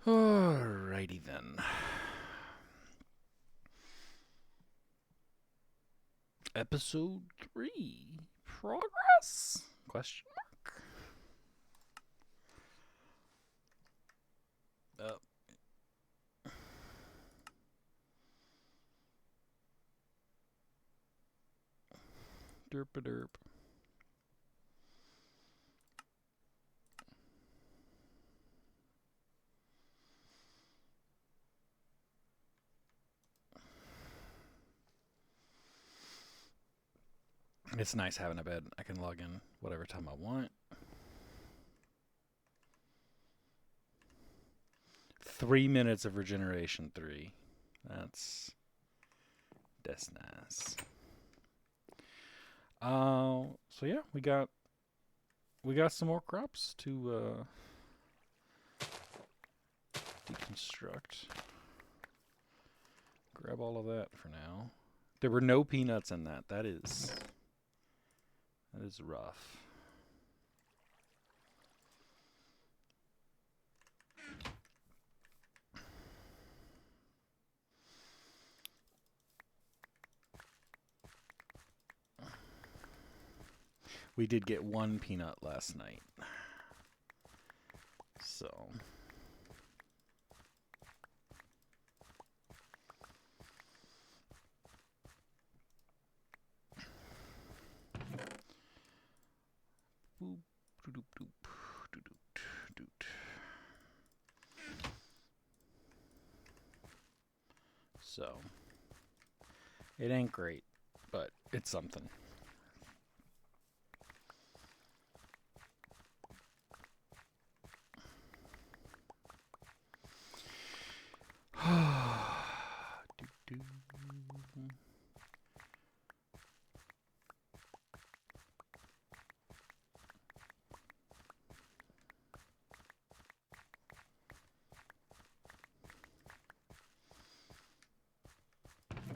Alrighty then. Episode 3. Progress? Question mark. Derp a derp. It's nice having a bed. I can log in whatever time I want. 3 minutes of regeneration 3. That's nice. So yeah, we got some more crops to deconstruct. Grab all of that for now. There were no peanuts in that. That is rough. We did get 1 peanut last night. So boop, doop, doop, doop, doop, doop. So it ain't great, but it's something.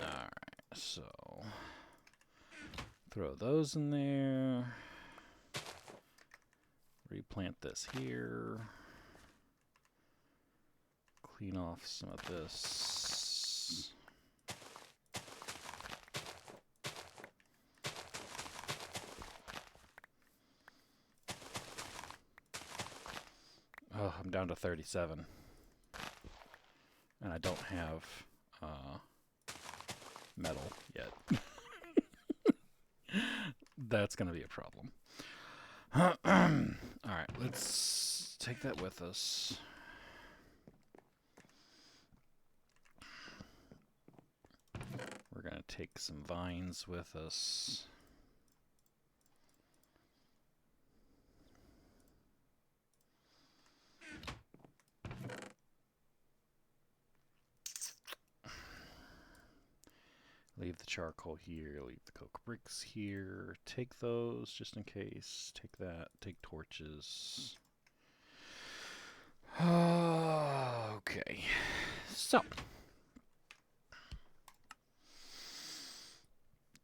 Alright, so throw those in there. Replant this here. Clean off some of this. Oh, I'm down to 37. And I don't have metal yet. That's going to be a problem. Alright, let's take that with us. We're going to take some vines with us. Leave the charcoal here, leave the coke bricks here. Take those just in case. Take that, take torches. Okay, so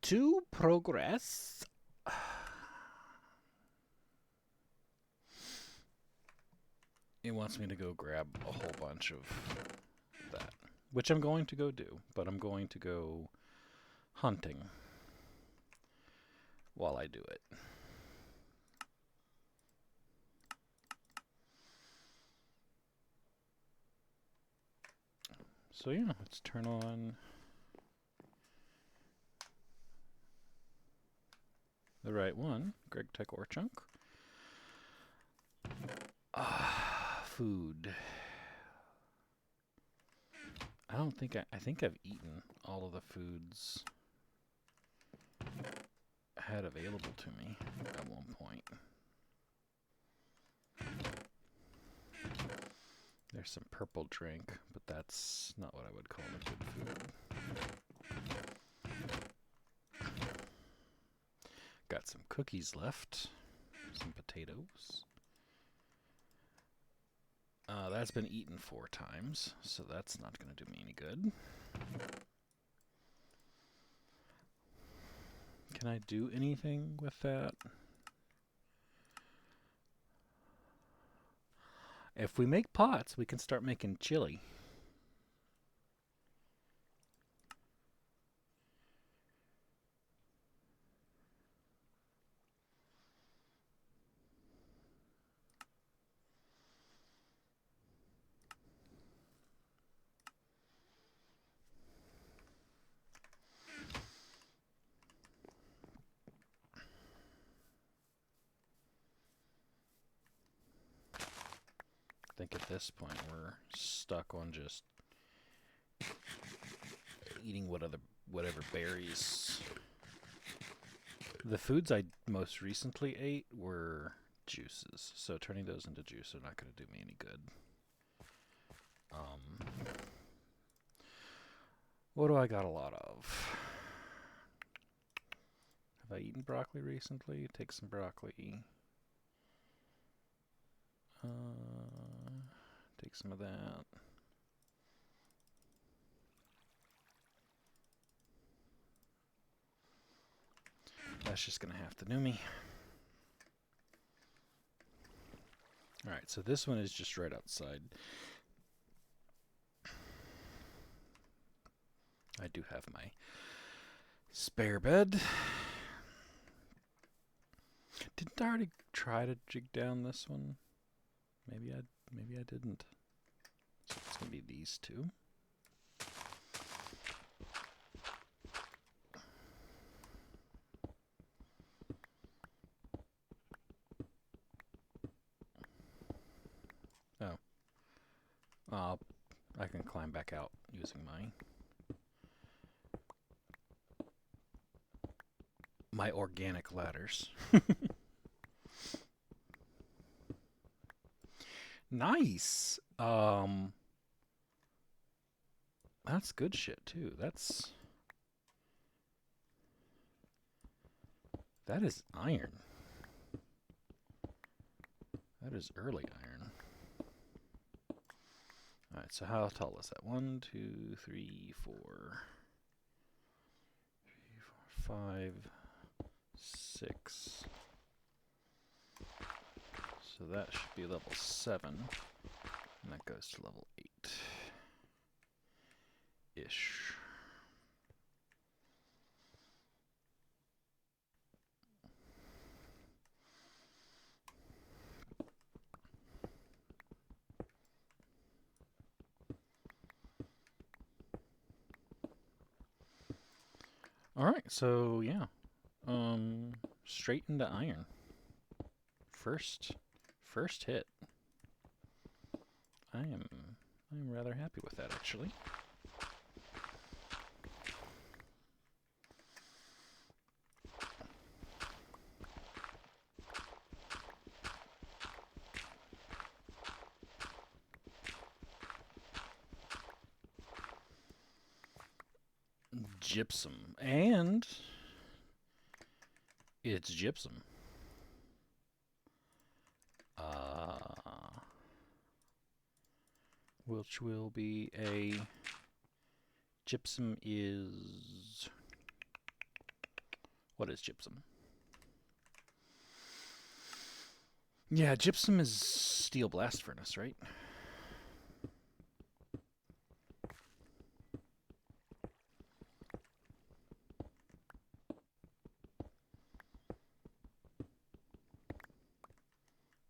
to progress, it wants me to go grab a whole bunch of that, which I'm going to go do, but I'm going to go hunting while I do it. So yeah, let's turn on the right one. Greg Tech Orchunk. Food. I don't think I think I've eaten all of the foods I had available to me at one point. There's some purple drink, but that's not what I would call a good food. Got some cookies left. Some potatoes. That's been eaten 4 times, so that's not going to do me any good. Can I do anything with that? If we make pots, we can start making chili. I think at this point we're stuck on just eating whatever berries. The foods I most recently ate were juices, so turning those into juice are not going to do me any good. What do I got a lot of? Have I eaten broccoli recently? Take some broccoli. Take some of that. That's just going to have to do me. Alright, so this one is just right outside. I do have my spare bed. Didn't I already try to jig down this one? Maybe I didn't. So it's gonna be these two. Oh. I can climb back out using my organic ladders. Nice. That's good shit too. That is iron. That is early iron. Alright, so how tall is that? 1, 2, 3, 4. 5, 6. So that should be level 7. And that goes to level 8-ish. Alright, so yeah. Straight into iron. First hit. I'm rather happy with that actually. Gypsum. And it's gypsum. Which will be a gypsum is... What is gypsum? Yeah, gypsum is steel blast furnace, right?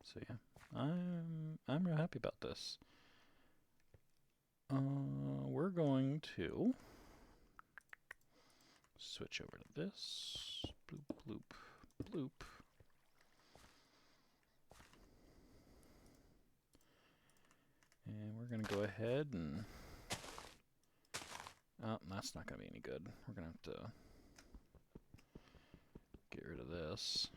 So yeah, I'm real happy about this. We're going to switch over to this. Bloop, bloop, bloop. And we're going to go ahead and... Oh, that's not going to be any good. We're going to have to get rid of this.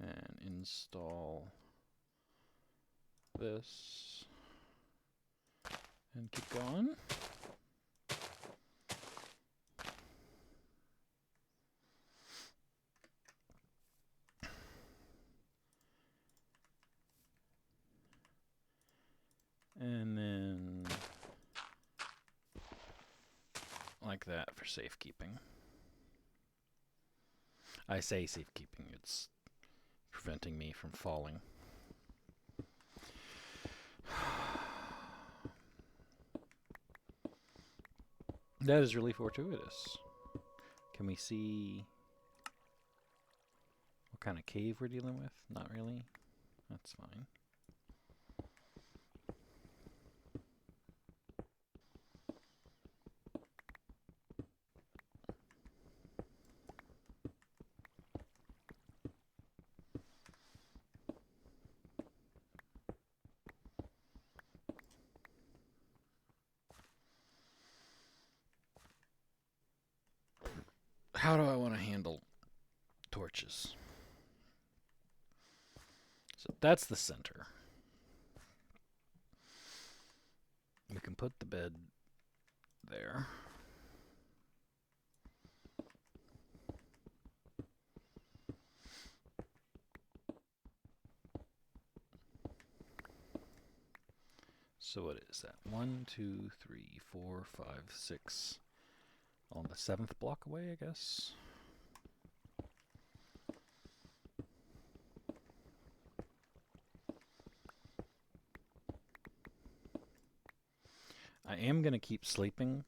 And install this. And keep going. And then like that for safekeeping. I say safekeeping, it's preventing me from falling. That is really fortuitous. Can we see what kind of cave we're dealing with? Not really. That's fine. How do I want to handle torches? So that's the center. We can put the bed there. So what is that? 1, 2, 3, 4, 5, 6. On the 7th block away, I guess. I am going to keep sleeping.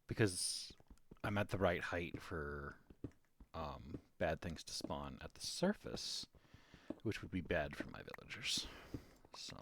Because I'm at the right height for bad things to spawn at the surface, which would be bad for my villagers. So.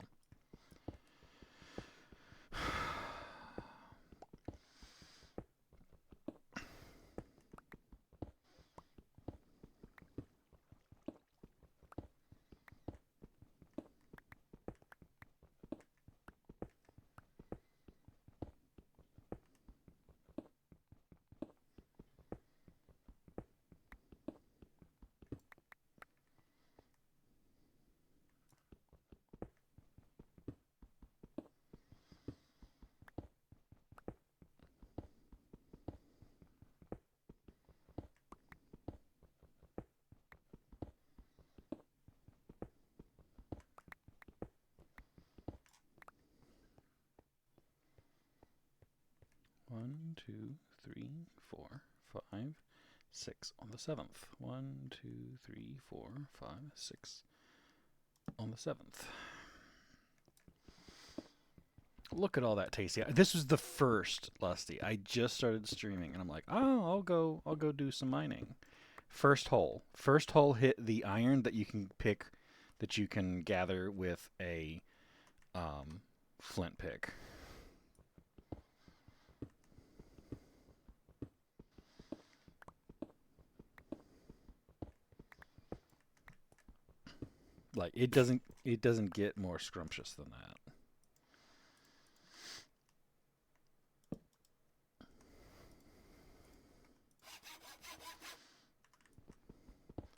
One, 2, 3, 4, 5, 6 on the 7th. 1, 2, 3, 4, 5, 6 on the 7th. Look at all that tasty. This was the first Lusty. I just started streaming and I'm like, oh, I'll go do some mining. First hole. First hole hit the iron that you can pick, that you can gather with a flint pick. Like it doesn't get more scrumptious than that.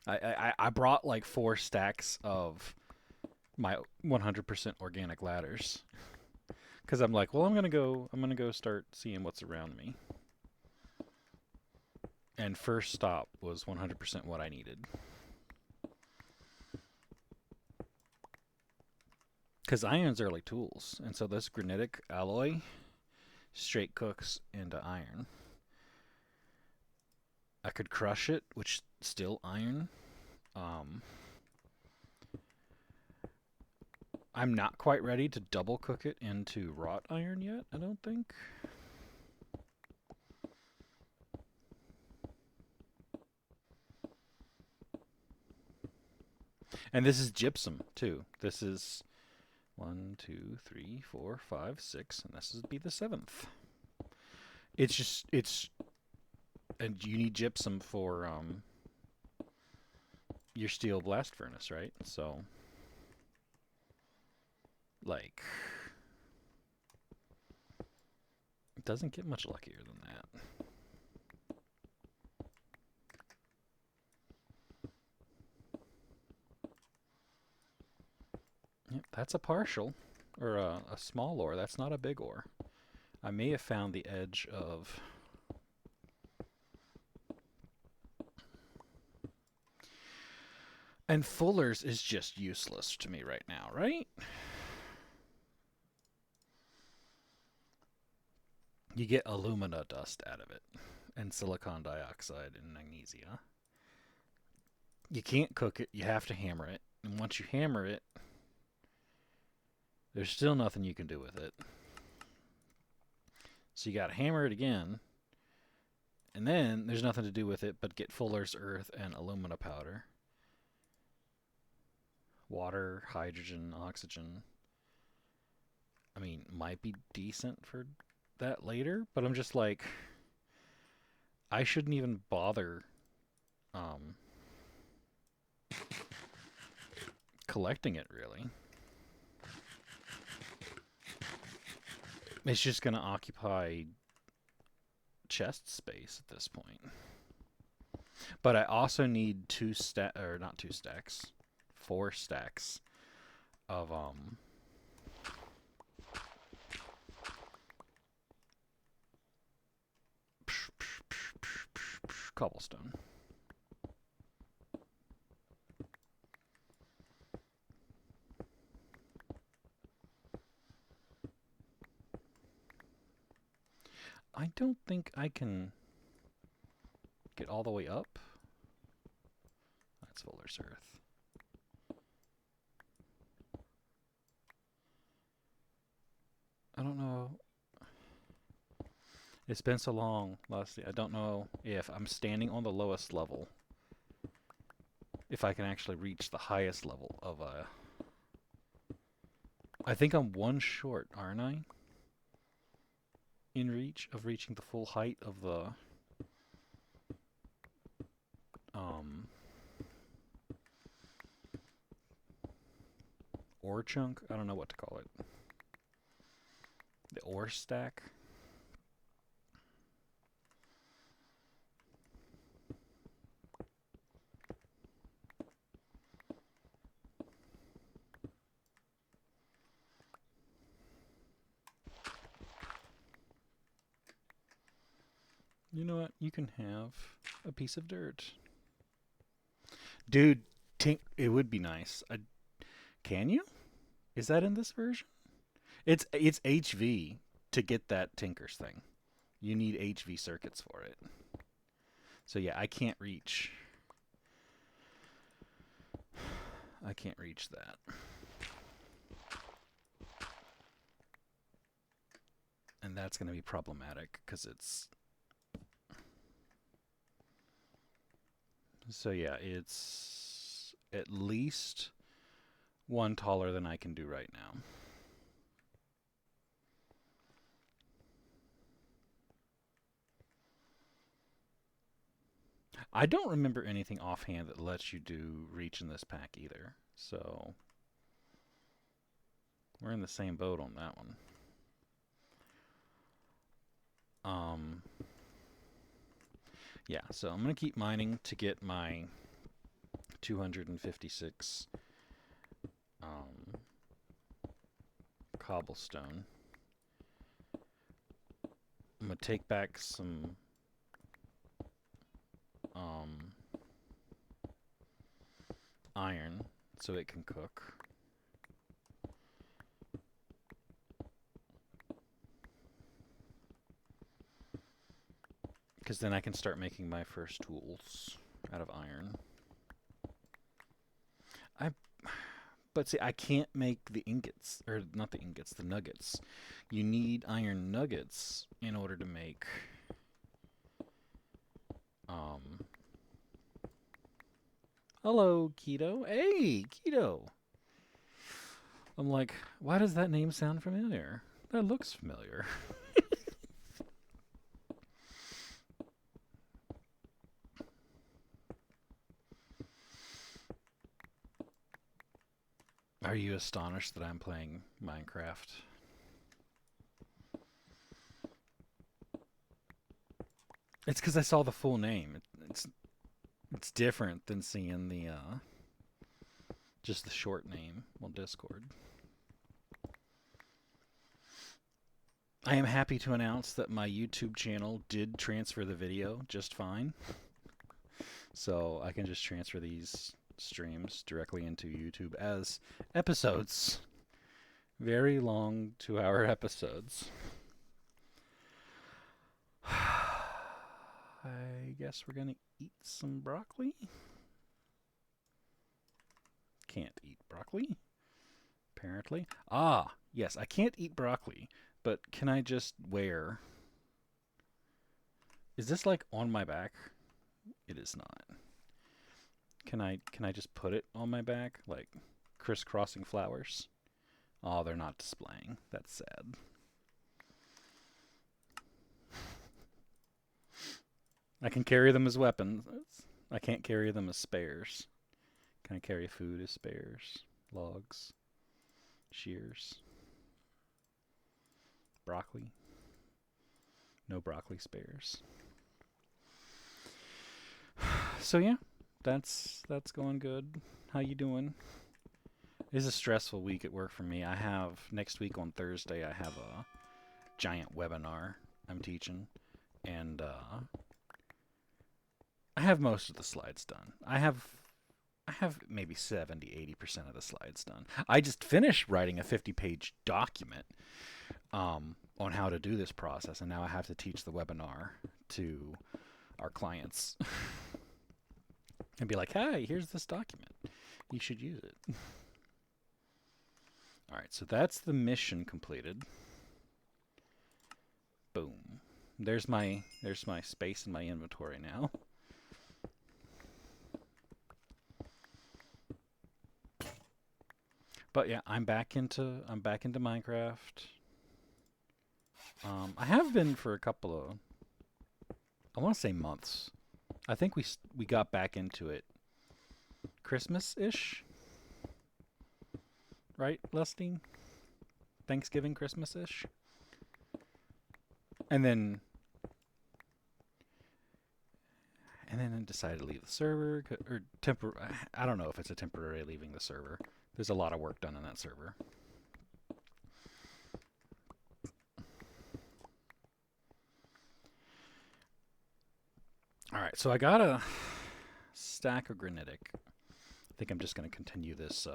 I brought like 4 stacks of my 100% organic ladders because I'm like, well, I'm gonna go start seeing what's around me. And first stop was 100% what I needed. Because iron's early tools, and so this granitic alloy straight cooks into iron. I could crush it, which still iron. I'm not quite ready to double cook it into wrought iron yet, I don't think. And this is gypsum, too. This is 1, 2, 3, 4, 5, 6, and this would be the 7th. And you need gypsum for your steel blast furnace, right? So, like, it doesn't get much luckier than that. Yep, that's a partial, or a small ore. That's not a big ore. I may have found the edge of... And Fuller's is just useless to me right now, right? You get alumina dust out of it. and silicon dioxide and magnesia. You can't cook it, you have to hammer it. And once you hammer it, there's still nothing you can do with it. So you got to hammer it again, and then there's nothing to do with it but get Fuller's earth and alumina powder. Water, hydrogen, oxygen. I mean, might be decent for that later, but I'm just like, I shouldn't even bother collecting it, really. It's just going to occupy chest space at this point. But I also need 4 stacks of cobblestone. I don't think I can get all the way up. That's Fuller's Earth. I don't know. It's been so long, Leslie. I don't know if I'm standing on the lowest level, if I can actually reach the highest level of a... I think I'm 1 short, aren't I? In reach of reaching the full height of the ore chunk. I don't know what to call it. The ore stack. You know what? You can have a piece of dirt. Dude, it would be nice. Can you? Is that in this version? It's HV to get that Tinker's thing. You need HV circuits for it. So yeah, I can't reach that. And that's going to be problematic because it's... So yeah, it's at least 1 taller than I can do right now. I don't remember anything offhand that lets you do reach in this pack either. So we're in the same boat on that one. Yeah, so I'm going to keep mining to get my 256 cobblestone. I'm going to take back some iron so it can cook. Because then I can start making my first tools out of iron. But see, I can't make the ingots, or not the ingots, the nuggets. You need iron nuggets in order to make hello, Keto. Hey, Keto. I'm like, why does that name sound familiar? That looks familiar. Are you astonished that I'm playing Minecraft? It's because I saw the full name. It's different than seeing the just the short name on Discord. I am happy to announce that my YouTube channel did transfer the video just fine. So I can just transfer these streams directly into YouTube as episodes. Very long 2-hour episodes. guess we're gonna eat some broccoli. Can't eat broccoli, apparently. Ah, yes, I can't eat broccoli, but can I just wear... Is this like on my back? It is not. Can I just put it on my back, like crisscrossing flowers? Oh, they're not displaying. That's sad. I can carry them as weapons. I can't carry them as spares. Can I carry food as spares? Logs, shears, broccoli. No broccoli spares. So yeah, that's going good. How you doing? It's a stressful week at work for me. I have next week on Thursday. I have a giant webinar I'm teaching, and I have most of the slides done. I have maybe 70-80% of the slides done. I just finished writing a 50-page document on how to do this process, and now I have to teach the webinar to our clients and be like, hey, here's this document. You should use it. All right, so that's the mission completed. Boom. There's my space in my inventory now. But yeah, I'm back into Minecraft. I have been for a couple of, I want to say months. I think we got back into it Christmas-ish. Right, Lusty? Thanksgiving, Christmas-ish. And then I decided to leave the server, or I don't know if it's a temporary leaving the server. There's a lot of work done on that server. All right, so I got a stack of granitic. I think I'm just going to continue this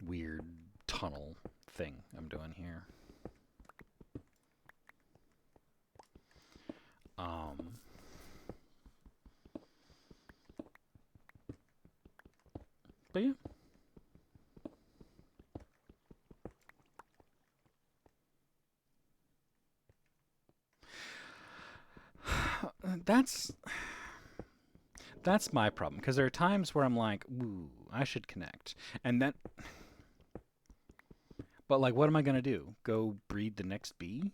weird tunnel thing I'm doing here. But yeah. That's my problem, because there are times where I'm like, ooh, I should connect. And then, but like, what am I going to do? Go breed the next bee?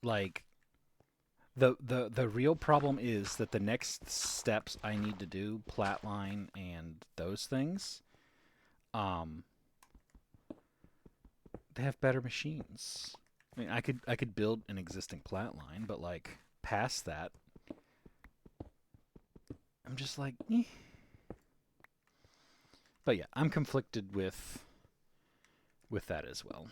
Like, the real problem is that the next steps I need to do, Platline and those things, they have better machines. I mean, I could build an existing Platline, but like past that, I'm just like, eh. But yeah, I'm conflicted with that as well,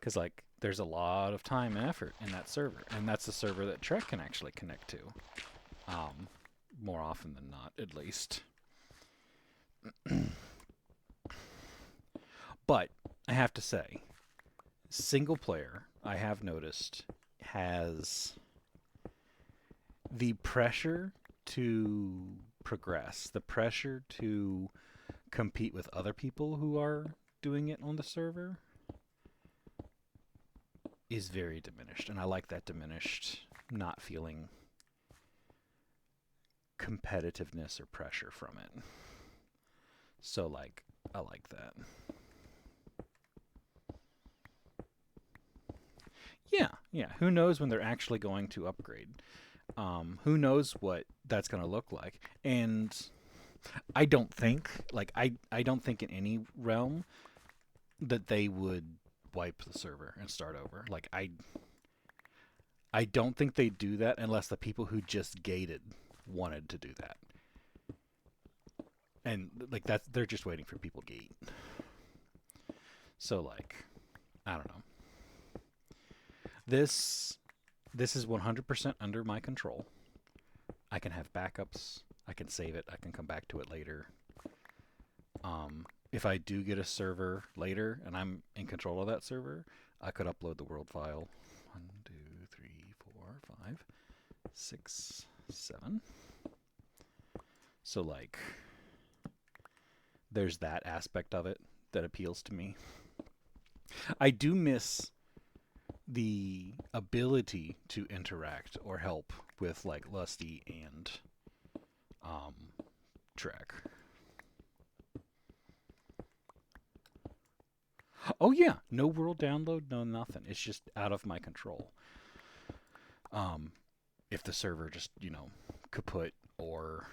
because like there's a lot of time and effort in that server, and that's the server that Trek can actually connect to, more often than not, at least. But I have to say, single player, I have noticed, has the pressure to progress, the pressure to compete with other people who are doing it on the server is very diminished, and I like that diminished, not feeling competitiveness or pressure from it. So like, I like that. Yeah. Who knows when they're actually going to upgrade? Who knows what that's going to look like? And I don't think, I don't think in any realm that they would wipe the server and start over. Like, I don't think they'd do that unless the people who just gated wanted to do that. And like they're just waiting for people gate. So like, I don't know. This is 100% under my control. I can have backups. I can save it. I can come back to it later. if I do get a server later and I'm in control of that server, I could upload the world file. 1, 2, 3, 4, 5, 6, 7. So like, there's that aspect of it that appeals to me. I do miss the ability to interact or help with like Lusty and um, Trek. Oh yeah, no world download, no nothing. It's just out of my control. Um, if the server just kaput, or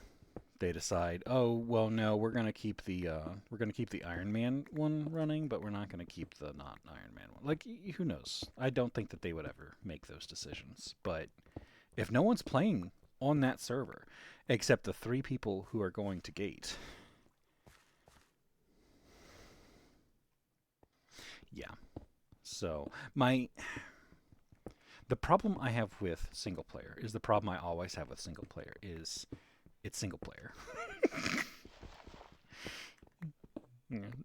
they decide, oh well, no, we're gonna keep the Iron Man one running, but we're not gonna keep the not Iron Man one. Like, who knows? I don't think that they would ever make those decisions. But if no one's playing on that server, except the 3 people who are going to gate, yeah. So the problem I have with single player is the problem I always have with single player is it's single player.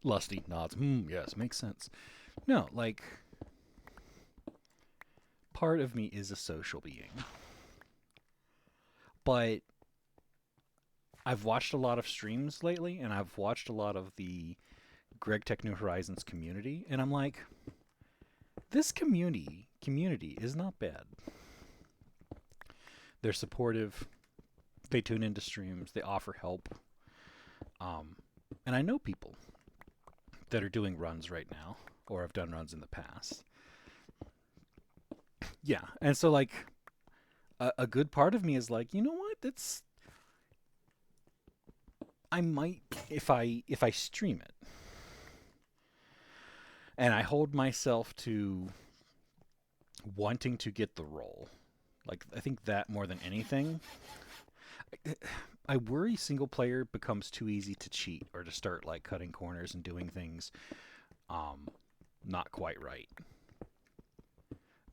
Lusty nods. Yes, makes sense. No, like, part of me is a social being. But I've watched a lot of streams lately, and I've watched a lot of the Greg Tech New Horizons community, and I'm like, this community is not bad. They're supportive. They tune into streams. They offer help. And I know people that are doing runs right now, or have done runs in the past. Yeah, and so like a good part of me is like, you know what? I might, if I stream it, and I hold myself to wanting to get the role. Like, I think that more than anything, I worry single player becomes too easy to cheat or to start like cutting corners and doing things not quite right.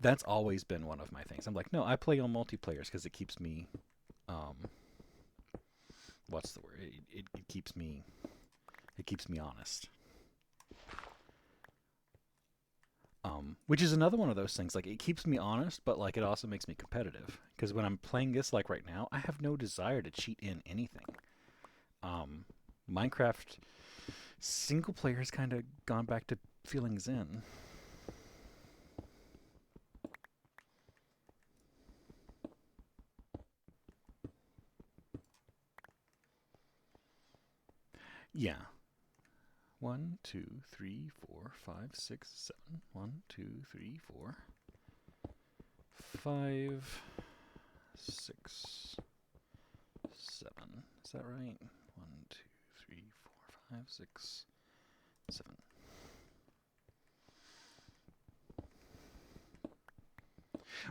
That's always been one of my things. I'm like, no, I play on multiplayers because it keeps me um, what's the word? It keeps me honest. Which is another one of those things. Like, it keeps me honest, but like it also makes me competitive. Because when I'm playing this, like right now, I have no desire to cheat in anything. Minecraft single player has kind of gone back to feeling zen. Yeah. 1, 2, 3, 4, 5, 6, 7. 1, 2, 3, 4, 5, 6, 7. Is that right? 1, 2, 3, 4, 5, 6, 7.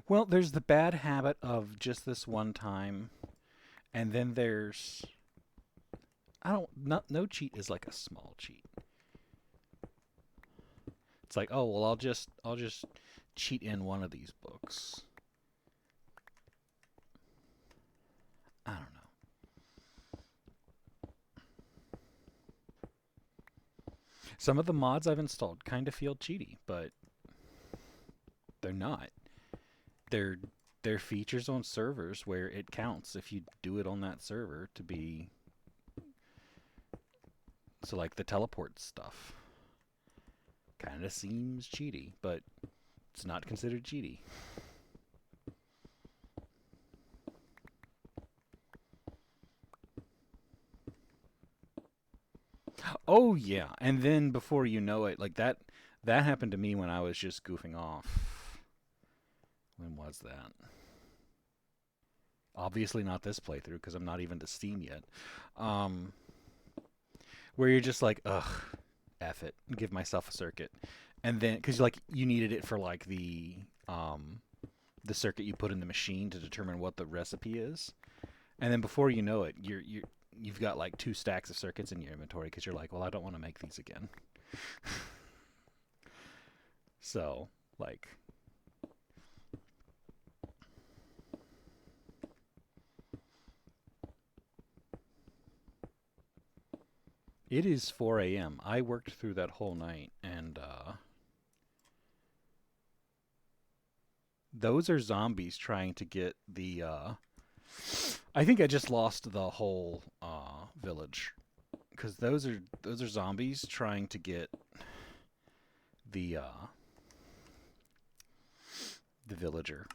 Well, there's the bad habit of just this one time, and then there's no cheat is like a small cheat. It's like, oh well, I'll just cheat in one of these books. I don't know. Some of the mods I've installed kind of feel cheaty, but they're not. They're features on servers where it counts if you do it on that server to be. So like the teleport stuff kind of seems cheaty, but it's not considered cheaty. Oh yeah, and then before you know it, like that happened to me when I was just goofing off. When was that? Obviously not this playthrough because I'm not even to Steam yet. Um, where you're just like, ugh, F it, and give myself a circuit, and then because like you needed it for like the circuit you put in the machine to determine what the recipe is, and then before you know it, you've got like 2 stacks of circuits in your inventory because you're like, well, I don't want to make these again. So like, It is 4 a.m. I worked through that whole night, and those are zombies trying to get the. I think I just lost the whole village because those are zombies trying to get the villager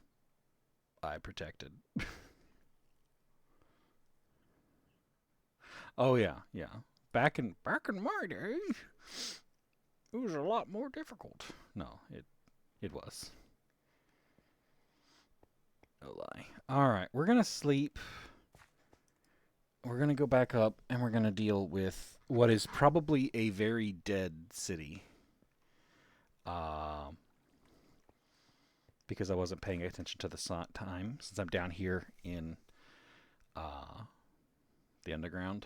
I protected. Oh yeah, yeah. Back in my day, it was a lot more difficult. No, it was. No lie. All right, we're gonna sleep. We're gonna go back up, and we're gonna deal with what is probably a very dead city. Um, because I wasn't paying attention to the time since I'm down here in uh the underground.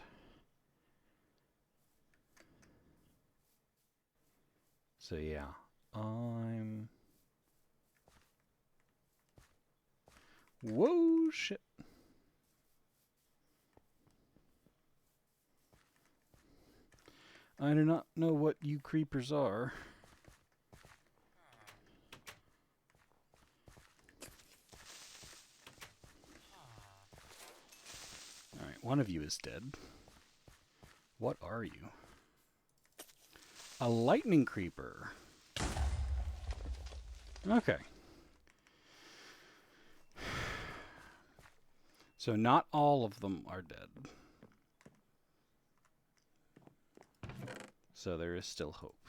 So yeah, I'm. Whoa, shit. I do not know what you creepers are. Alright, one of you is dead. What are you? A lightning creeper. Okay. So not all of them are dead. So there is still hope.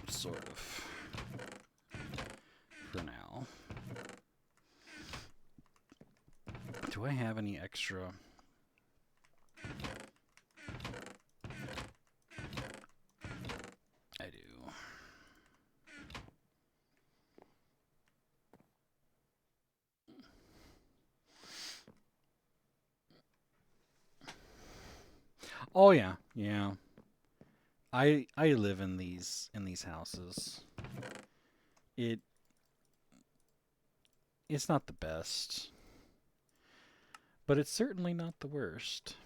Sort of. For now. Do I have any extra? I do. Oh yeah, yeah. I live in these houses. It it's not the best, but it's certainly not the worst.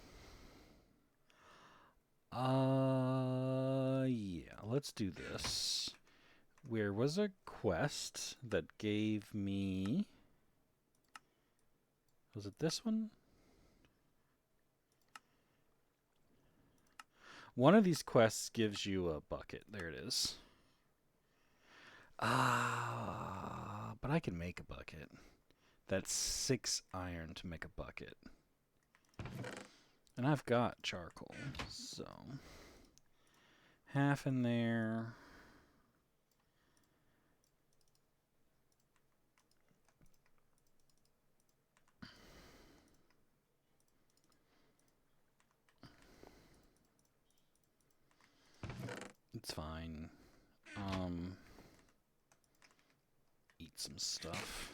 Yeah, let's do this. Where was a quest that gave me. Was it this one? One of these quests gives you a bucket. There it is. But I can make a bucket. That's 6 iron to make a bucket. And I've got charcoal, so half in there. It's fine. Eat some stuff.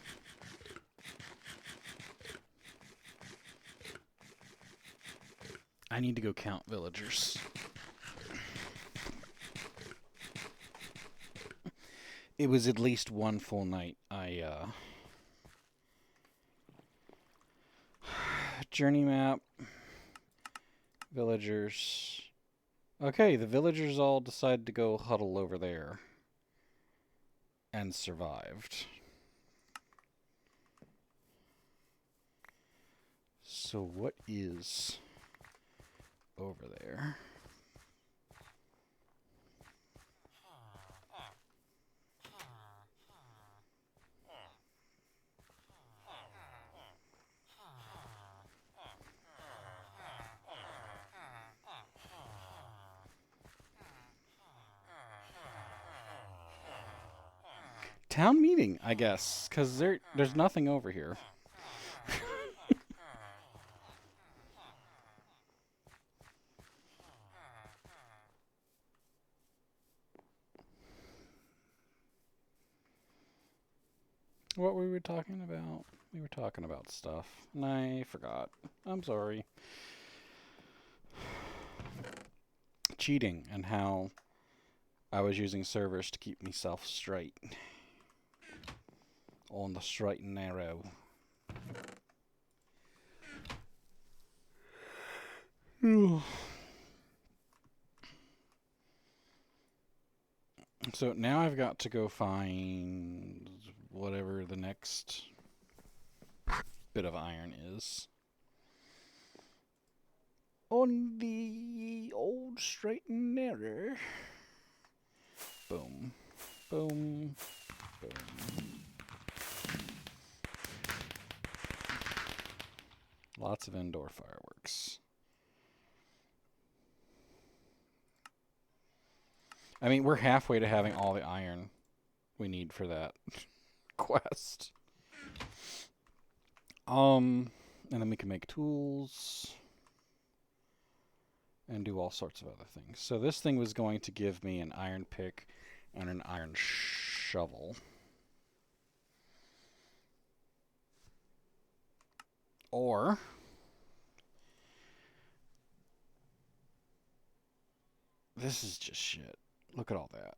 I need to go count villagers. It was at least one full night. Journey map. Villagers. Okay, the villagers all decided to go huddle over there. And survived. So what is over there? Town meeting, I guess, because there's nothing over here. What were we talking about? We were talking about stuff, and I forgot. I'm sorry. Cheating and how I was using servers to keep myself straight. On the straight and narrow. So now I've got to go find whatever the next bit of iron is. On the old straight and narrow. Boom. Boom. Boom. Lots of indoor fireworks. I mean, we're halfway to having all the iron we need for that quest. And then we can make tools and do all sorts of other things. So this thing was going to give me an iron pick and an iron shovel. Or this is just shit. Look at all that.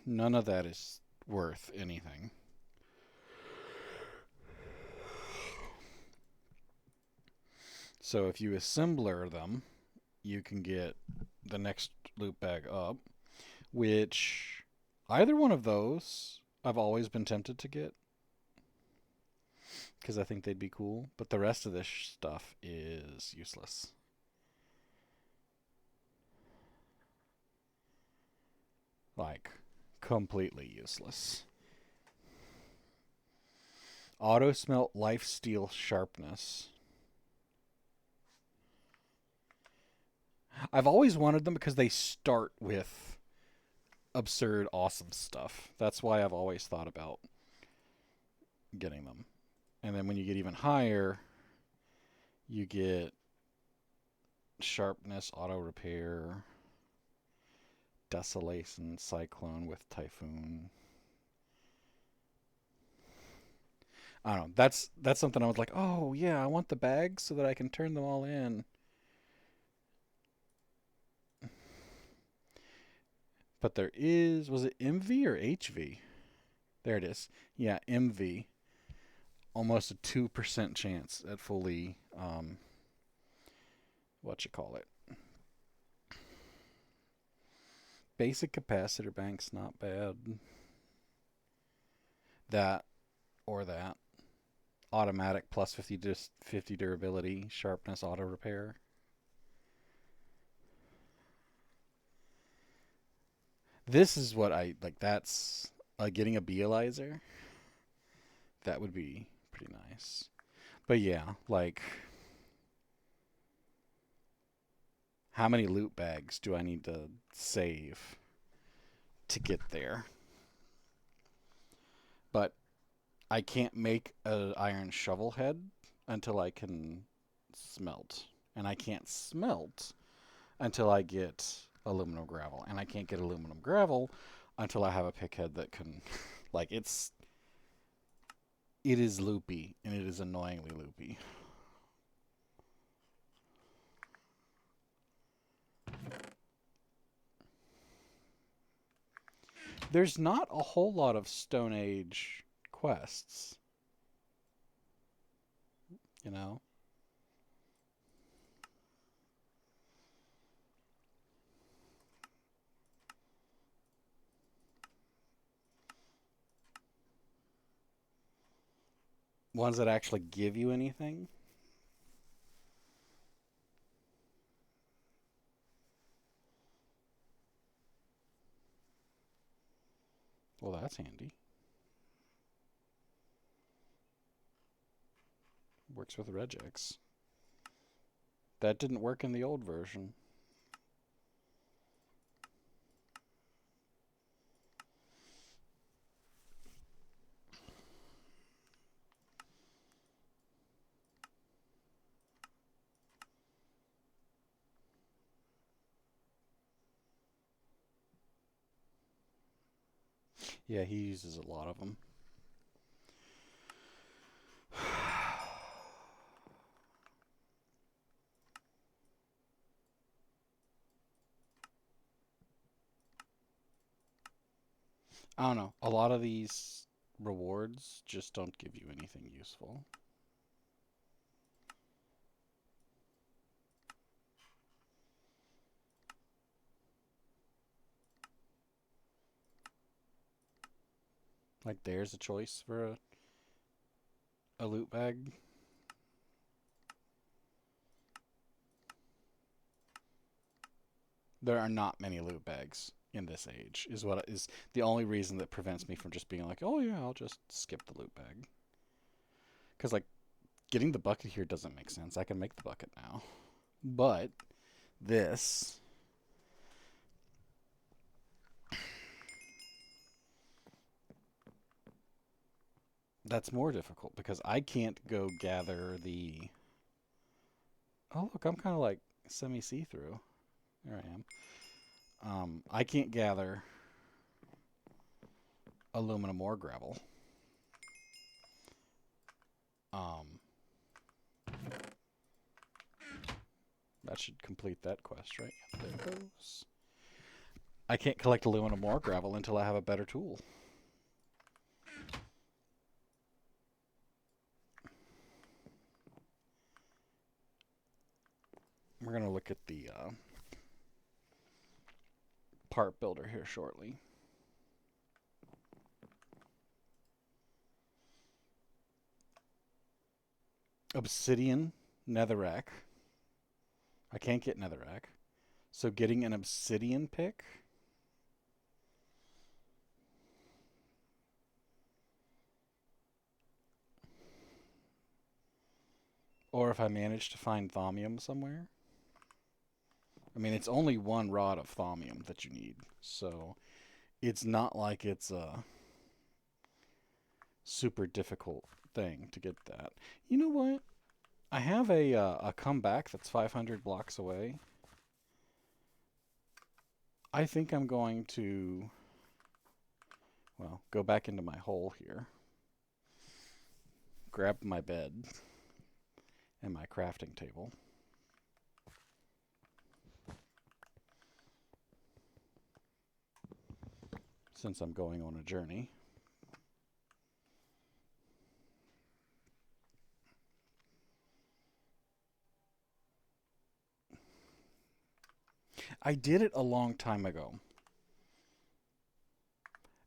None of that is worth anything. So if you assembler them, you can get the next loot bag up, which either one of those I've always been tempted to get because I think they'd be cool, but the rest of this stuff is useless. Like, completely useless. Auto smelt life steal sharpness. I've always wanted them because they start with absurd, awesome stuff. That's why I've always thought about getting them. And then when you get even higher, you get sharpness, auto repair, desolation, cyclone with typhoon. I don't know. That's something I was like, oh yeah, I want the bags so that I can turn them all in. But there is, was it MV or HV? There it is. Yeah, MV. Almost a 2% chance at fully, what you call it. Basic capacitor banks, not bad. That or that. Automatic plus 50 durability, sharpness, auto repair. This is what I like. That's getting a Bealizer. That would be pretty nice. But yeah, like, how many loot bags do I need to save to get there? But I can't make an iron shovel head until I can smelt. And I can't smelt until I get aluminum gravel. And I can't get aluminum gravel until I have a pick head that can, like, it is loopy, and it is annoyingly loopy. There's not a whole lot of Stone Age quests, you know? Ones that actually give you anything. Well, that's handy. Works with regex. That didn't work in the old version. Yeah, he uses a lot of them. I don't know. A lot of these rewards just don't give you anything useful. Like there's a choice for a loot bag. There are not many loot bags in this age, is what is the only reason that prevents me from just being like, oh yeah, I'll just skip the loot bag. Because like getting the bucket here doesn't make sense. I can make the bucket now, but this that's more difficult because I can't go gather the. Oh look, I'm kind of like semi see through. There I am. I can't gather aluminum or gravel. Um, that should complete that quest, right? There it goes. I can't collect aluminum or gravel until I have a better tool. We're going to look at the part builder here shortly. Obsidian, netherrack. I can't get netherrack. So getting an obsidian pick. Or if I manage to find thaumium somewhere. I mean, it's only one rod of thaumium that you need. So it's not like it's a super difficult thing to get that. You know what? I have a comeback that's 500 blocks away. I think I'm going to, well, go back into my hole here. Grab my bed and my crafting table. Since I'm going on a journey. I did it a long time ago.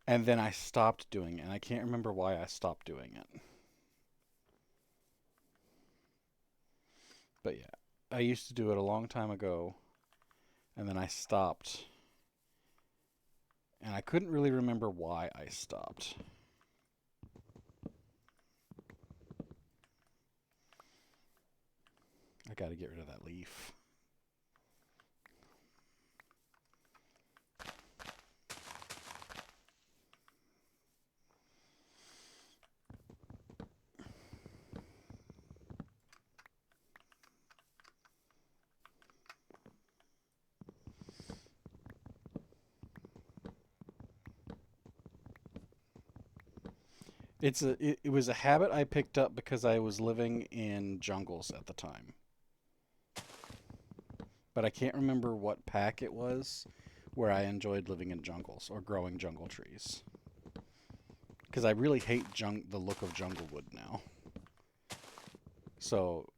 And then I stopped doing it, and I can't remember why I stopped doing it. But yeah, I used to do it a long time ago, and then I stopped. And I couldn't really remember why I stopped. I gotta get rid of that leaf. It was a habit I picked up because I was living in jungles at the time. But I can't remember what pack it was where I enjoyed living in jungles or growing jungle trees. Because I really hate the look of jungle wood now. So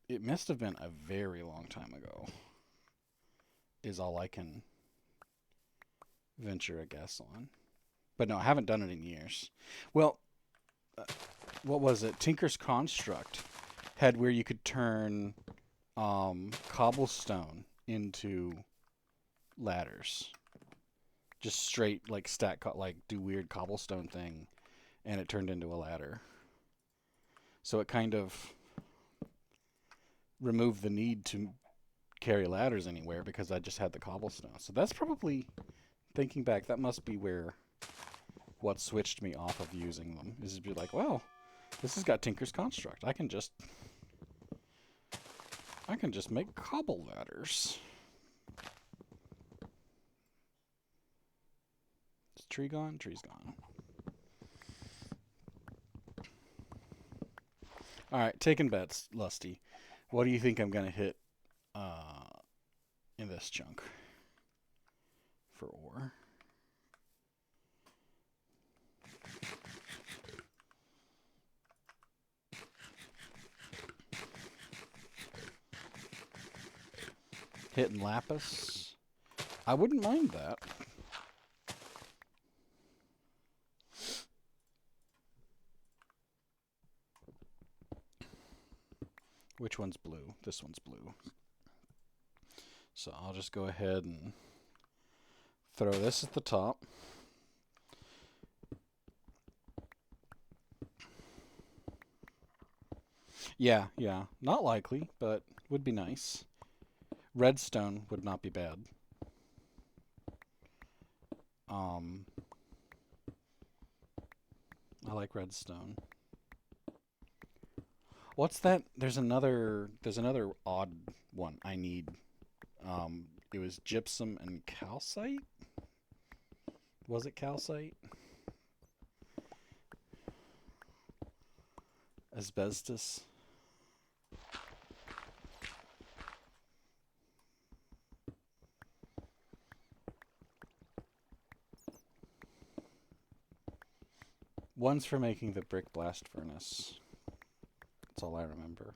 it must have been a very long time ago, is all I can venture a guess on. But no, I haven't done it in years. Well, what was it? Tinker's Construct had where you could turn cobblestone into ladders. Just straight like like do weird cobblestone thing, and it turned into a ladder. So it kind of removed the need to carry ladders anywhere because I just had the cobblestone. So that's probably, thinking back, that must be where what switched me off of using them, is to be like, well, this has got Tinker's Construct. I can just make cobble ladders. Is the tree gone? Tree's gone. All right, taking bets, Lusty. What do you think I'm gonna hit in this chunk for ore? Hitting lapis. I wouldn't mind that. Which one's blue? This one's blue. So I'll just go ahead and throw this at the top. Yeah, not likely, but would be nice. Redstone would not be bad. I like redstone. What's that? There's another odd one I need. It was gypsum and calcite? Was it calcite? Asbestos? One's for making the brick blast furnace. That's all I remember.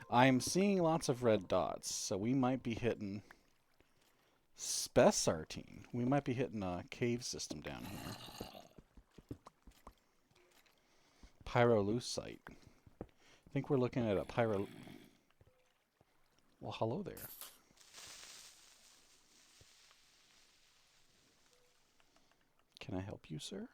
I'm seeing lots of red dots, so we might be hitting spessartine. We might be hitting a cave system down here. Pyrolusite. I think we're looking at a pyro... Well, hello there. Can I help you, sir?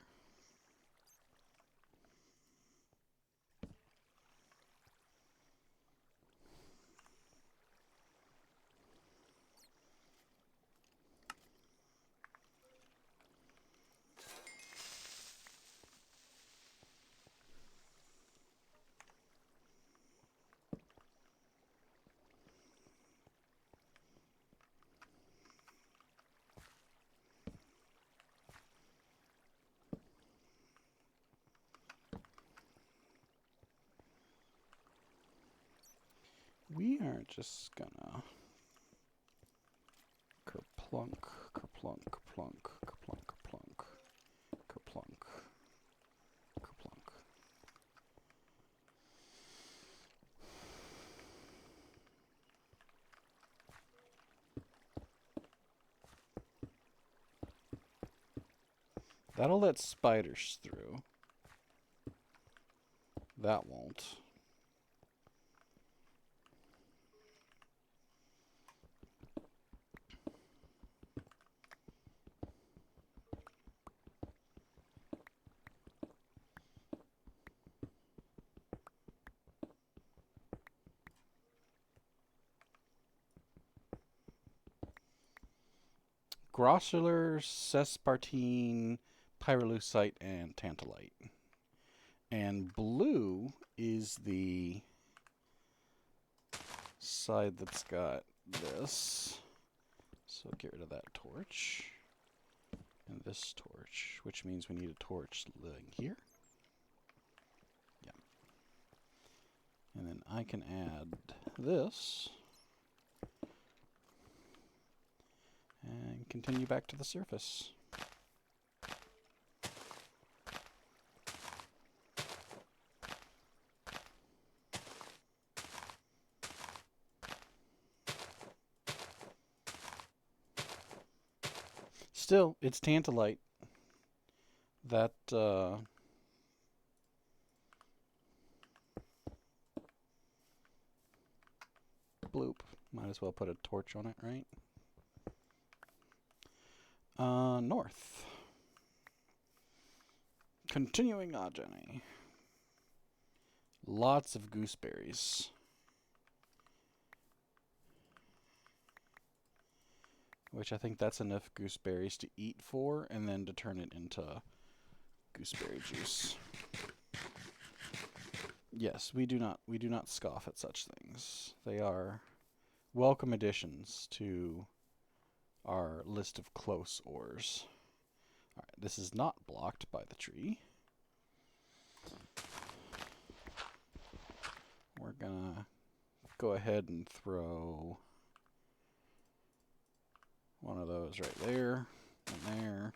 We are just gonna kerplunk, kerplunk, kerplunk, kerplunk, kerplunk, kerplunk, kerplunk. That'll let spiders through. That won't. Grossular, sespartine, pyrolusite, and tantalite. And blue is the side that's got this. So get rid of that torch. And this torch, which means we need a torch living here. Yeah. And then I can add this. And continue back to the surface. Still, it's tantalite. That, bloop. Might as well put a torch on it, right? North. Continuing on, Jenny. Lots of gooseberries. Which I think that's enough gooseberries to eat for, and then to turn it into gooseberry juice. Yes, we do not scoff at such things. They are welcome additions to our list of close ores. All right, this is not blocked by the tree. We're gonna go ahead and throw one of those right there and there.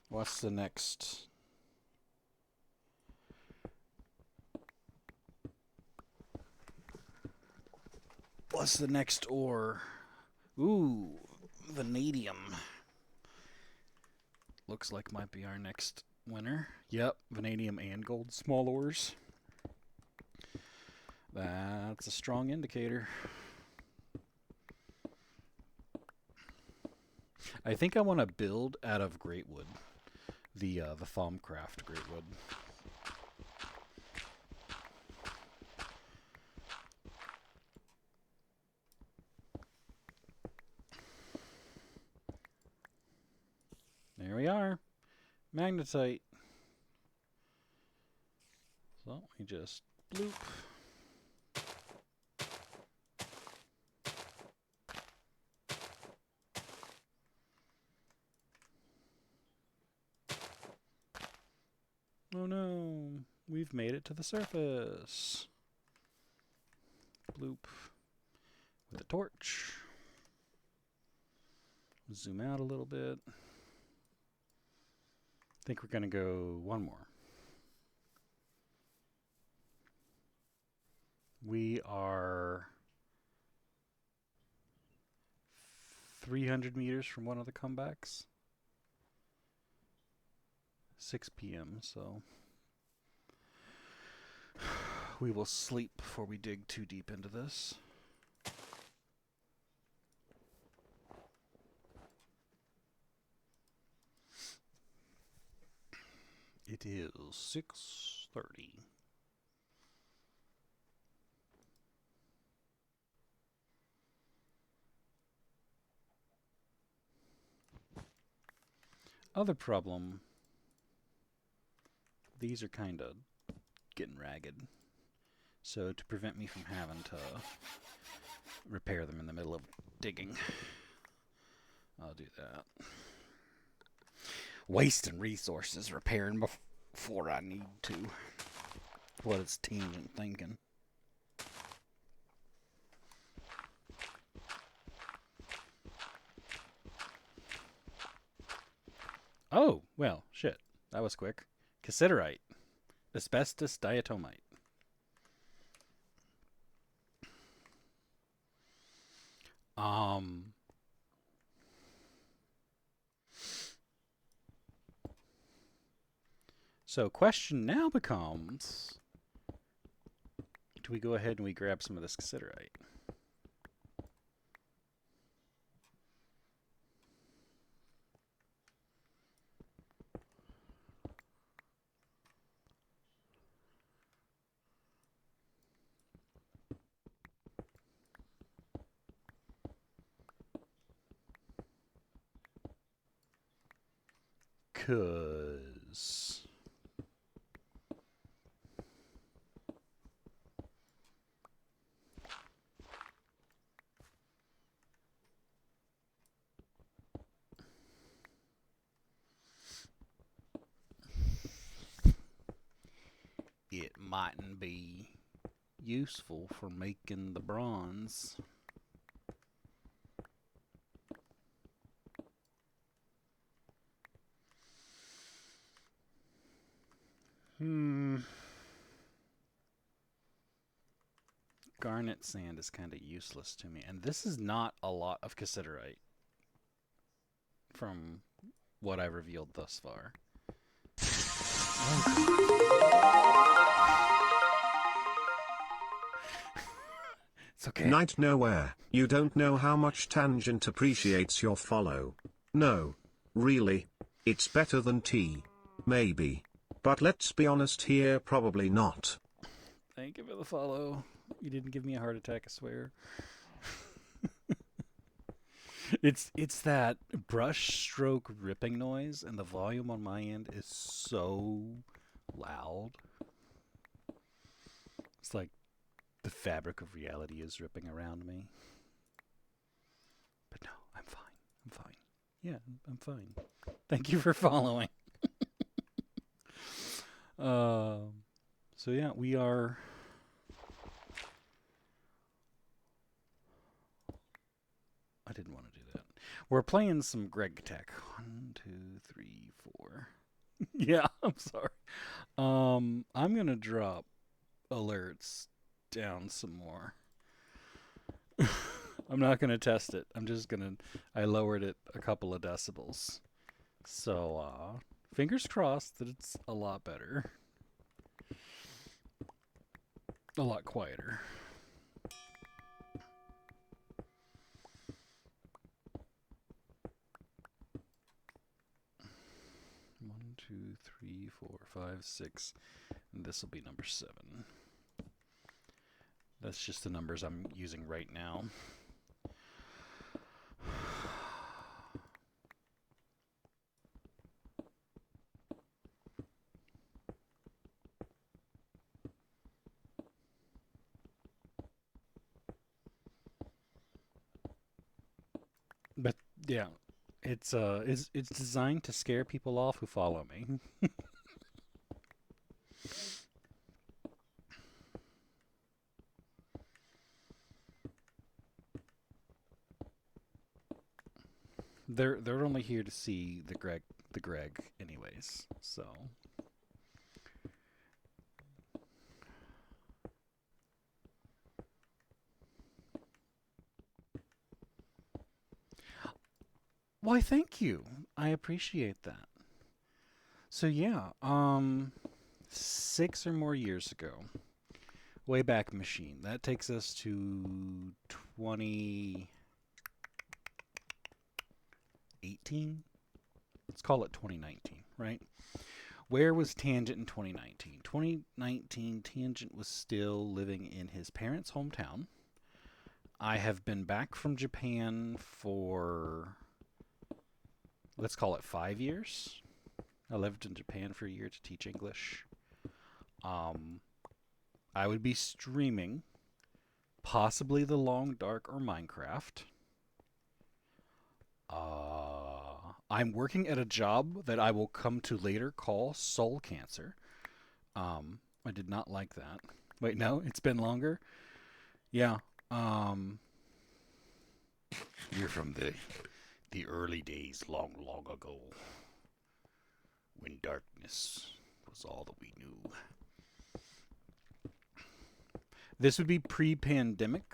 What's the next? What's the next ore? Ooh, vanadium. looks like might be our next winner. Yep, vanadium and gold small ores. That's a strong indicator. I think I want to build out of great wood, the Thaumcraft great wood. There we are, magnetite. So we just bloop. Oh no, we've made it to the surface. Bloop with a torch. Zoom out a little bit. I think we're going to go one more. We are 300 meters from one of the comebacks. 6 p.m., so we will sleep before we dig too deep into this. It is 6:30. Other problem, these are kind of getting ragged. So to prevent me from having to repair them in the middle of digging, I'll do that. Wasting resources repairing before I need to. What is tangent thinking? Oh, well, shit. That was quick. Cassiterite. Asbestos diatomite. So question now becomes, do we go ahead and we grab some of this cassiterite? Cause it mightn't be useful for making the bronze. Garnet sand is kind of useless to me. And this is not a lot of cassiterite from what I've revealed thus far. It's okay. Night nowhere. You don't know how much Tangent appreciates your follow. No. Really. It's better than tea. Maybe. But let's be honest here, probably not. Thank you for the follow. You didn't give me a heart attack, I swear. It's that brush stroke ripping noise, and the volume on my end is so loud. It's like the fabric of reality is ripping around me. But no, I'm fine. I'm fine. Yeah, I'm fine. Thank you for following. So yeah, we are... I didn't want to do that. We're playing some Greg Tech. 1, 2, 3, 4. Yeah, I'm sorry. I'm gonna drop alerts down some more. I'm not gonna test it. I'm just gonna. I lowered it a couple of decibels. So, fingers crossed that it's a lot better. A lot quieter. One, two, three, four, five, six. And this will be number 7. That's just the numbers I'm using right now. But yeah, it's designed to scare people off who follow me. They're only here to see the Greg anyways. So why thank you. I appreciate that. So yeah, 6 or more years ago. Wayback Machine. That takes us to 2018. Let's call it 2019, right? Where was Tangent in 2019? 2019, Tangent was still living in his parents' hometown. I have been back from Japan for, let's call it 5 years. I lived in Japan for a year to teach English. Um, I would be streaming possibly The Long Dark or Minecraft. I'm working at a job that I will come to later call Soul Cancer. I did not like that. Wait, no, it's been longer. Yeah. Um, you're from the early days, long, long ago, when darkness was all that we knew. This would be pre-pandemic.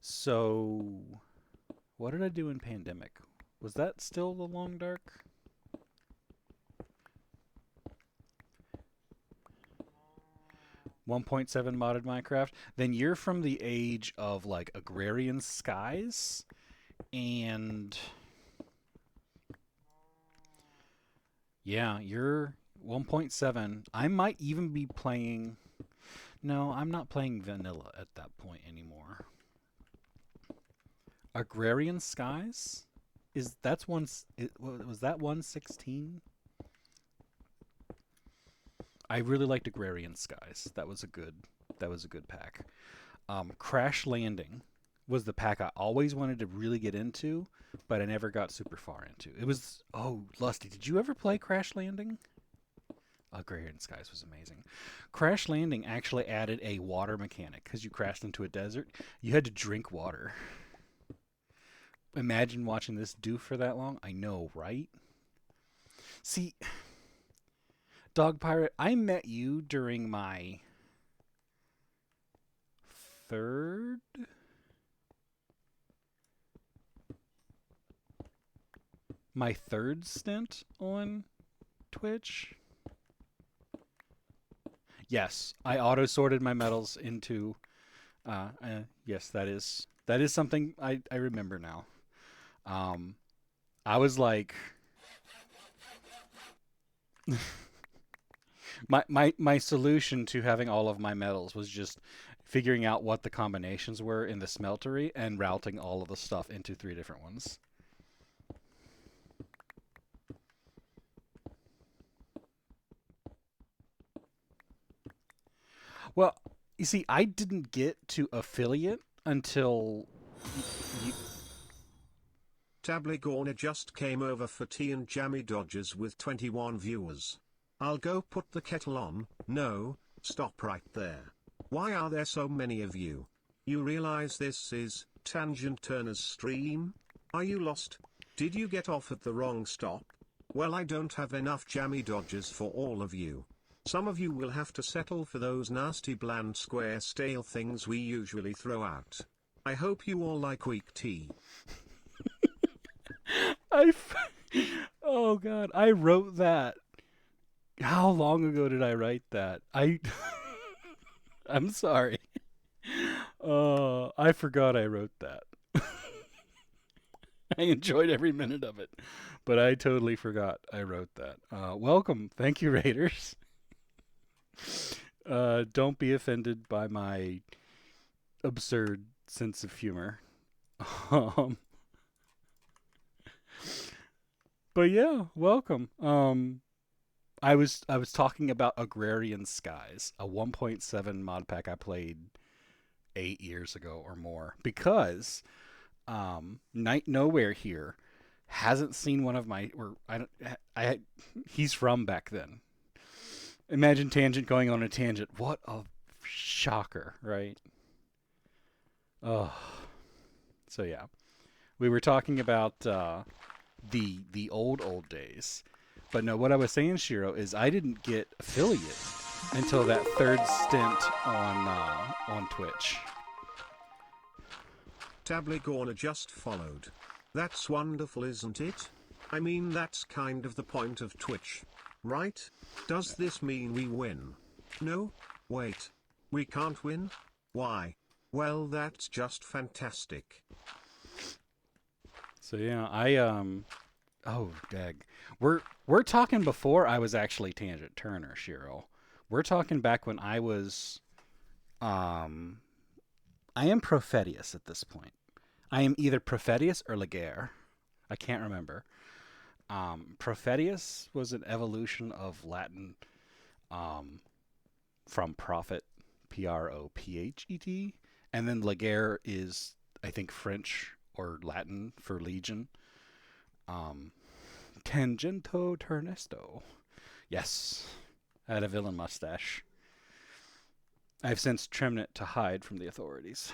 So, what did I do in pandemic? Was that still the Long Dark? 1.7 modded Minecraft? Then you're from the age of like Agrarian Skies and yeah, you're 1.7. I might even be playing. No, I'm not playing vanilla at that point anymore. Agrarian Skies? Is that's one was that 116? I really liked Agrarian Skies. That was a good pack. Crash Landing was the pack I always wanted to really get into, but I never got super far into. It was Lusty. Did you ever play Crash Landing? Agrarian Skies was amazing. Crash Landing actually added a water mechanic because you crashed into a desert. You had to drink water. Imagine watching this do for that long. I know, right? See, Dog Pirate, I met you during third my third stint on Twitch. Yes, I auto sorted my medals into. Yes, that is something I remember now. Um, I was like, my solution to having all of my medals was just figuring out what the combinations were in the smeltery and routing all of the stuff into 3 different ones. Well, you see, I didn't get to affiliate until y- Tabligorna just came over for tea and jammy dodgers with 21 viewers. I'll go put the kettle on. No, stop right there. Why are there so many of you? You realize this is Tangent Turner's stream? Are you lost? Did you get off at the wrong stop? Well, I don't have enough jammy dodgers for all of you. Some of you will have to settle for those nasty bland square stale things we usually throw out. I hope you all like weak tea. I f- Oh God, I wrote that. How long ago did I write that? I'm sorry. I forgot I wrote that. I enjoyed every minute of it, but I totally forgot I wrote that. Welcome, thank you, Raiders. Don't be offended by my absurd sense of humor. Um, but yeah, welcome. I was talking about Agrarian Skies, a 1.7 mod pack I played 8 years ago or more, because Night Nowhere here hasn't seen one of my or I don't I he's from back then. Imagine Tangent going on a tangent. What a shocker, right? Oh, so yeah, we were talking about the old days, but no, what I was saying, Shiro, is I didn't get affiliate until that third stint on Twitch. Tabligorna just followed. That's wonderful, isn't it? I mean, that's kind of the point of Twitch, right? Does this mean we win? No? Wait. We can't win? Why? Well, that's just fantastic. So yeah, oh dag. We're talking before I was actually Tangent Turner, Shiro. We're talking back when I was um I am Prophetius at this point. I am either Prophetius or Laguerre. I can't remember. Prophetius was an evolution of Latin um, from prophet, Prophet, and then Laguerre is, I think, French or Latin for legion. Um, Tangento Ternesto. Yes, I had a villain mustache. I've since trimmed it to hide from the authorities.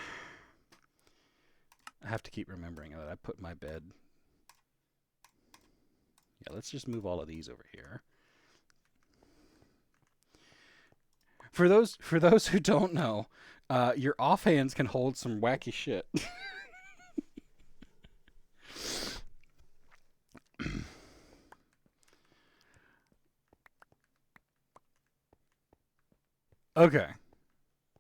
I have to keep remembering that I put my bed. Yeah, let's just move all of these over here. For those who don't know, your offhands can hold some wacky shit. Okay.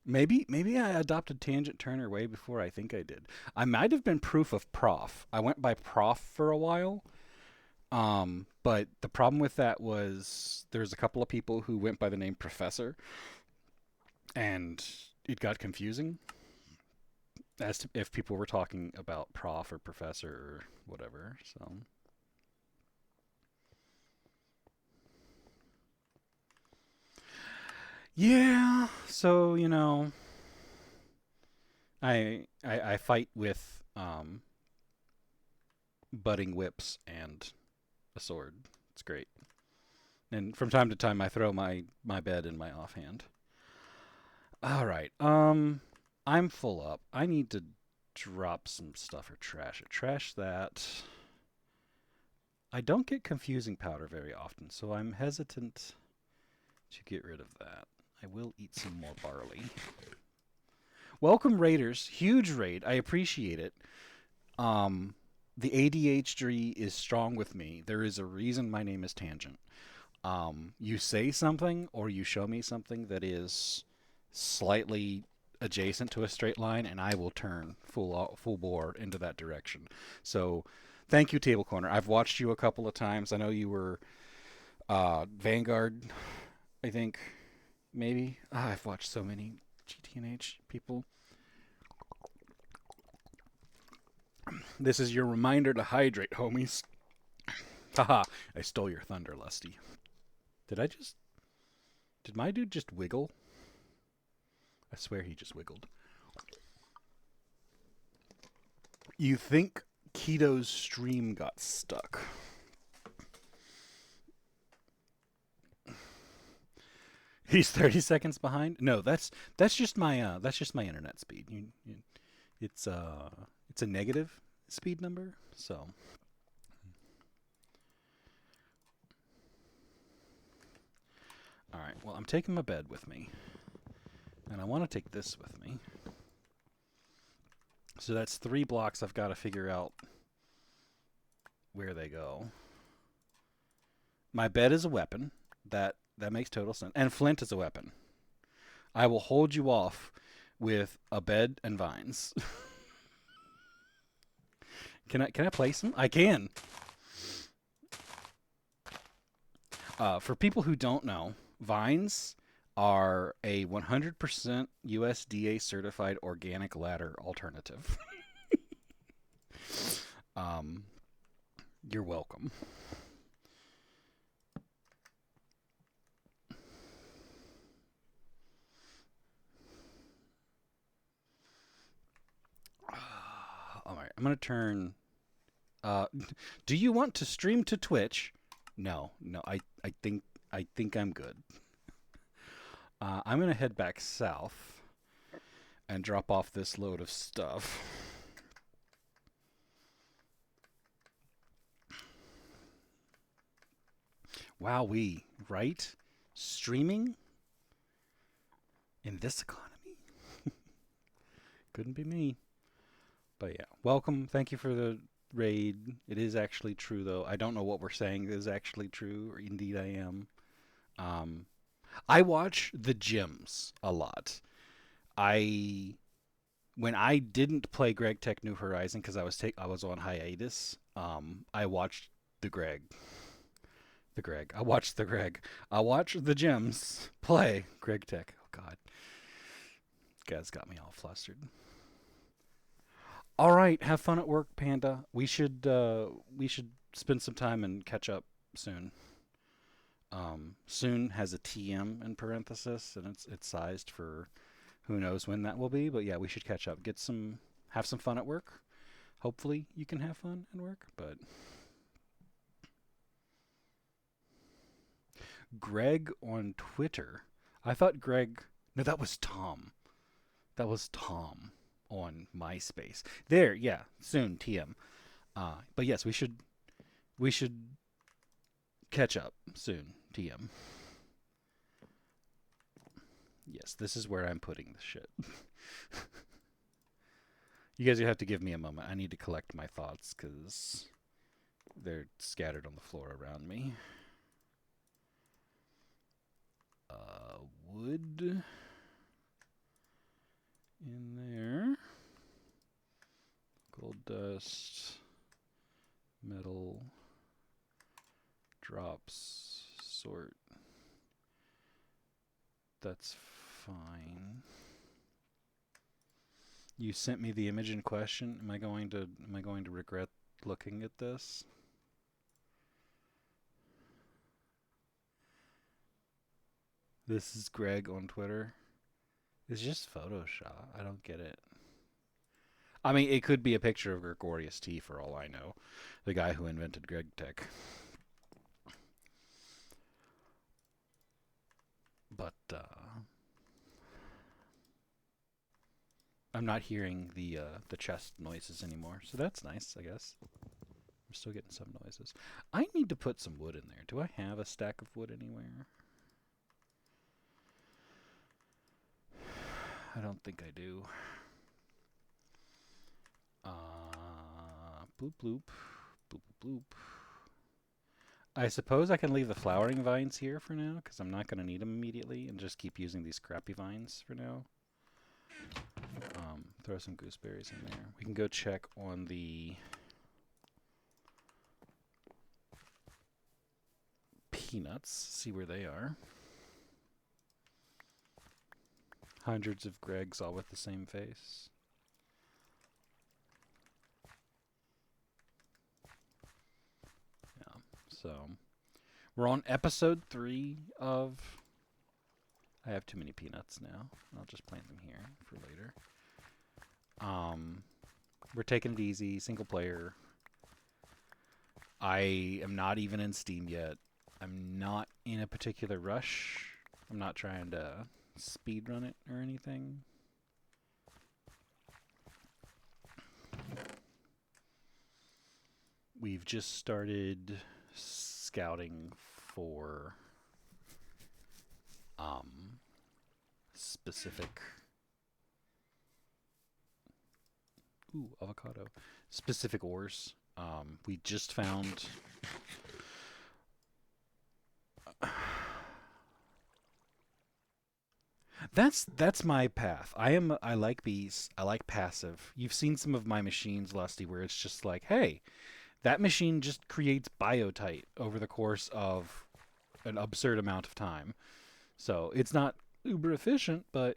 Maybe I adopted Tangent Turner way before I think I did. I might have been proof of Prof. I went by Prof for a while. But the problem with that was there's a couple of people who went by the name Professor, and it got confusing as to if people were talking about Prof or Professor or whatever. So yeah, so I fight with budding whips and a sword. It's great. And from time to time, I throw my bed in my offhand. All right. I'm full up. I need to drop some stuff or trash it. Trash that. I don't get confusing powder very often, so I'm hesitant to get rid of that. I will eat some more barley. Welcome, Raiders. Huge raid. I appreciate it. Um, the ADHD is strong with me. There is a reason my name is Tangent. You say something or you show me something that is slightly adjacent to a straight line, and I will turn full bore into that direction. So, thank you, Table Corner. I've watched you a couple of times. I know you were Vanguard, I think, maybe. I've watched so many GTNH people. This is your reminder to hydrate, homies. Haha, I stole your thunder, Lusty. Did I just. Did my dude just wiggle? I swear he just wiggled. You think Keto's stream got stuck? He's 30 seconds behind. No, that's just my internet speed. It's it's a negative speed number. So, all right. Well, I'm taking my bed with me, and I want to take this with me. So that's 3 blocks. I've got to figure out where they go. My bed is a weapon. That makes total sense. And flint is a weapon. I will hold you off with a bed and vines. Can I place them? I can. For people who don't know, vines are a 100% USDA certified organic ladder alternative. um, you're welcome. All right, I'm gonna turn. Uh, do you want to stream to Twitch? No, no. I think I'm good. I'm gonna head back south and drop off this load of stuff. Wowee, right? Streaming in this economy couldn't be me. But yeah, welcome. Thank you for the raid. It is actually true, though. I don't know what we're saying is actually true, or indeed I am. Um, I watch the gyms a lot. I when I didn't play Greg Tech New Horizon because I was on hiatus. I watched the Greg. The Greg. I watched the Greg. I watched the gyms play Greg Tech. Oh God, guys got me all flustered. All right, have fun at work, Panda. We should spend some time and catch up soon. Soon has a TM in parenthesis, and it's sized for who knows when that will be. But yeah, we should catch up. Have some fun at work. Hopefully, you can have fun at work. But Greg on Twitter, I thought Greg. No, that was Tom. That was Tom on MySpace. There, yeah, soon TM. But yes, we should catch up soon. TM. Yes, this is where I'm putting the shit. You guys have to give me a moment. I need to collect my thoughts because they're scattered on the floor around me. Wood in there. Gold dust. Metal. Drops. Sort. That's fine. You sent me the image in question. Am I going to regret looking at this? This is Greg on Twitter. It's just Photoshop. I don't get it. I mean, it could be a picture of Gregorius T for all I know. The guy who invented Greg Tech. But I'm not hearing the chest noises anymore, so that's nice, I guess. I'm still getting some noises. I need to put some wood in there. Do I have a stack of wood anywhere? I don't think I do. Bloop bloop. Bloop bloop. I suppose I can leave the flowering vines here for now, because I'm not going to need them immediately, and just keep using these crappy vines for now. Throw some gooseberries in there. We can go check on the peanuts, see where they are. Hundreds of Gregs all with the same face. Yeah, so we're on episode 3 of... I have too many peanuts now. I'll just plant them here for later. We're taking it easy, single player. I am not even in Steam yet. I'm not in a particular rush. I'm not trying to speed run it or anything. We've just started scouting for specific avocado. Specific ores. We just found That's my path. I like bees. I like passive. You've seen some of my machines, Lusty, where it's just like, hey, that machine just creates biotite over the course of an absurd amount of time. So it's not uber efficient, but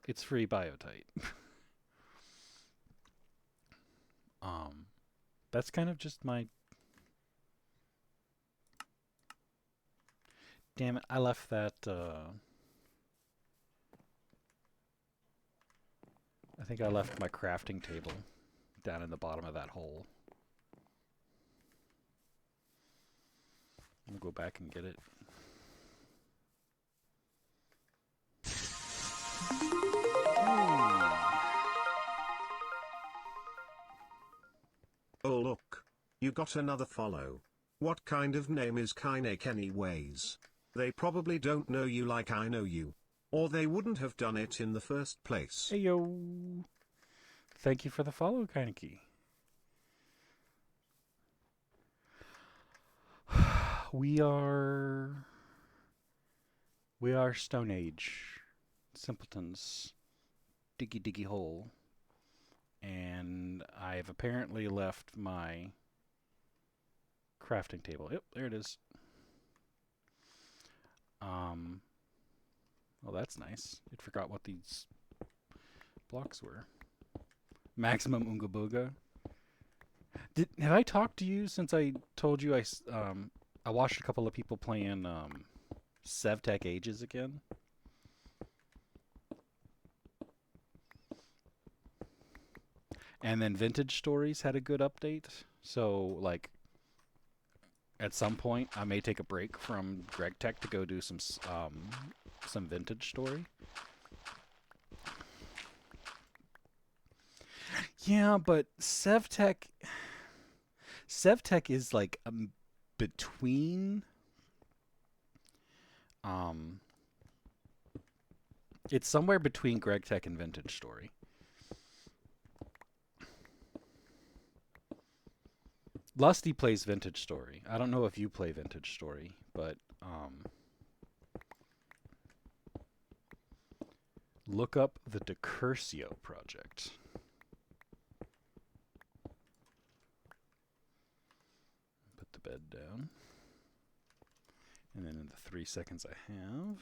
it's free biotite. Um, that's kind of just my. Damn it! I left that. I think I left my crafting table down in the bottom of that hole. I'll go back and get it. Oh look. You got another follow. What kind of name is Kynek anyways? They probably don't know you like I know you. Or they wouldn't have done it in the first place. Hey yo! Thank you for the follow, Kaineki. We are Stone Age simpletons, diggy diggy hole, and I've apparently left my crafting table. Yep, there it is. Um, well, that's nice. It forgot what these blocks were. Maximum Unga Booga. Have I talked to you since I told you I watched a couple of people playing SevTech Ages again? And then Vintage Stories had a good update. So like at some point I may take a break from Greg Tech to go do some Vintage Story. Yeah, but SevTech is like between um it's somewhere between Greg Tech and Vintage Story. Lusty plays Vintage Story. I don't know if you play Vintage Story, but look up the Decursio project. Put the bed down. And then in the 3 seconds I have,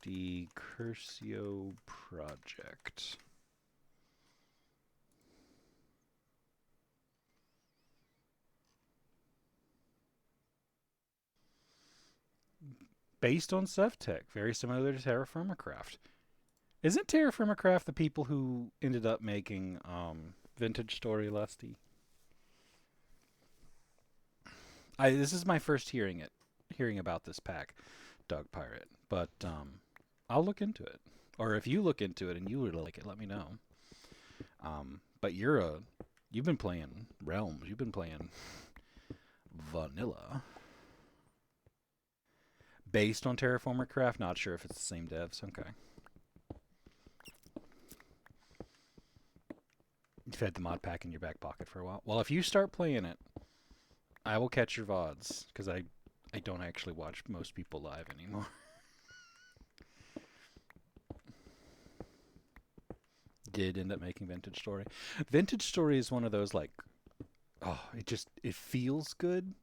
Decursio project. Based on SevTech, very similar to Terra Firmacraft. Isn't Terra Firmacraft the people who ended up making Vintage Story, Lusty? This is my first hearing about this pack, Dog Pirate. But I'll look into it, or if you look into it and you would like it, let me know. But you've been playing Realms. You've been playing Vanilla, based on Terraformer Craft. Not sure if it's the same devs. Okay. You've had the mod pack in your back pocket for a while. Well, if you start playing it, I will catch your VODs because I don't actually watch most people live anymore. Did end up making Vintage Story. Vintage Story is one of those like, oh, it feels good.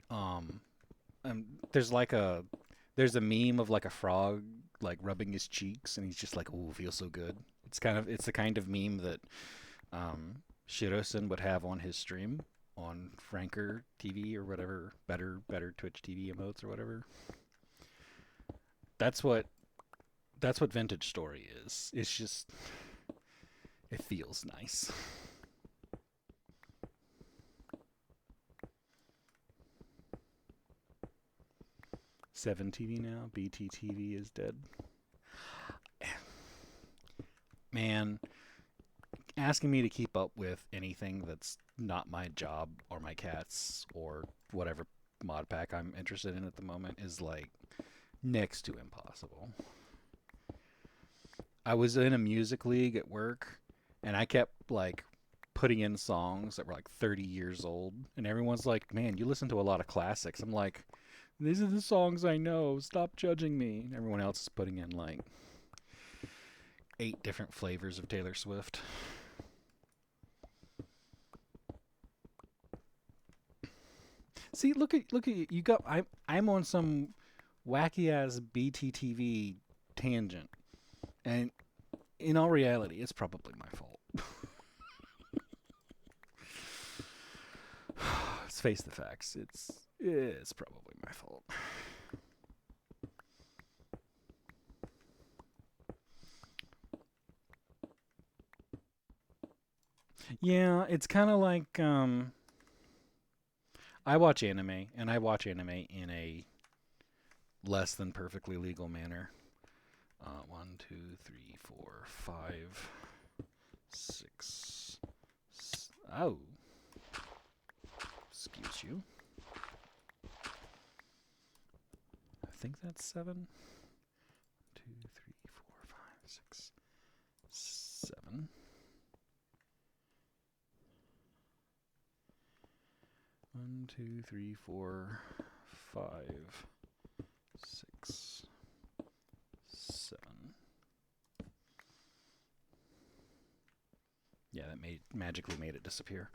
Um, there's a meme of like a frog like rubbing his cheeks and he's just like, oh, it feels so good. It's the kind of meme that Shirosen would have on his stream on Franker TV or whatever, better Twitch TV emotes or whatever. That's what Vintage Story is. It's just it feels nice. 7TV now. BTTV is dead. Man, asking me to keep up with anything that's not my job or my cats or whatever mod pack I'm interested in at the moment is like next to impossible. I was in a music league at work and I kept like putting in songs that were like 30 years old and everyone's like, "Man, you listen to a lot of classics." I'm like, These are the songs I know. Stop judging me. Everyone else is putting in like 8 different flavors of Taylor Swift. See, look at you. You got I'm on some wacky ass BTTV tangent, and in all reality, it's probably my fault. Let's face the facts. It's probably my fault. Yeah, it's kind of like I watch anime, and I watch anime in a less than perfectly legal manner. 1, 2, 3, 4, 5, 6. Oh, excuse you. I think that's 7. 2, 3, 4, 5, 6, 7. 1, 2, 3, 4, 5, 6, 7. Yeah, that magically made it disappear.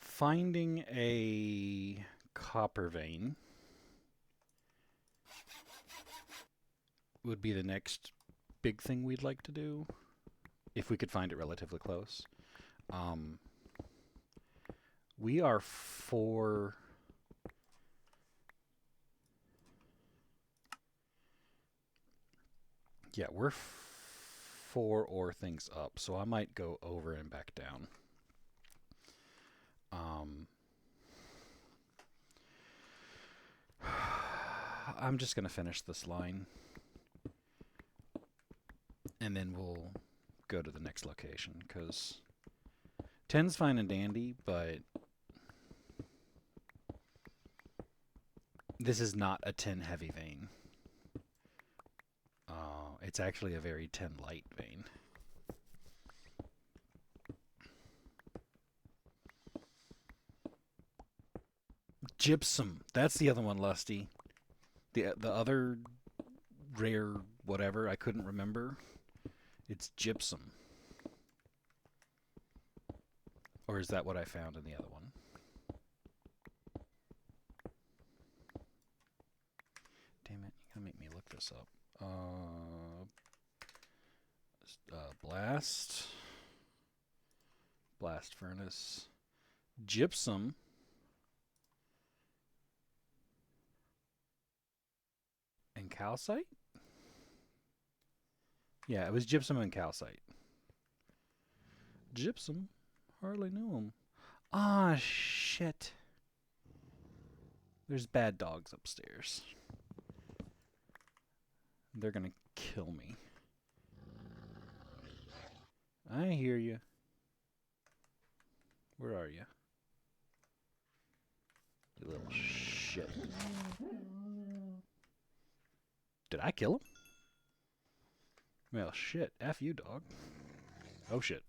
Finding a copper vein would be the next big thing we'd like to do if we could find it relatively close. Um, we are 4. Yeah, we're 4 ore things up, so I might go over and back down. Um, I'm just gonna finish this line, and then we'll go to the next location, because 10's fine and dandy, but this is not a 10 heavy vein. It's actually a very 10 light vein. Gypsum. That's the other one, Lusty. The other rare whatever I couldn't remember. It's gypsum. Or is that what I found in the other one? Damn it, you gotta make me look this up. Blast. Blast furnace. Gypsum. And calcite? Yeah, it was gypsum and calcite. Gypsum? Hardly knew him. Ah, shit. There's bad dogs upstairs. They're gonna kill me. I hear you. Where are you? You little shit. Did I kill him? Well, shit. F you, dog. Oh, shit.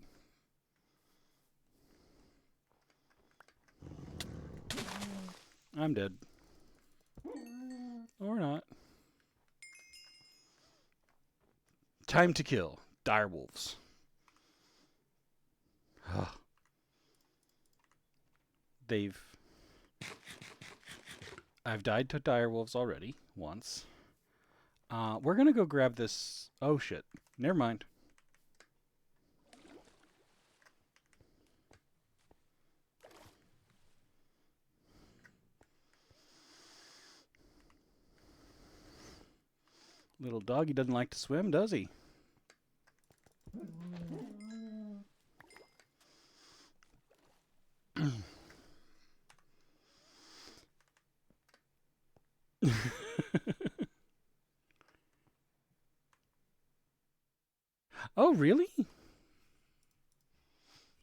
I'm dead. Or not. Time to kill. Dire wolves. They've... I've died to dire wolves already. Once. We're gonna go grab this... Oh, shit. Never mind. Little doggy doesn't like to swim, does he? Oh, really?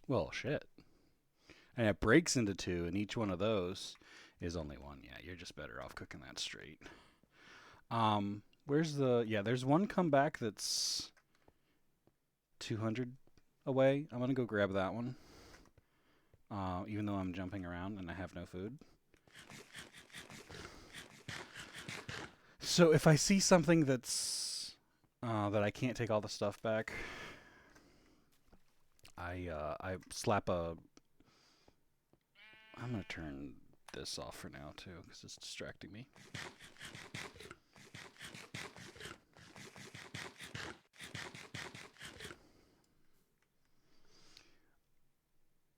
Well, shit. And it breaks into two, and each one of those is only one. Yeah, you're just better off cooking that straight. Where's the? Yeah, there's one comeback that's 200 away. I'm gonna go grab that one. Even though I'm jumping around and I have no food. So if I see something that I can't take all the stuff back, I slap a. I'm gonna turn this off for now too because it's distracting me.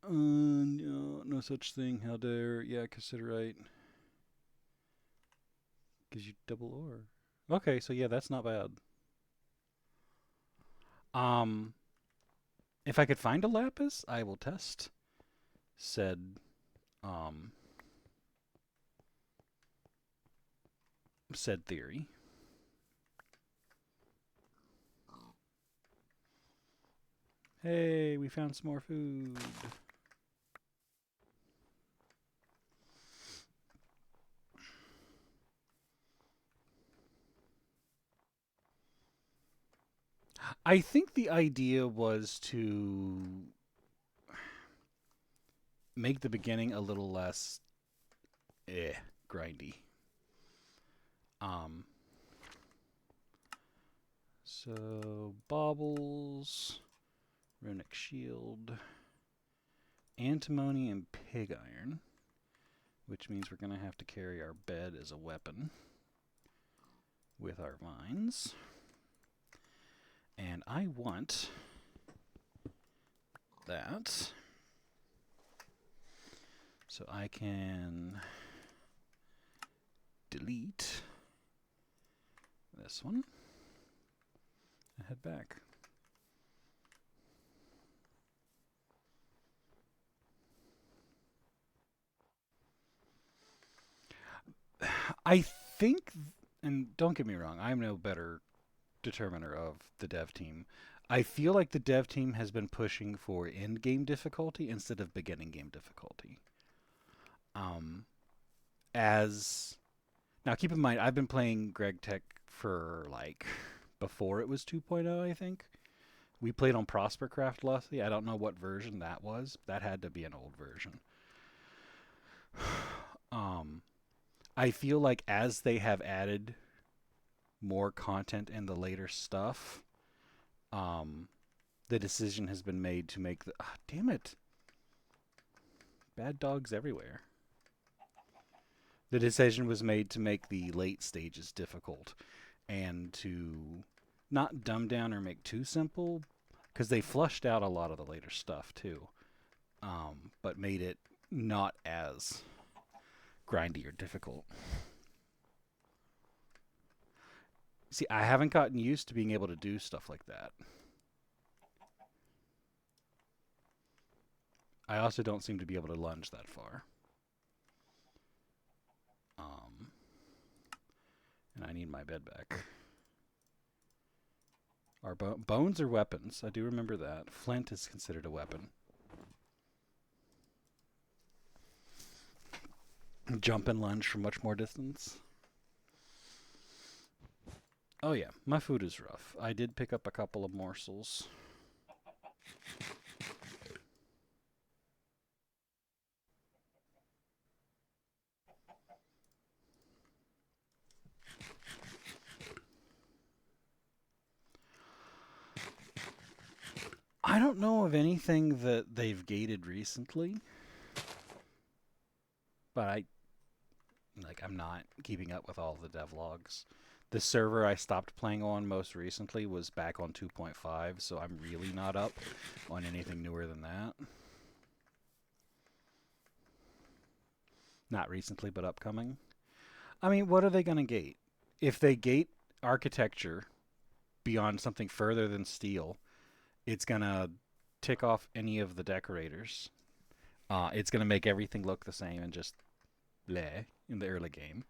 No, no such thing. How dare? Yeah, Cassiterite gives you double ore. Okay, so yeah, that's not bad. Um, if I could find a lapis, I will test said um said theory. Hey, we found some more food. I think the idea was to make the beginning a little less grindy. Um, so baubles, runic shield, antimony, and pig iron, which means we're gonna have to carry our bed as a weapon with our mines. And I want that so I can delete this one and head back. I think, and don't get me wrong, I'm no better determiner of the dev team. I feel like the dev team has been pushing for end game difficulty instead of beginning game difficulty. Um, as now, keep in mind, I've been playing Greg Tech for like before it was 2.0, I think. We played on Prospercraft lastly. I don't know what version that was. That had to be an old version. um, I feel like as they have added more content in the later stuff, um, the decision has been made to make the. Ah, damn it! Bad dogs everywhere. The decision was made to make the late stages difficult and to not dumb down or make too simple because they flushed out a lot of the later stuff too, but made it not as grindy or difficult. See, I haven't gotten used to being able to do stuff like that. I also don't seem to be able to lunge that far. Um, and I need my bed back. Our bones are weapons. I do remember that. Flint is considered a weapon. Jump and lunge from much more distance. Oh yeah, my food is rough. I did pick up a couple of morsels. I don't know of anything that they've gated recently, but I'm not keeping up with all the devlogs. The server I stopped playing on most recently was back on 2.5, so I'm really not up on anything newer than that. Not recently, but upcoming. I mean, what are they going to gate? If they gate architecture beyond something further than steel, it's going to tick off any of the decorators. It's going to make everything look the same and just bleh in the early game.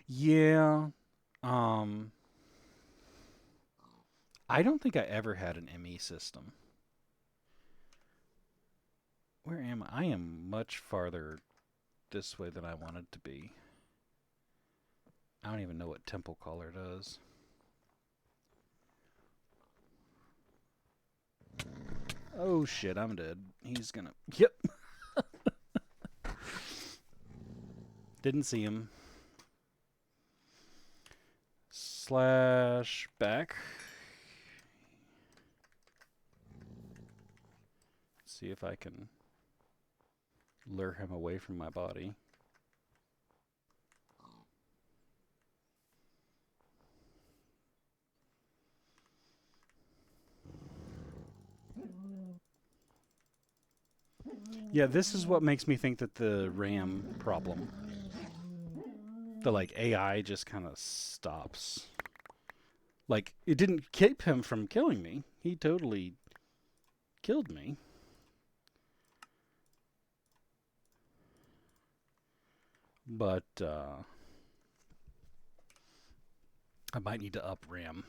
Yeah. Um, I don't think I ever had an ME system. Where am I? I am much farther this way than I wanted to be. I don't even know what temple caller does. Oh shit, I'm dead. He's gonna. Yep. Didn't see him. Slash back. See if I can lure him away from my body. Yeah, this is what makes me think that the RAM problem, the like AI just kind of stops. Like it didn't keep him from killing me. He totally killed me. But I might need to up RAM.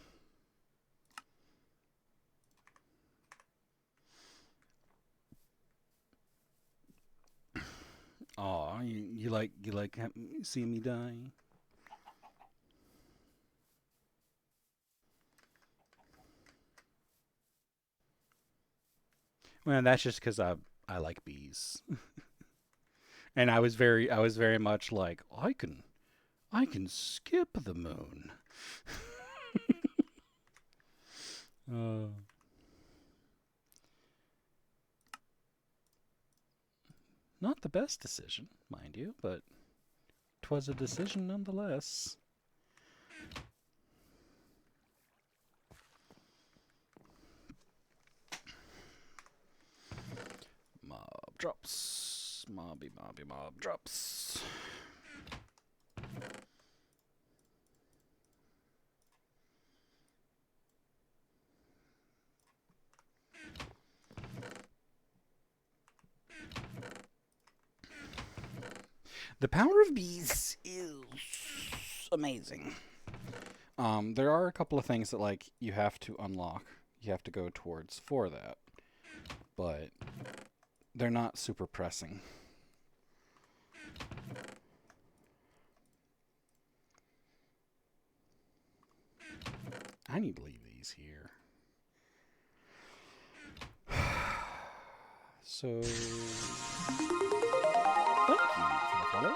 Aw, you like seeing me die? Well, that's just because I like bees, and I was very much like I can skip the moon. Uh, Not the best decision, mind you, but 'twas a decision nonetheless. Mob drops. Mob drops. The power of bees is amazing. There are a couple of things that like you have to unlock. You have to go towards for that, but they're not super pressing. I need to leave these here. So, thank you for the follow.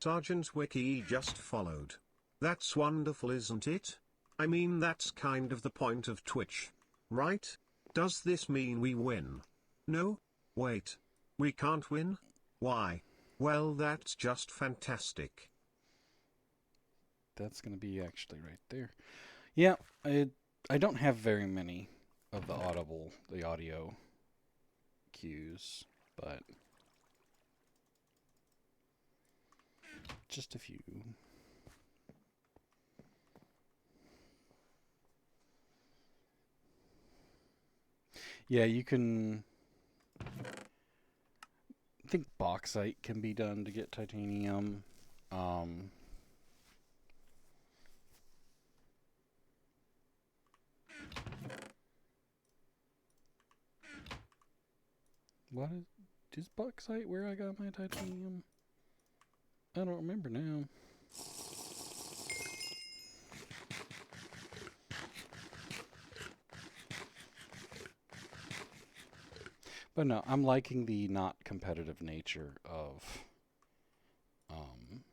Sergeant Wiki just followed. That's wonderful, isn't it? I mean, that's kind of the point of Twitch, right? Does this mean we win? No? Wait. We can't win? Why? Well, that's just fantastic. That's gonna be actually right there. Yeah, I don't have very many of the audio cues, but just a few. Yeah, you can. I think bauxite can be done to get titanium. Um, what is bauxite where I got my titanium? I don't remember now. But no, I'm liking the not competitive nature of um,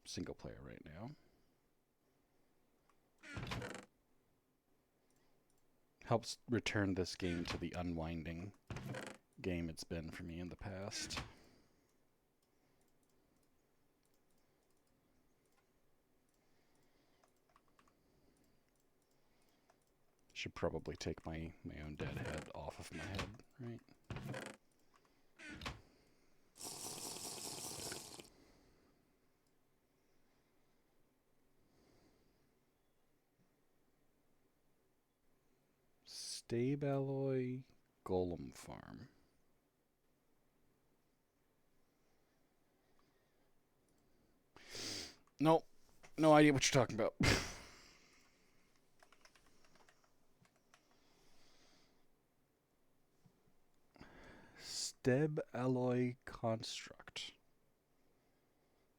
single player right now. Helps return this game to the unwinding game it's been for me in the past. Should probably take my own dead head off of my head, right? Stabe alloy golem farm. Nope. No idea what you're talking about. Steb alloy construct.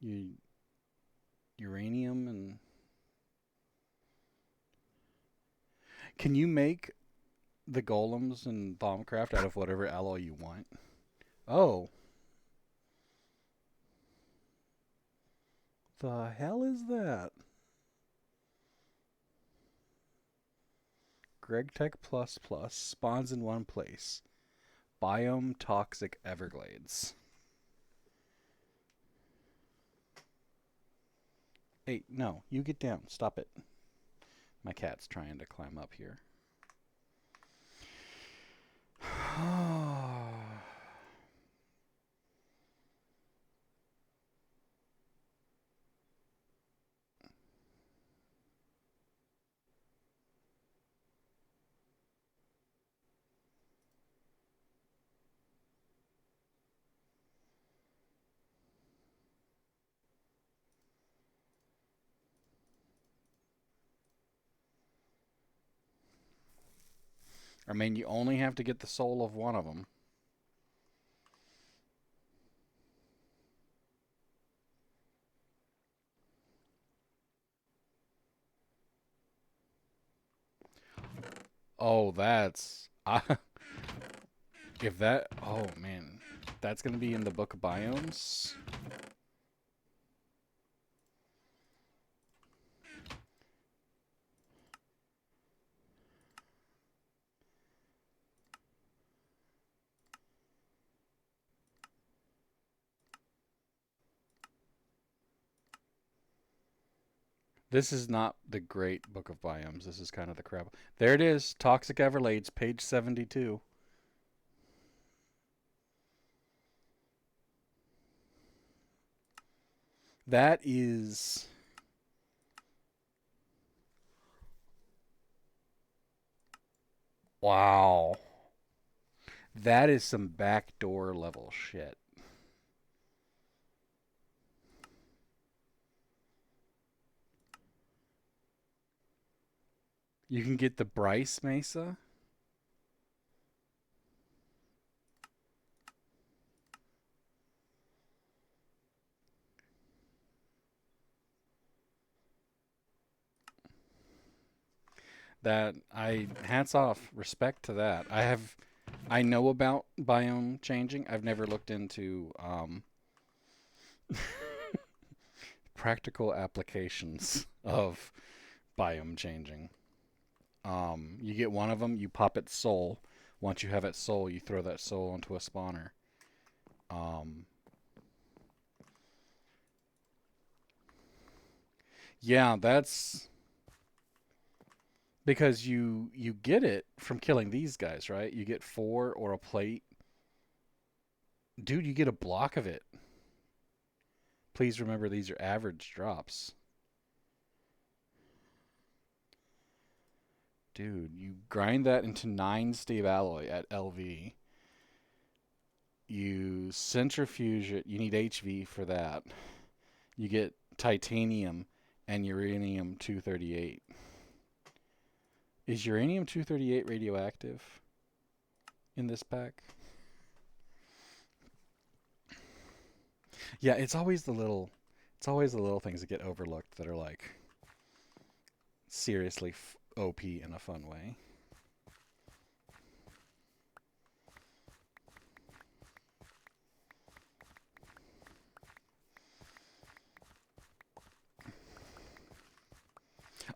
You uranium and can you make the golems and bombcraft out of whatever alloy you want? Oh, the hell is that? GregTech Plus Plus spawns in one place. Biome toxic Everglades. Hey, no, you get down. Stop it. My cat's trying to climb up here. I mean, you only have to get the soul of one of them. Oh, that's if that. Oh man, that's gonna be in the book of biomes. This is not the great book of biomes. This is kind of the crap. There it is, Toxic Everglades, page 72. That is wow. That is some backdoor level shit. You can get the Bryce Mesa. That I hats off, respect to that. I know about biome changing. I've never looked into practical applications of biome changing. You get one of them, you pop its soul. Once you have its soul, you throw that soul into a spawner. Um, yeah, that's because you get it from killing these guys, right? You get four or a plate. Dude, you get a block of it. Please remember these are average drops. Dude, you grind that into 9 stave alloy at LV. You centrifuge it. You need HV for that. You get titanium and uranium 238. Is uranium 238 radioactive in this pack? Yeah, it's always the little things that get overlooked that are like seriously OP in a fun way.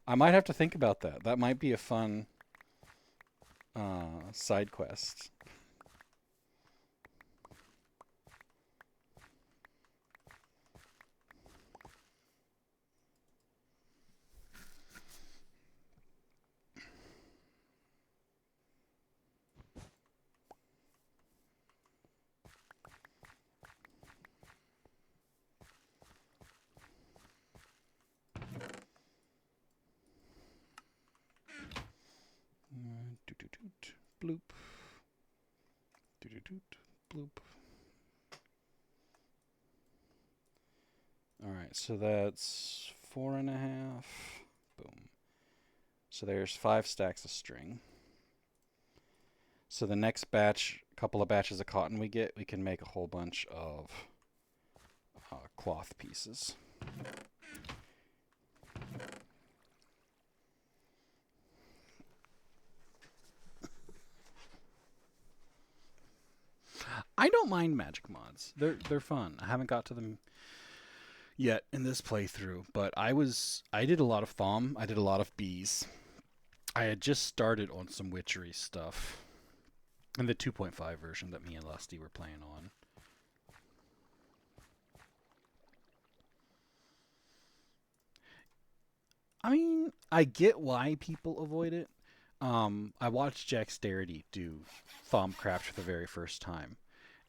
I might have to think about that. That might be a fun side quest. Doot, bloop. Doot, bloop. All right, so that's 4.5. Boom. So there's 5 stacks of string. So the next batch, couple of batches of cotton we get, we can make a whole bunch of cloth pieces. I don't mind magic mods. They're fun. I haven't got to them yet in this playthrough, but I did a lot of Thom. I did a lot of bees. I had just started on some witchery stuff in the 2.5 version that me and Lusty were playing on. I mean, I get why people avoid it. I watched Jacksterity do Thaumcraft for the very first time,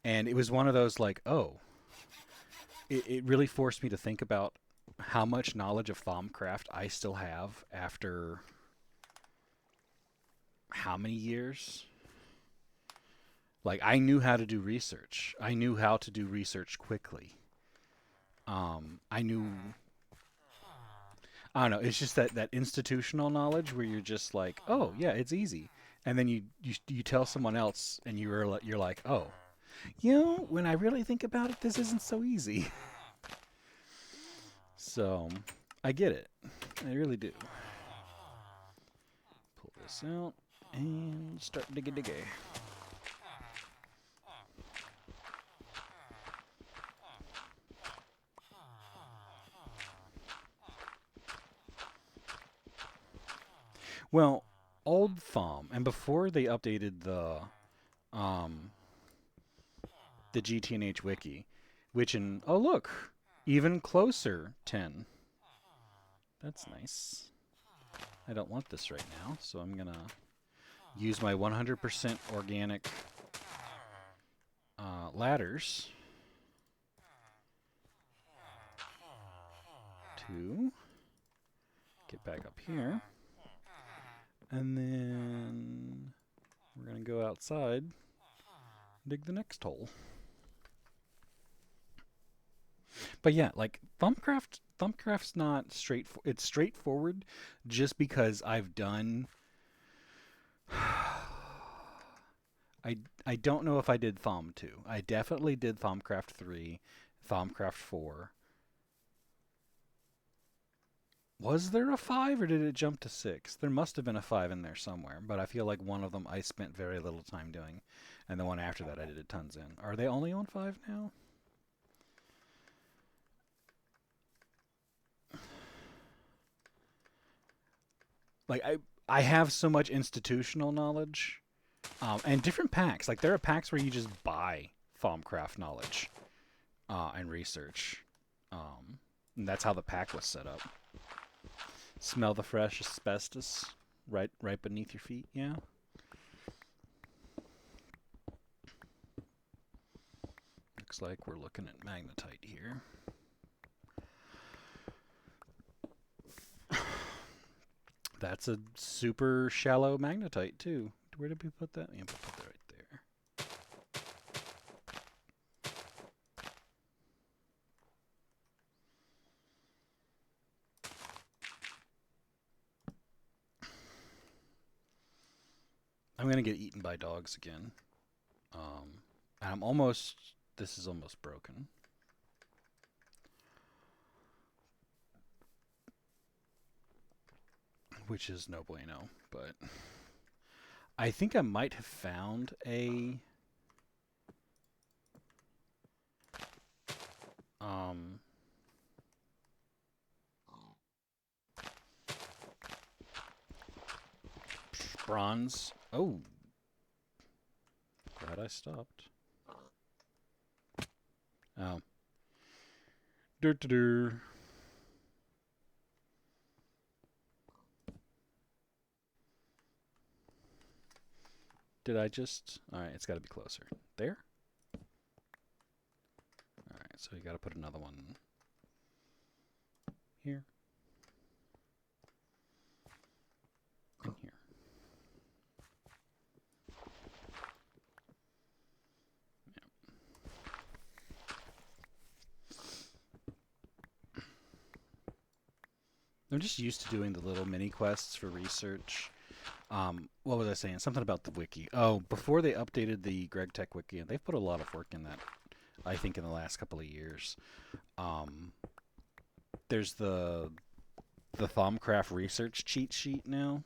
and it was one of those like, oh, it really forced me to think about how much knowledge of Thaumcraft I still have after how many years? Like, I knew how to do research. I knew how to do research quickly. I knew. I don't know. It's just that institutional knowledge where you're just like, oh yeah, it's easy, and then you tell someone else, and you're like, oh, when I really think about it, this isn't so easy. So, I get it. I really do. Pull this out and start diggy. Well, old Thom, and before they updated um the GTNH wiki, which in oh look, even closer 10. That's nice. I don't want this right now, so I'm gonna use my 100% organic ladders to get back up here. And then we're going to go outside, dig the next hole. But yeah, like Thumbcraft's not straightforward. It's straightforward just because I've done I don't know if I did Thom 2. I definitely did Thumbcraft 3, Thumbcraft 4. Was there a 5 or did it jump to 6? There must have been a 5 in there somewhere, but I feel like one of them I spent very little time doing, and the one after that I did tons in. Are they only on 5 now? Like I have so much institutional knowledge, and different packs. Like there are packs where you just buy Thaumcraft knowledge and research, and that's how the pack was set up. Smell the fresh asbestos right beneath your feet. Yeah. Looks like we're looking at magnetite here. That's a super shallow magnetite too. Where did we put that? Yeah, we put that right there. I'm gonna get eaten by dogs again. And I'm almost. This is almost broken. Which is no bueno, but I think I might have found a bronze. Oh, glad I stopped. Oh, dur. Did I just? All right, it's got to be closer. There. All right, so you got to put another one here and here. I'm just used to doing the little mini quests for research. What was I saying? Something about the wiki. Oh, before they updated the Greg Tech wiki, and they've put a lot of work in that. I think in the last couple of years. Um, there's the Thumbcraft research cheat sheet now.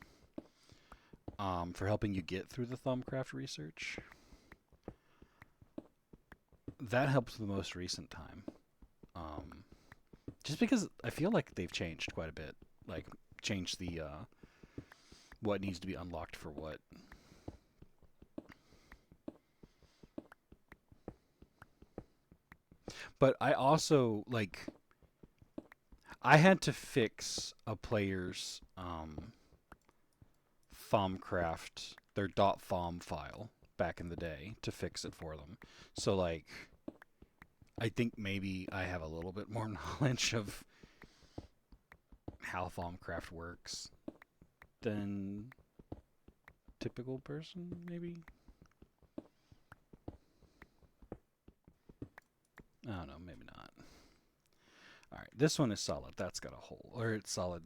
For helping you get through the Thumbcraft research. That helps the most recent time. Um, just because I feel like they've changed quite a bit. Like changed the what needs to be unlocked for what. But I also like I had to fix a player's Thumbcraft their .thumb file back in the day to fix it for them. So like I think maybe I have a little bit more knowledge of how Thumbcraft works than typical person, maybe. I don't know, maybe not. All right, this one is solid. That's got a hole, or it's solid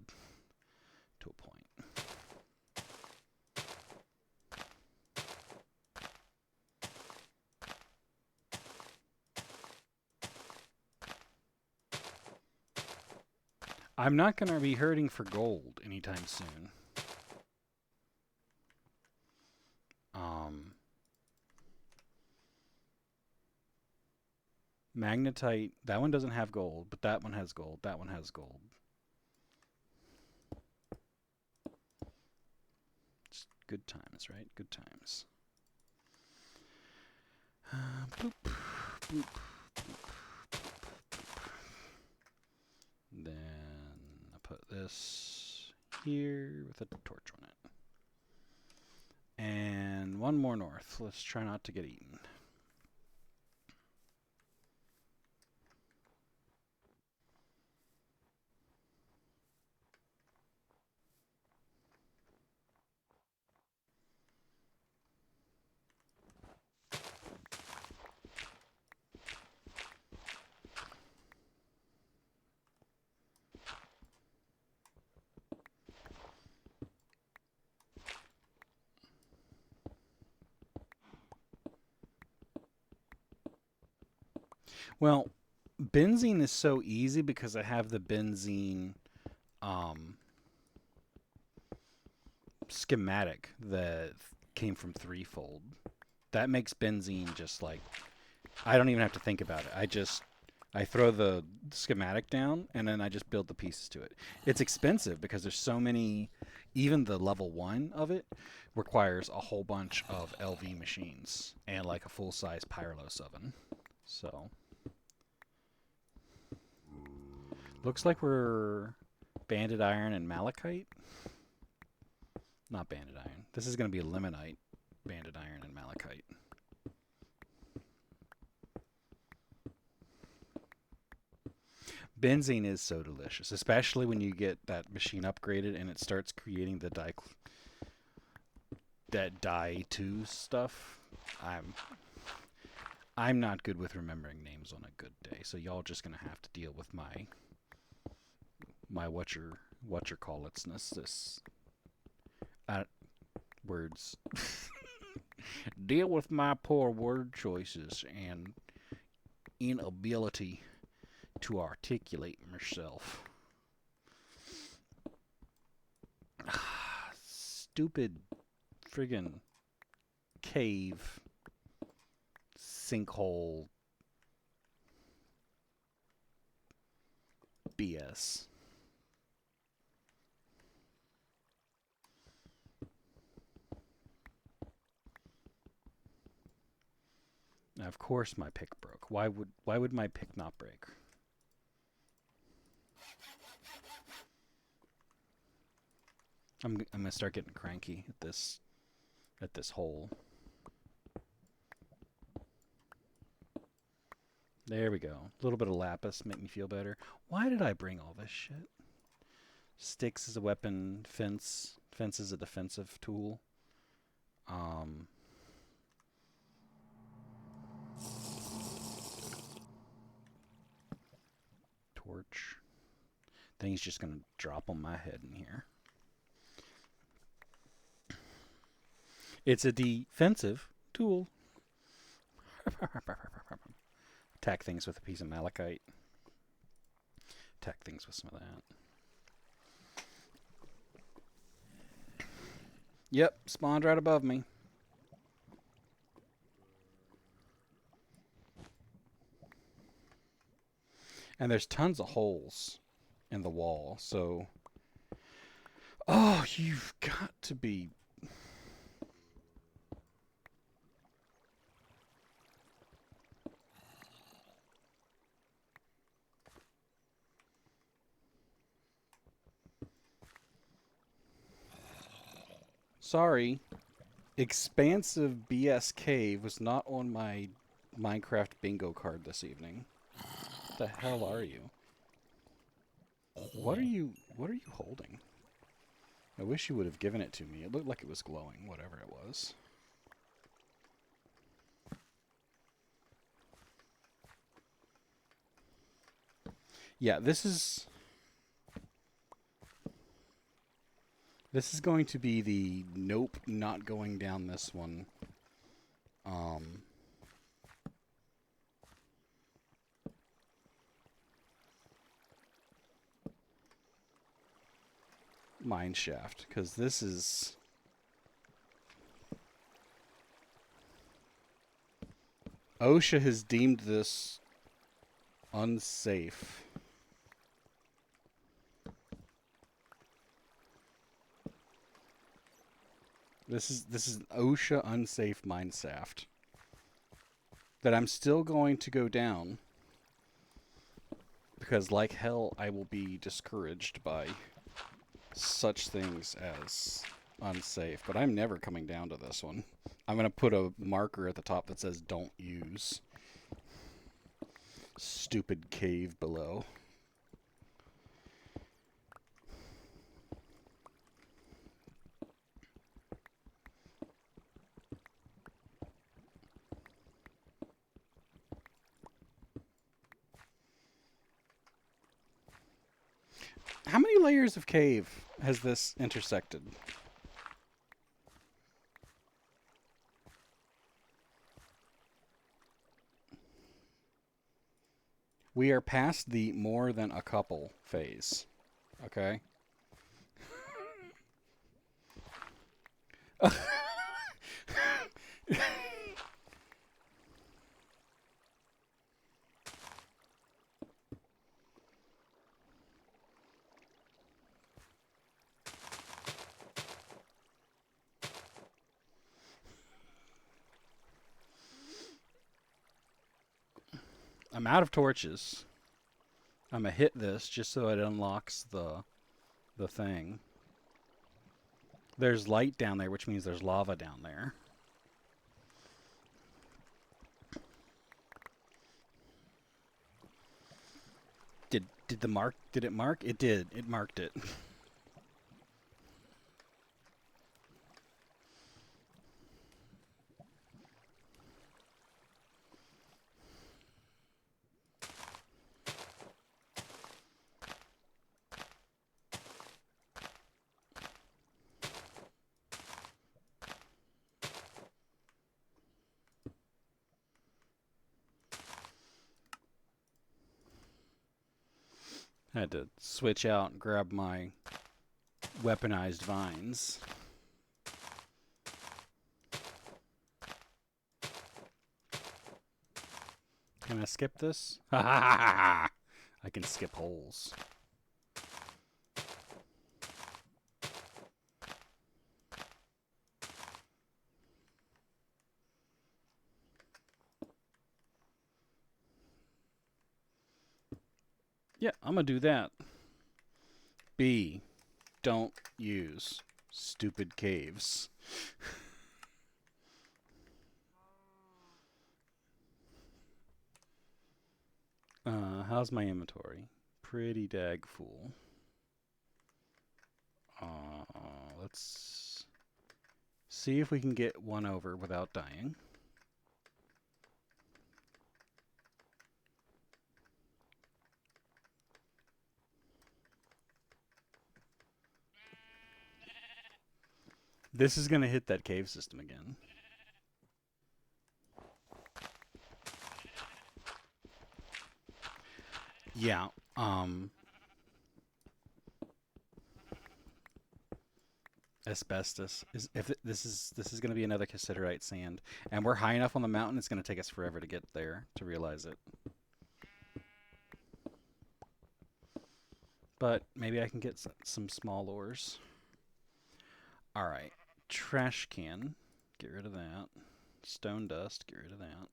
to a point. I'm not going to be hurting for gold anytime soon. Um, Magnetite, that one doesn't have gold, but that one has gold. That one has gold. It's good times, right? Good times. Boop, boop. Then I put this here with a torch on it. And one more north. Let's try not to get eaten. Well, benzene is so easy because I have the benzene um, schematic that came from Threefold. That makes benzene just like I don't even have to think about it. I throw the schematic down and then I just build the pieces to it. It's expensive because there's so many. Even the level 1 of it requires a whole bunch of LV machines and like a full size Pyrolos oven. So looks like we're banded iron and malachite. Not banded iron. This is going to be limonite, banded iron, and malachite. Benzene is so delicious, especially when you get that machine upgraded and it starts creating the die 2 stuff. I'm I'm not good with remembering names on a good day, so y'all just gonna have to deal with my what your call it'sness this uh, words. Deal with my poor word choices and inability to articulate myself. Stupid friggin' cave sinkhole BS. Now, of course my pick broke. Why would my pick not break? I'm gonna start getting cranky at this hole. There we go. A little bit of lapis make me feel better. Why did I bring all this shit? Sticks is a weapon. Fence is a defensive tool. Um, Torch. Then he's just gonna drop on my head in here. It's a defensive tool. Attack things with a piece of malachite. Attack things with some of that. Yep, spawned right above me. And there's tons of holes in the wall, so... Oh, you've got to be... Sorry. Expansive BS Cave was not on my Minecraft bingo card this evening. What the hell are you? What are you holding? I wish you would have given it to me. It looked like it was glowing, whatever it was. Yeah, this is going to be the nope, not going down this one. Mine shaft, because this is... OSHA has deemed this unsafe. This is an OSHA unsafe mine shaft that I'm still going to go down because, like hell, I will be discouraged by such things as unsafe. But I'm never coming down to this one. I'm going to put a marker at the top that says don't use. Stupid cave below. How many layers of cave has this intersected? We are past the more than a couple phase. Okay? I'm out of torches. I'm gonna hit this just so it unlocks the thing. There's light down there, which means there's lava down there. Did it mark? It did. It marked it. I had to switch out and grab my weaponized vines. Can I skip this? I can skip holes. Yeah, I'm gonna do that. B. Don't use stupid caves. How's my inventory? Pretty dag full. Let's see if we can get one over without dying. This is gonna hit that cave system again. Yeah. Asbestos is if it, this is going to be another cassiterite sand, and we're high enough on the mountain. It's going to take us forever to get there to realize it. But maybe I can get some small ores. All right, trash can. Get rid of that. Stone dust. Get rid of that.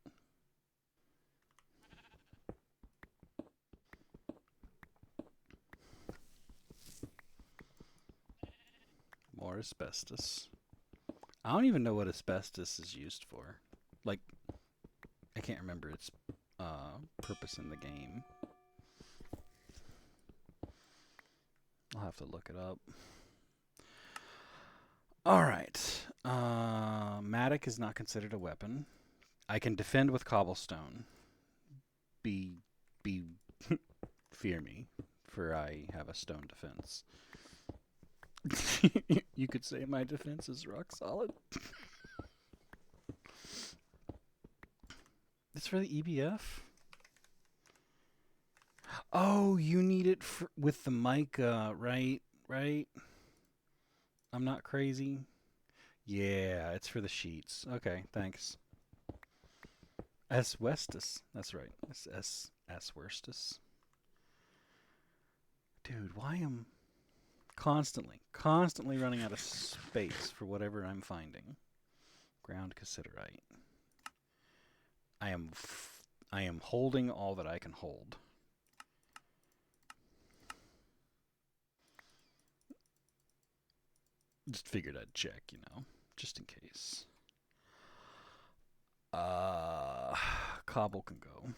More asbestos. I don't even know what asbestos is used for. Like, I can't remember its purpose in the game. I'll have to look it up. All right. Matic is not considered a weapon. I can defend with cobblestone. Be fear me, for I have a stone defense. You could say my defense is rock solid. It's for the EBF. Oh, you need it with the mica, right? Right. I'm not crazy. Yeah, it's for the sheets. Okay, thanks. S Westus. That's right. It's S Worstus. Dude, why am constantly running out of space for whatever I'm finding? Ground cassiterite. I am holding all that I can hold. Just figured I'd check, just in case. Uh, Cobble can go.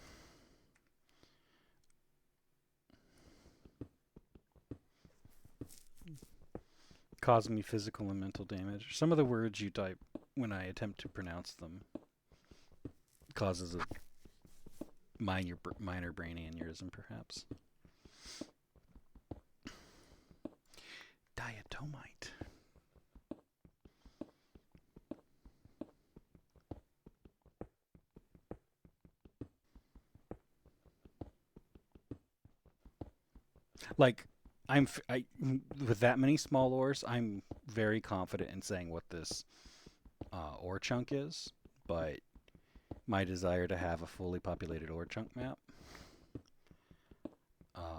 Causing me physical and mental damage. Some of the words you type when I attempt to pronounce them causes a minor brain aneurysm, perhaps. Diatomite. Like, with that many small ores, I'm very confident in saying what this ore chunk is, but my desire to have a fully populated ore chunk map,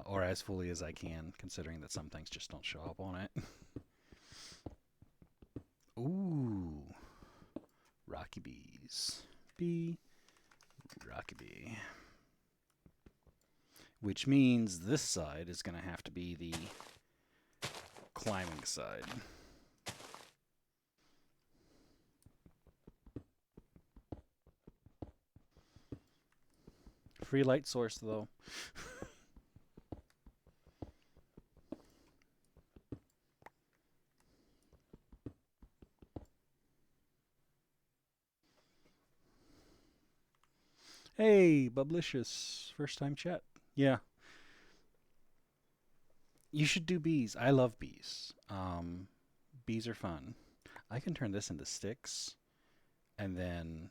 or as fully as I can, considering that some things just don't show up on it. Ooh, Rocky Bees. Rocky Bee. Which means this side is going to have to be the climbing side. Free light source, though. Hey, Bublicious. First time chat. Yeah. You should do bees. I love bees. Bees are fun. I can turn this into sticks, and then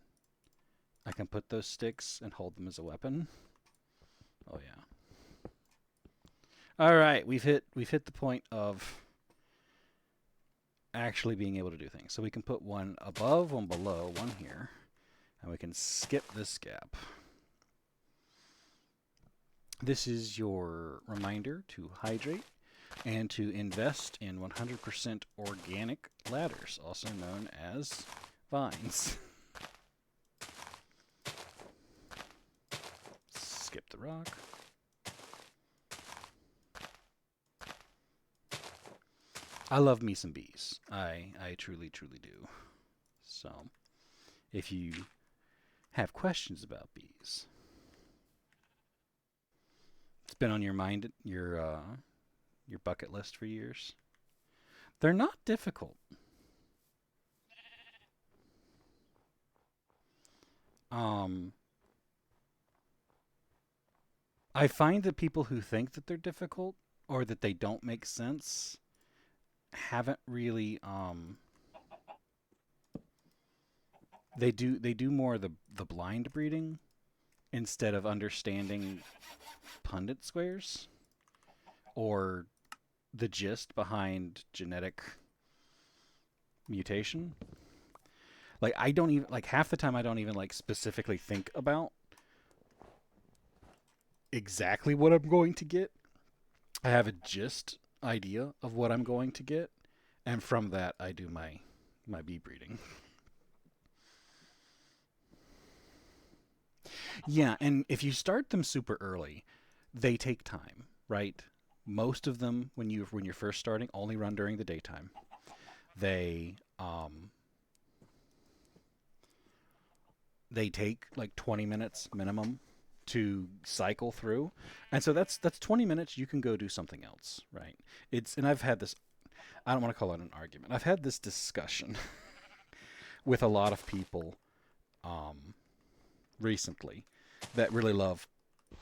I can put those sticks and hold them as a weapon. Oh yeah. All right, we've hit the point of actually being able to do things. So we can put one above, one below, one here, and we can skip this gap. This is your reminder to hydrate and to invest in 100% organic ladders, also known as vines. Skip the rock. I love me some bees. I truly, truly do. So, if you have questions about bees, it's been on your mind, your bucket list for years. They're not difficult. Um, I find that people who think that they're difficult or that they don't make sense haven't really They do more of the blind breeding instead of understanding Punnett squares or the gist behind genetic mutation. Like I don't even like half the time I don't even like specifically think about exactly what I'm going to get. I have a gist idea of what I'm going to get, and from that I do my bee breeding. Yeah, and if you start them super early, they take time, right? Most of them when you're first starting only run during the daytime. They they take like 20 minutes minimum to cycle through. And so that's 20 minutes you can go do something else, right? It's and I've had this I don't want to call it an argument. I've had this discussion with a lot of people um, recently that really love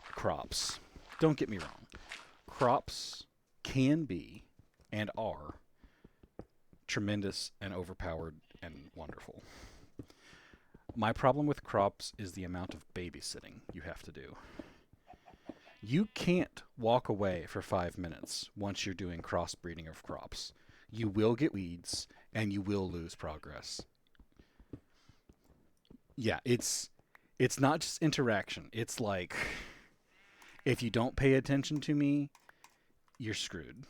crops. Don't get me wrong. Crops can be and are tremendous and overpowered and wonderful. My problem with crops is the amount of babysitting you have to do. You can't walk away for 5 minutes once you're doing crossbreeding of crops. You will get weeds and you will lose progress. Yeah, it's not just interaction. It's like if you don't pay attention to me, you're screwed.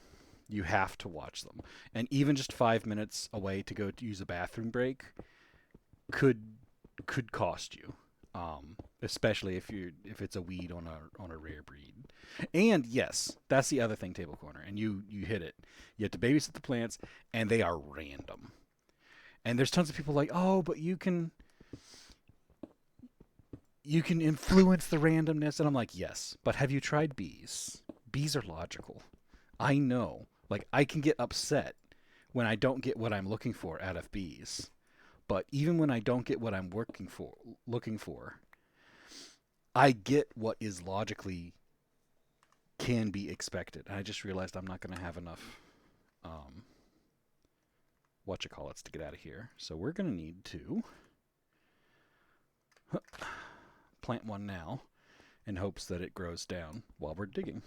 You have to watch them. And even just 5 minutes away to go to use a bathroom break could could cost you. Especially if it's a weed on a rare breed. And yes, that's the other thing, table corner. And you hit it. You have to babysit the plants, and they are random. And there's tons of people like, oh, but you can influence the randomness, and I'm like, yes, but have you tried bees? Bees are logical. I know. Like I can get upset when I don't get what I'm looking for out of bees. But even when I don't get what I'm looking for, I get what is logically can be expected. And I just realized I'm not going to have enough um what you call it to get out of here. So we're going to need to plant one now in hopes that it grows down while we're digging.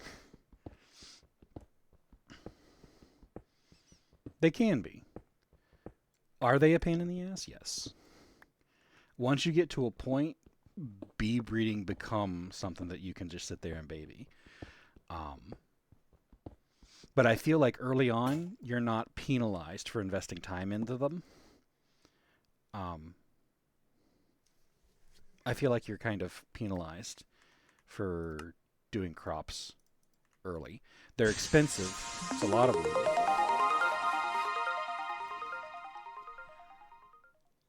They can be. Are they a pain in the ass? Yes. Once you get to a point, bee breeding becomes something that you can just sit there and baby. Um, but I feel like early on, you're not penalized for investing time into them. Um, I feel like you're kind of penalized for doing crops early. They're expensive. It's a lot of wood.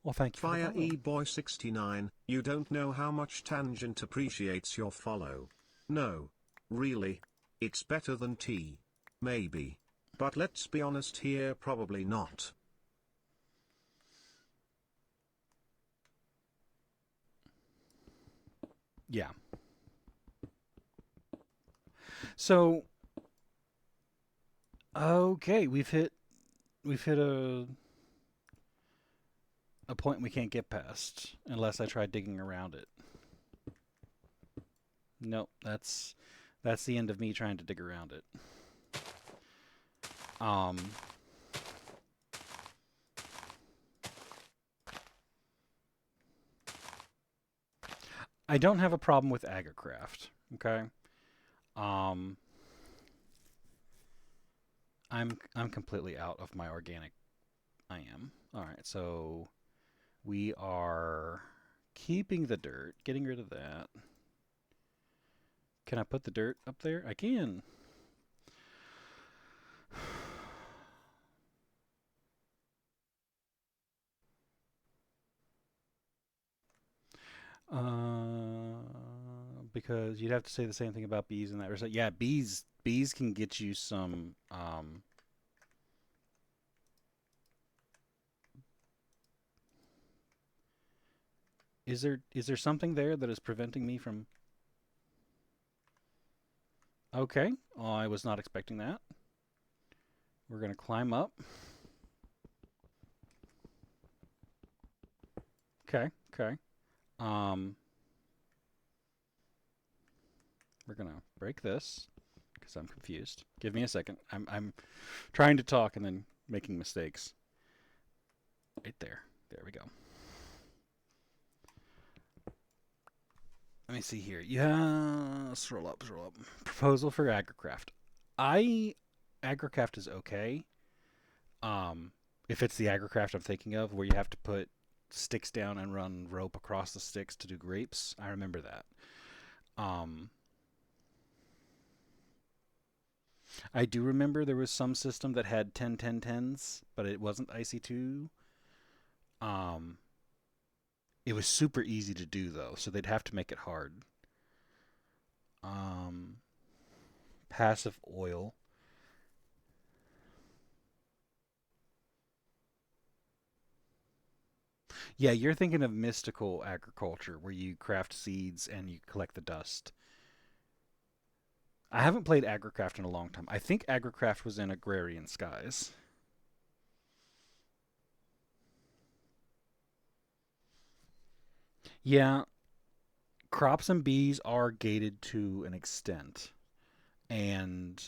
Well, thank you for the Fire follow. E Boy 69, you don't know how much Tangent appreciates your follow. No. Really. It's better than T. Maybe. But let's be honest here, probably not. Yeah. So okay, we've hit a point we can't get past unless I try digging around it. Nope, that's the end of me trying to dig around it. Um, I don't have a problem with Agricraft. Okay. Um, I'm completely out of my organic. I am. All right. So we are keeping the dirt, getting rid of that. Can I put the dirt up there? I can. Because you'd have to say the same thing about bees in that respect. Yeah, bees can get you some. Is there something there that is preventing me from? Okay, oh, I was not expecting that. We're gonna climb up. Okay, okay. Um, we're gonna break this because I'm confused. Give me a second. I'm trying to talk and then making mistakes. Right there. There we go. Let me see here. Yeah, scroll up, scroll up. Proposal for agricraft. I agricraft is okay. Um, if it's the agricraft I'm thinking of, where you have to put sticks down and run rope across the sticks to do grapes, I remember that. Um, I do remember there was some system that had 10 10 10s, but it wasn't IC2. Um, it was super easy to do though, so they'd have to make it hard. Um, passive oil. Yeah, you're thinking of mystical agriculture where you craft seeds and you collect the dust. I haven't played agricraft in a long time. I think agricraft was in agrarian skies. Yeah, crops and bees are gated to an extent, and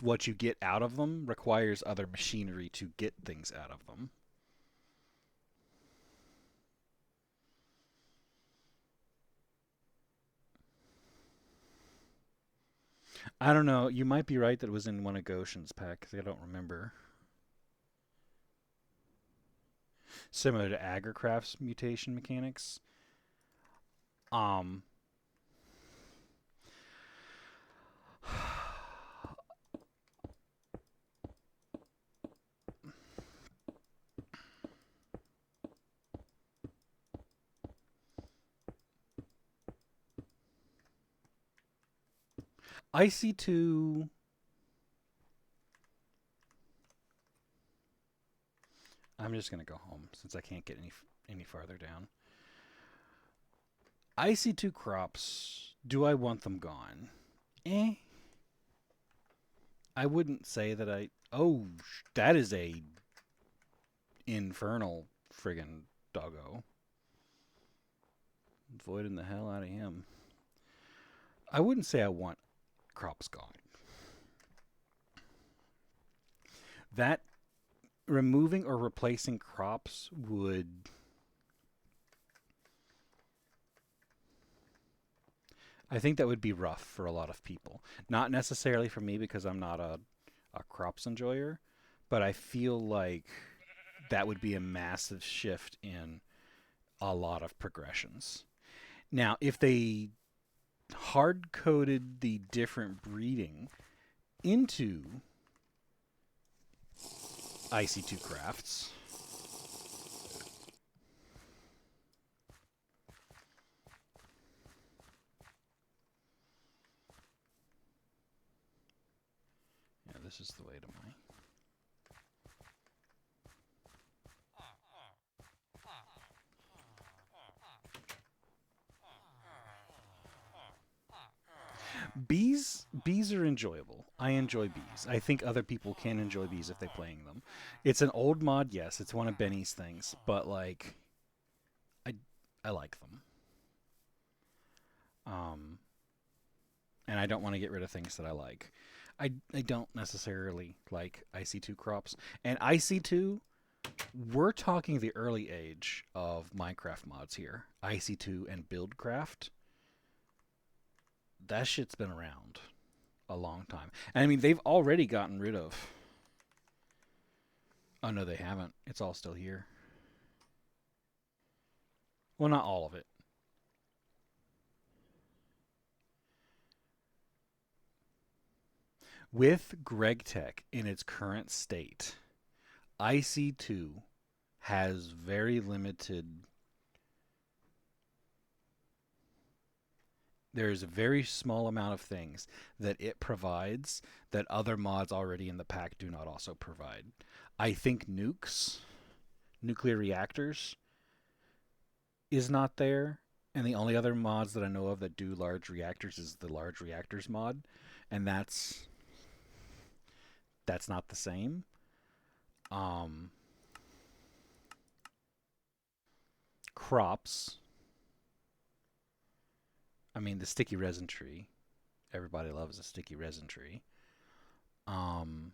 what you get out of them requires other machinery to get things out of them. I don't know. You might be right that it was in one of Goshen's pack 'cause I don't remember. Similar to agricraft's mutation mechanics. Um, IC2. I'm just gonna go home since I can't get any farther down. IC2 crops. Do I want them gone? Eh. I wouldn't say that I. Oh, that is a infernal friggin' doggo. Voiding the hell out of him. I wouldn't say I want crops gone. That removing or replacing crops would. I think that would be rough for a lot of people. Not necessarily for me because I'm not a crops enjoyer, but I feel like that would be a massive shift in a lot of progressions. Now, if they hard coded the different breeding into IC2 crafts, yeah, this is the way to my. Bees are enjoyable. I enjoy bees. I think other people can enjoy bees if they're playing them. It's an old mod, yes. It's one of Benny's things, but like I I like them. Um, and I don't want to get rid of things that I like. I don't necessarily like IC2 crops. And IC2, we're talking the early age of Minecraft mods here. IC2 and Buildcraft. That shit's been around a long time. And I mean, they've already gotten rid of. Oh, no, they haven't. It's all still here. Well, not all of it. With GregTech in its current state, IC2 has very limited. There's a very small amount of things that it provides that other mods already in the pack do not also provide. I think nuclear reactors, is not there. And the only other mods that I know of that do large reactors is the large reactors mod, and that's not the same. Um, Crops. I mean, the sticky resin tree. Everybody loves a sticky resin tree. Um,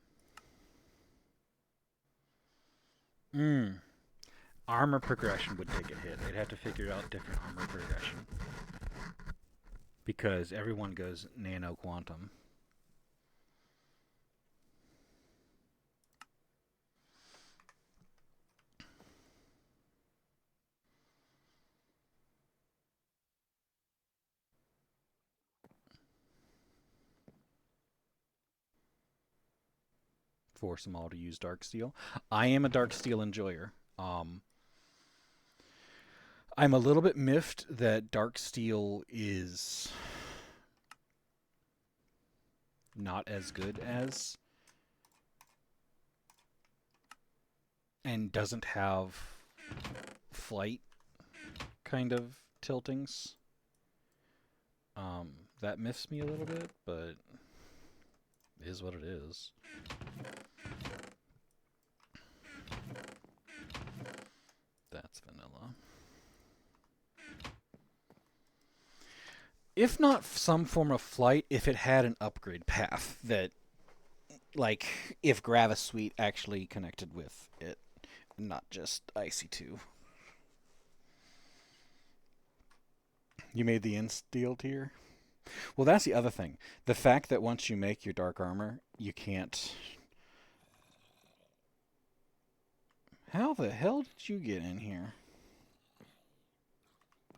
mm, Armor progression would take a hit. They'd have to figure out different armor progression because everyone goes nano quantum. Force them all to use dark steel. I am a dark steel enjoyer. I'm a little bit miffed that dark steel is not as good as and doesn't have flight kind of tiltings. That miffs me a little bit, but it is what it is. That's vanilla. If not some form of flight, if it had an upgrade path that, like, if Gravisuite actually connected with it, not just IC2. You made the Insteel tier? Well, that's the other thing. The fact that once you make your dark armor, you can't. How the hell did you get in here?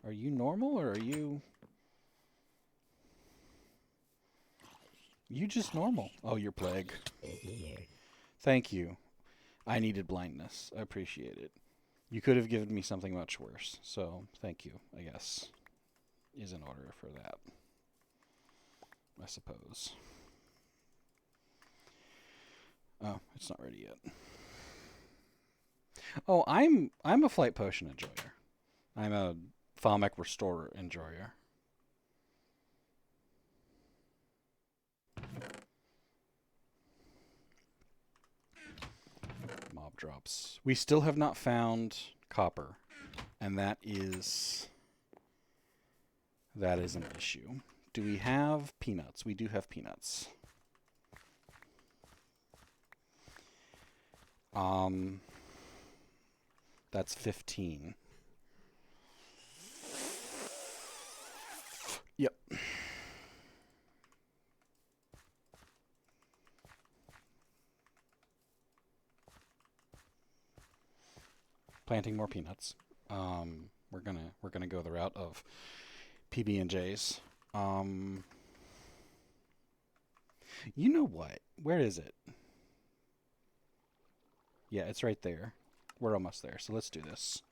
Are you normal or are you. You just normal. Oh, you're plague. Thank you. I needed blindness. I appreciate it. You could have given me something much worse, so thank you, I guess, is in order for that. I suppose. Oh, it's not ready yet. Oh, I'm a flight potion enjoyer. I'm a Thaumic Restorer enjoyer. Mob drops. We still have not found copper, and that is an issue. Do we have peanuts? We do have peanuts. That's 15. Yep. Planting more peanuts. We're gonna go the route of PB&Js. You know what? Where is it? Yeah, it's right there. We're almost there, so let's do this.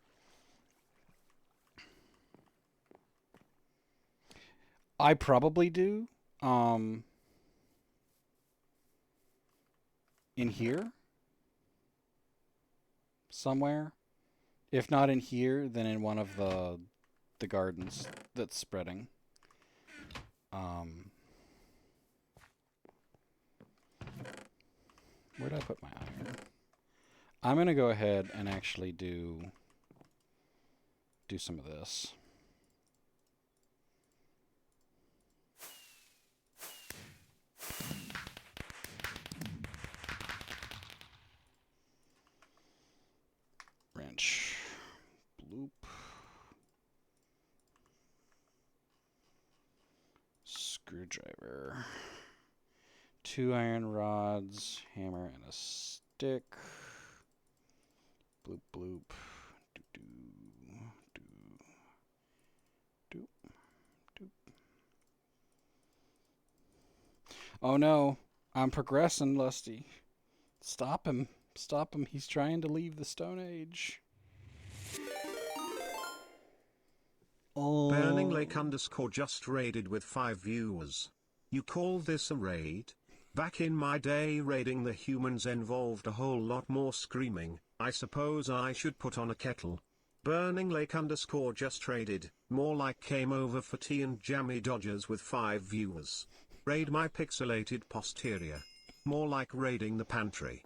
I probably do. In here? Somewhere? If not in here, then in one of the gardens that's spreading. Where did I put my iron? I'm gonna go ahead and actually do some of this. Wrench. Bloop. Screwdriver. 2 iron rods, hammer, and a stick. Bloop, bloop. Do, do, do, do, do. Oh no, I'm progressing, Lusty. Stop him. Stop him. He's trying to leave the Stone Age. Burning Lake _ just raided with 5 viewers. You call this a raid? Back in my day, raiding the humans involved a whole lot more screaming. I suppose I should put on a kettle. Burning Lake _ just raided, more like came over for tea and jammy dodgers with 5 viewers. Raid my pixelated posterior. More like raiding the pantry.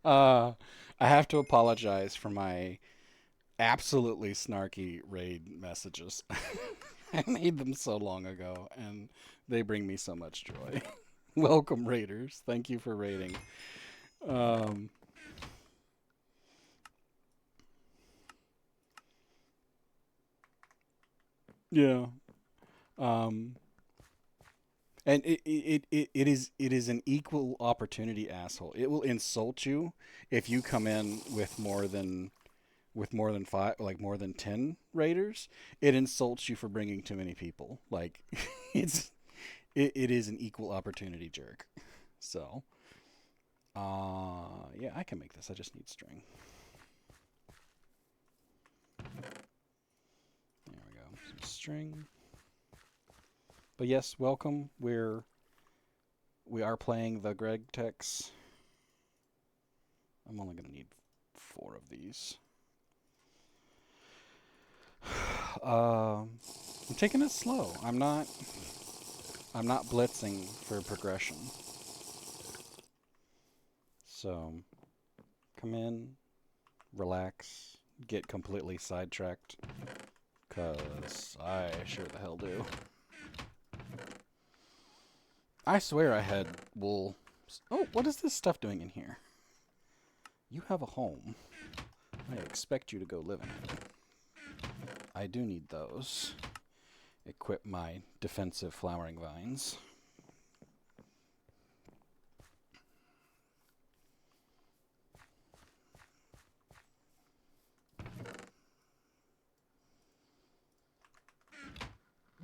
I have to apologize for my absolutely snarky raid messages. I made them so long ago, and they bring me so much joy. Welcome, raiders. Thank you for raiding. Um, yeah. Um, and it is an equal opportunity asshole. It will insult you if you come in with more than five, like more than 10 raiders. It insults you for bringing too many people. Like it's it is an equal opportunity jerk. So, yeah, I can make this. I just need string. There we go. Some string. But yes, welcome. We are playing the Greg Tex. I'm only gonna need 4 of these. I'm taking it slow. I'm not blitzing for progression. So come in, relax, get completely sidetracked, cause I sure the hell do. I swear I had wool. Oh, what is this stuff doing in here? You have a home. I expect you to go live in it. I do need those. Equip my defensive flowering vines.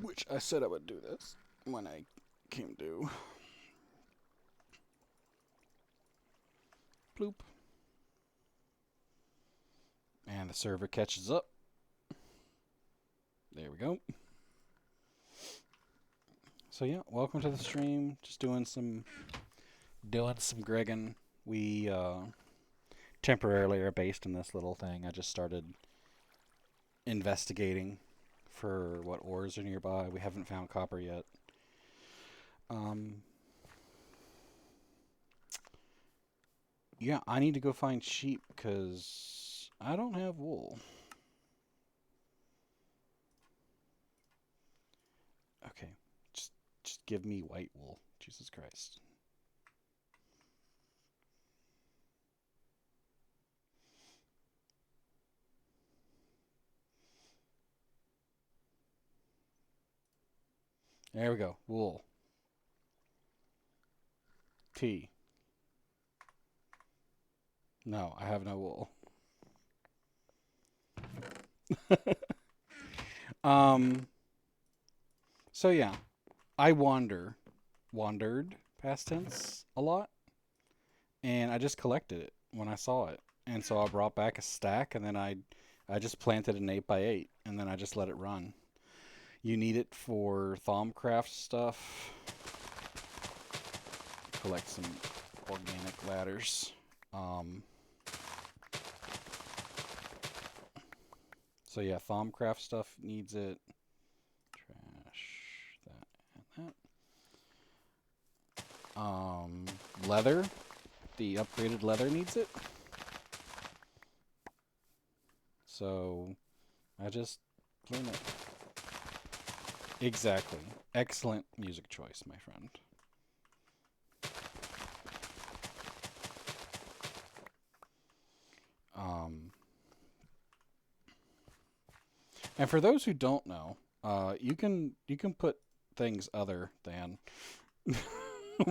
Which I said I would do this when I came due. Bloop. And the server catches up. There we go. So yeah, welcome to the stream. Just doing some Greggin. We temporarily are based in this little thing. I just started investigating for what ores are nearby. We haven't found copper yet. Um, yeah, I need to go find sheep because I don't have wool. Okay, just give me white wool. Jesus Christ. There we go. Wool. Tea. No, I have no wool. um. So yeah, I wandered past tense a lot, and I just collected it when I saw it, and so I brought back a stack, and then I just planted an 8x8, and then I just let it run. You need it for Thaumcraft stuff. Collect some organic ladders. Um, so yeah, Thaumcraft stuff needs it. Trash that and that. Leather. The upgraded leather needs it. So I just clean it. Exactly. Excellent music choice, my friend. Um, and for those who don't know, you can put things other than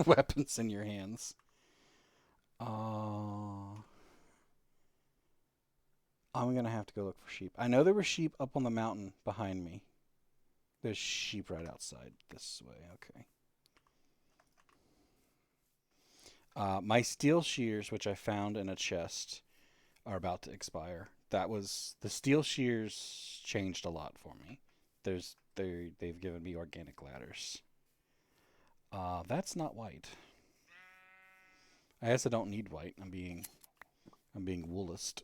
weapons in your hands. I'm gonna have to go look for sheep. I know there were sheep up on the mountain behind me. There's sheep right outside this way. Okay. My steel shears, which I found in a chest, are about to expire. That was the steel shears changed a lot for me. They've given me organic ladders. That's not white. I guess I don't need white. I'm being woolist.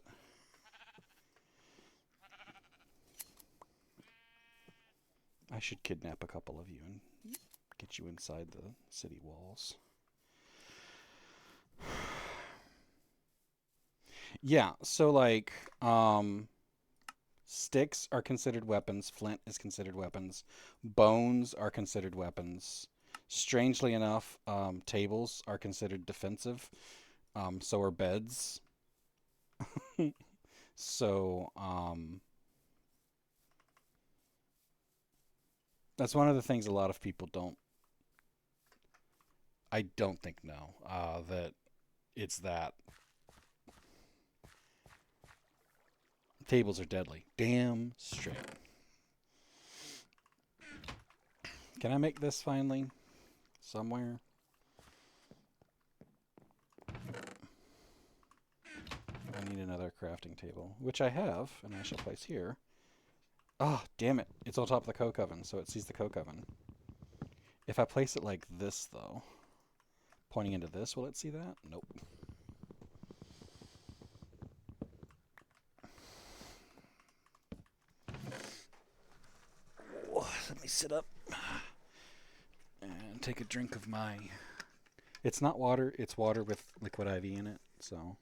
I should kidnap a couple of you and get you inside the city walls. Yeah, so like Sticks are considered weapons. Flint is considered weapons. Bones are considered weapons. Strangely enough, tables are considered defensive. So are beds. So that's one of the things a lot of people don't. I don't think know that it's that tables are deadly. Damn straight. Can I make this finally? Somewhere? I need another crafting table, which I have, and I shall place here. Ah, oh, damn it. It's on top of the coke oven, so it sees the coke oven. If I place it like this, though, pointing into this, will it see that? Nope. Let me sit up and take a drink of my... It's not water, it's water with liquid IV in it, so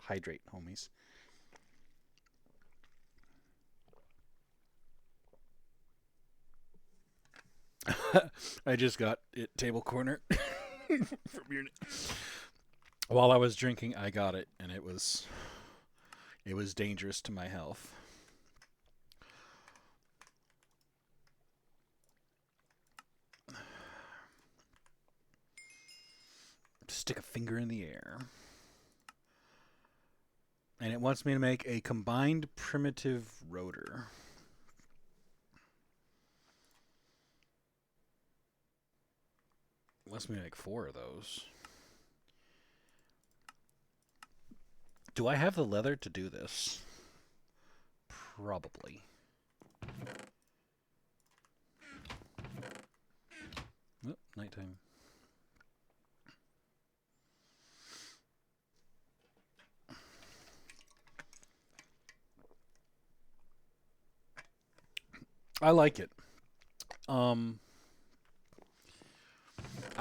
hydrate, homies. I just got it table corner from your... While I was drinking, I got it, and it was dangerous to my health. Stick a finger in the air. And it wants me to make a combined primitive rotor. It wants me to make 4 of those. Do I have the leather to do this? Probably. Oh, nighttime. I like it. I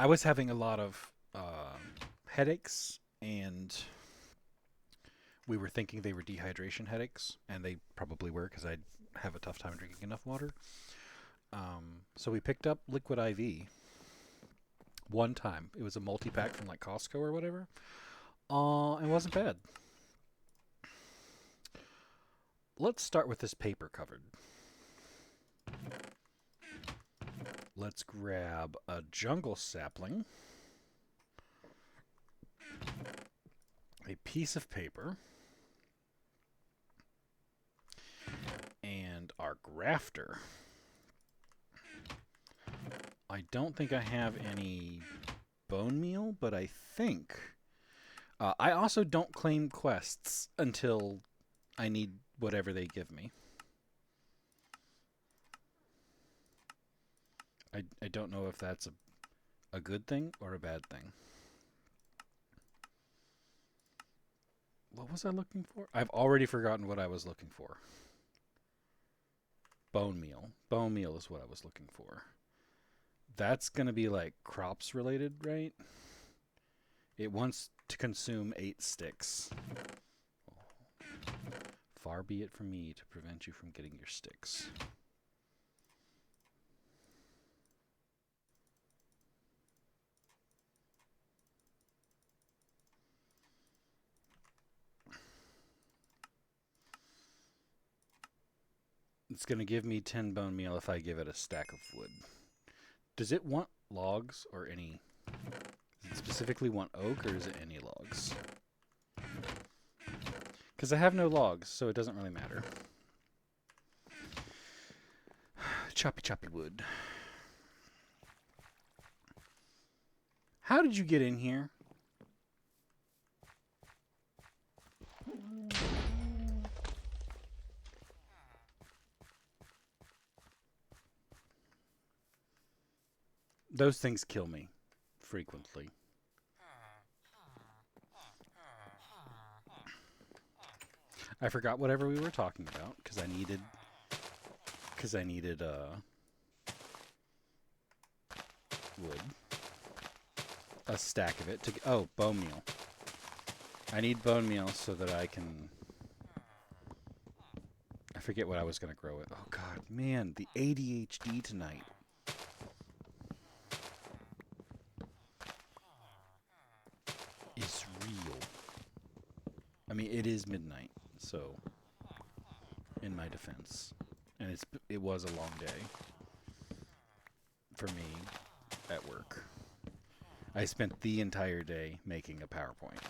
was having a lot of headaches, and we were thinking they were dehydration headaches, and they probably were because I'd have a tough time drinking enough water. So we picked up liquid IV one time. It was a multi-pack from like Costco or whatever. It wasn't bad. Let's start with this paper covered. Let's grab a jungle sapling, a piece of paper, and our grafter. I don't think I have any bone meal, but I think... I also don't claim quests until I need whatever they give me. I don't know if that's a good thing or a bad thing. What was I looking for? I've already forgotten what I was looking for. Bone meal. Bone meal is what I was looking for. That's going to be like crops related, right? It wants to consume 8 sticks. Far be it from me to prevent you from getting your sticks. It's going to give me 10 bone meal if I give it a stack of wood. Does it want logs or any? Does it specifically want oak or is it any logs? Because I have no logs, so it doesn't really matter. Choppy choppy wood. How did you get in here? Those things kill me frequently. I forgot whatever we were talking about because I needed wood, a stack of it to bone meal. I need bone meal so that I can. I forget what I was going to grow it. Oh, God, man, the ADHD tonight. Is real. I mean, it is midnight, so in my defense, and it was a long day for me at work. I spent the entire day making a PowerPoint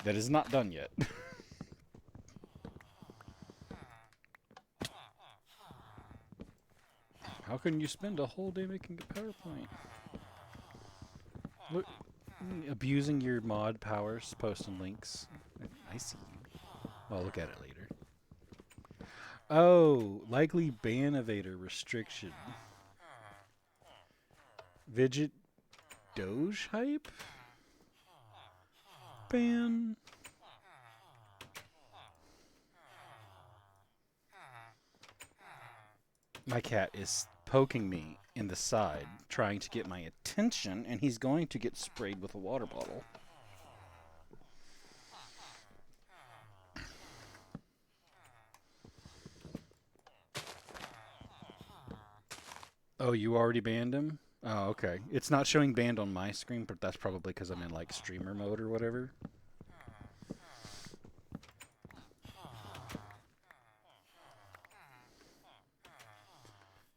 that is not done yet. How can you spend a whole day making a PowerPoint? Look, abusing your mod powers, posting links. I see you. I'll look at it later. Oh, likely ban evader restriction. Vidget Doge hype? Ban. My cat is poking me in the side, trying to get my attention, and he's going to get sprayed with a water bottle. Oh, you already banned him? Oh, okay. It's not showing banned on my screen, but that's probably because I'm in like streamer mode or whatever.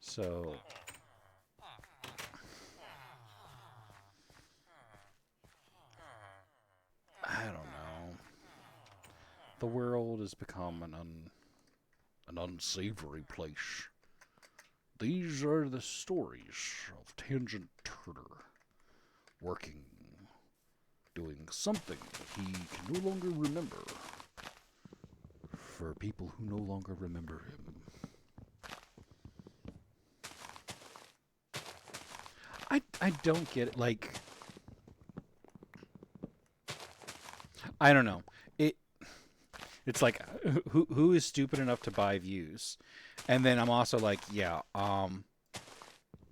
So I don't know. The world has become an unsavory place. These are the stories of Tangent Turner working, doing something that he can no longer remember. For people who no longer remember him. I don't get it. Like, I don't know. It's like who is stupid enough to buy views, and then I'm also like, yeah,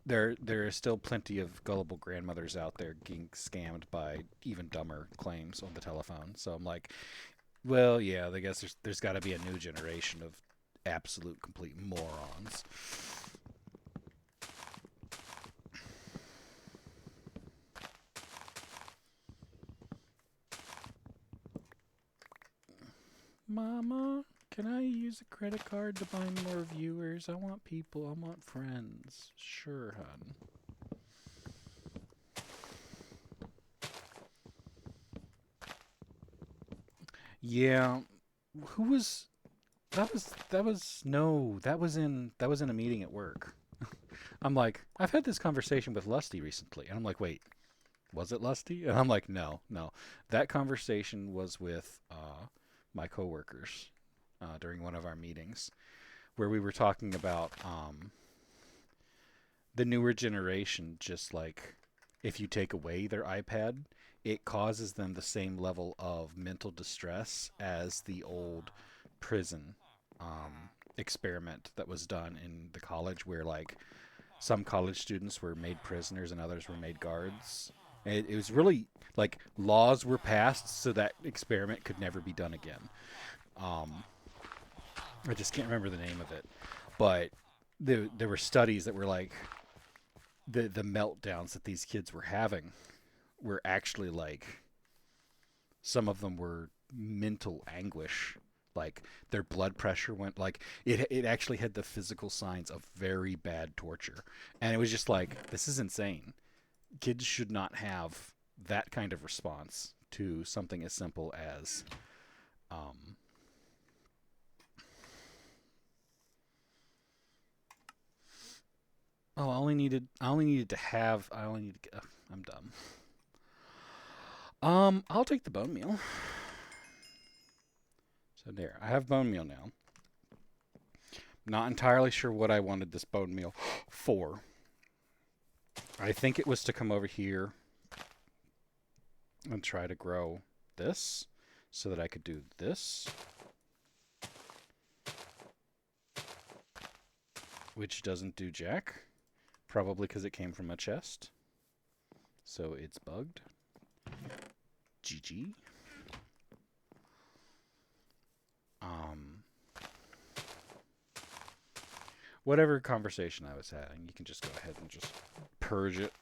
there are still plenty of gullible grandmothers out there getting scammed by even dumber claims on the telephone. So I'm like, well, yeah, I guess there's got to be a new generation of absolute complete morons. Mama, can I use a credit card to buy more viewers? I want people. I want friends. Sure, hun. Yeah. Who was that was no, that was in a meeting at work. I'm like, I've had this conversation with Lusty recently. And I'm like, wait, was it Lusty? And I'm like, no, no. That conversation was with my coworkers during one of our meetings where we were talking about the newer generation, just like if you take away their iPad, it causes them the same level of mental distress as the old prison experiment that was done in the college, where like some college students were made prisoners and others were made guards. And it was really like laws were passed so that experiment could never be done again. Um, I just can't remember the name of it, but there were studies that were like the meltdowns that these kids were having were actually like some of them were mental anguish. Like their blood pressure went like it actually had the physical signs of very bad torture. And it was just like, this is insane. Kids should not have that kind of response to something as simple as um oh, I only needed I'm dumb. I'll take the bone meal. So there, I have bone meal now. Not entirely sure what I wanted this bone meal for. I think it was to come over here and try to grow this so that I could do this, which doesn't do jack, probably because it came from a chest. So it's bugged. GG. Um, Whatever conversation I was having, you can just go ahead and just purge it.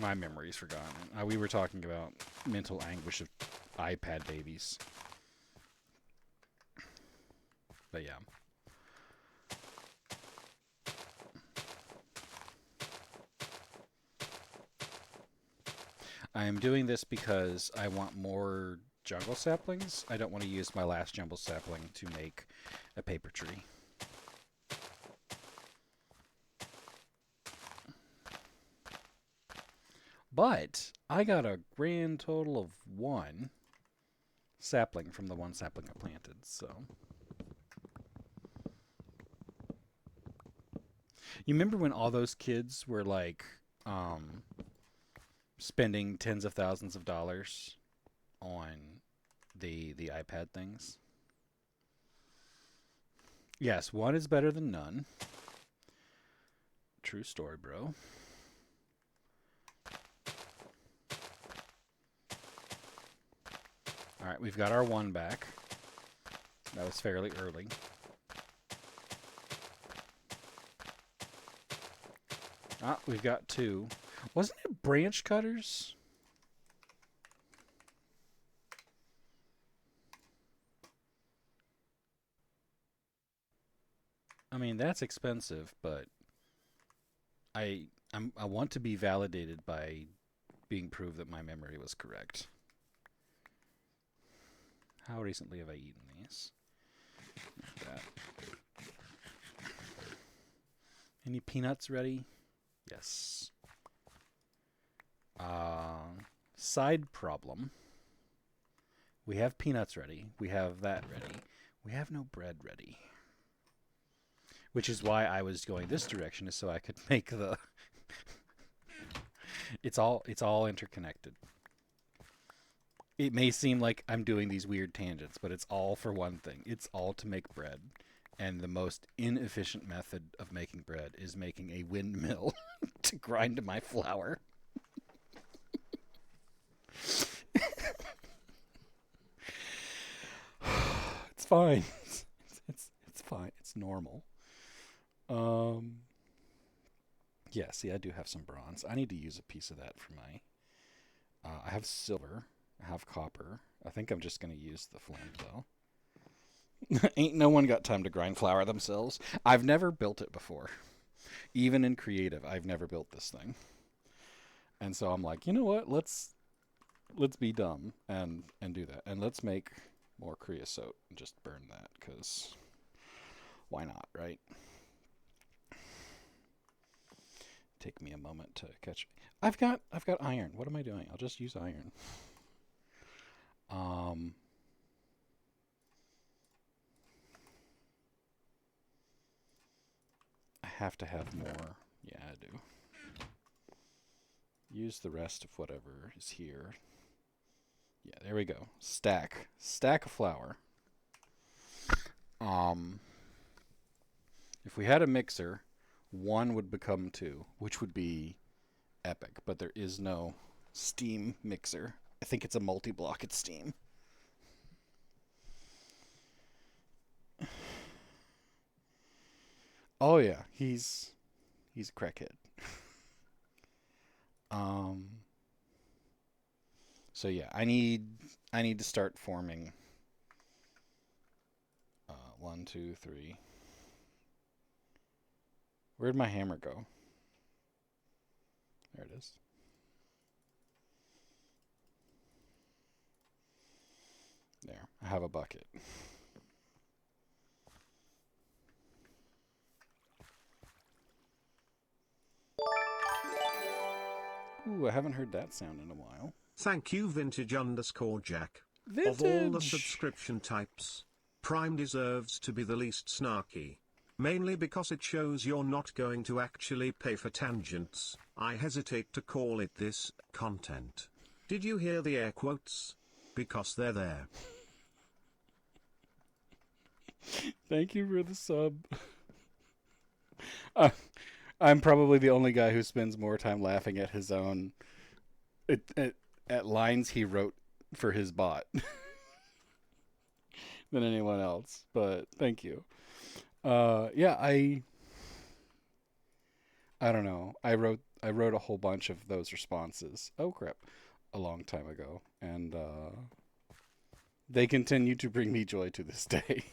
My memory's forgotten. We were talking about mental anguish of iPad babies. But yeah. I'm doing this because I want more jungle saplings. I don't want to use my last jungle sapling to make a paper tree. But I got a grand total of one sapling from the one sapling I planted, so. You remember when all those kids were like spending tens of thousands of dollars on the iPad things? Yes, one is better than none. True story, bro. All right, we've got our one back. That was fairly early. Ah, we've got two. Wasn't it branch cutters? I mean, that's expensive, but I want to be validated by being proved that my memory was correct. How recently have I eaten these? That. Any peanuts ready? Yes. Side problem. We have peanuts ready. We have that ready. We have no bread ready. Which is why I was going this direction, is so I could make the. It's all interconnected. It may seem like I'm doing these weird tangents, but it's all for one thing. It's all to make bread. And the most inefficient method of making bread is making a windmill to grind my flour. It's fine. It's fine. It's normal. Um yeah, see, I do have some bronze. I need to use a piece of that for my I have silver, I have copper. I think I'm just going to use the flint though. Ain't no one got time to grind flour themselves. I've never built it before. Even in creative, I've never built this thing. And so I'm like, you know what? Let's be dumb and do that. And let's make more creosote and just burn that cuz why not, right? Take me a moment to catch. I've got iron. What am I doing? I'll just use iron. Um I have to have more. Yeah, I do. Use the rest of whatever is here. Yeah, there we go. Stack of flour. Um if we had a mixer, one would become two, which would be epic, but there is no steam mixer. I think it's a multi-block at steam. Oh yeah, he's a crackhead. Um so yeah, I need to start forming one, two, three. Where'd my hammer go? There it is. There. I have a bucket. Ooh, I haven't heard that sound in a while. Thank you vintage_Jack. Of all the Vintage. subscription types, Prime deserves to be the least snarky. Mainly because it shows you're not going to actually pay for tangents. I hesitate to call it this content. Did you hear the air quotes? Because they're there. Thank you for the sub. Uh, I'm probably the only guy who spends more time laughing at his own at lines he wrote for his bot than anyone else. But thank you. Yeah, I don't know. I wrote a whole bunch of those responses. Oh crap, a long time ago, and they continue to bring me joy to this day.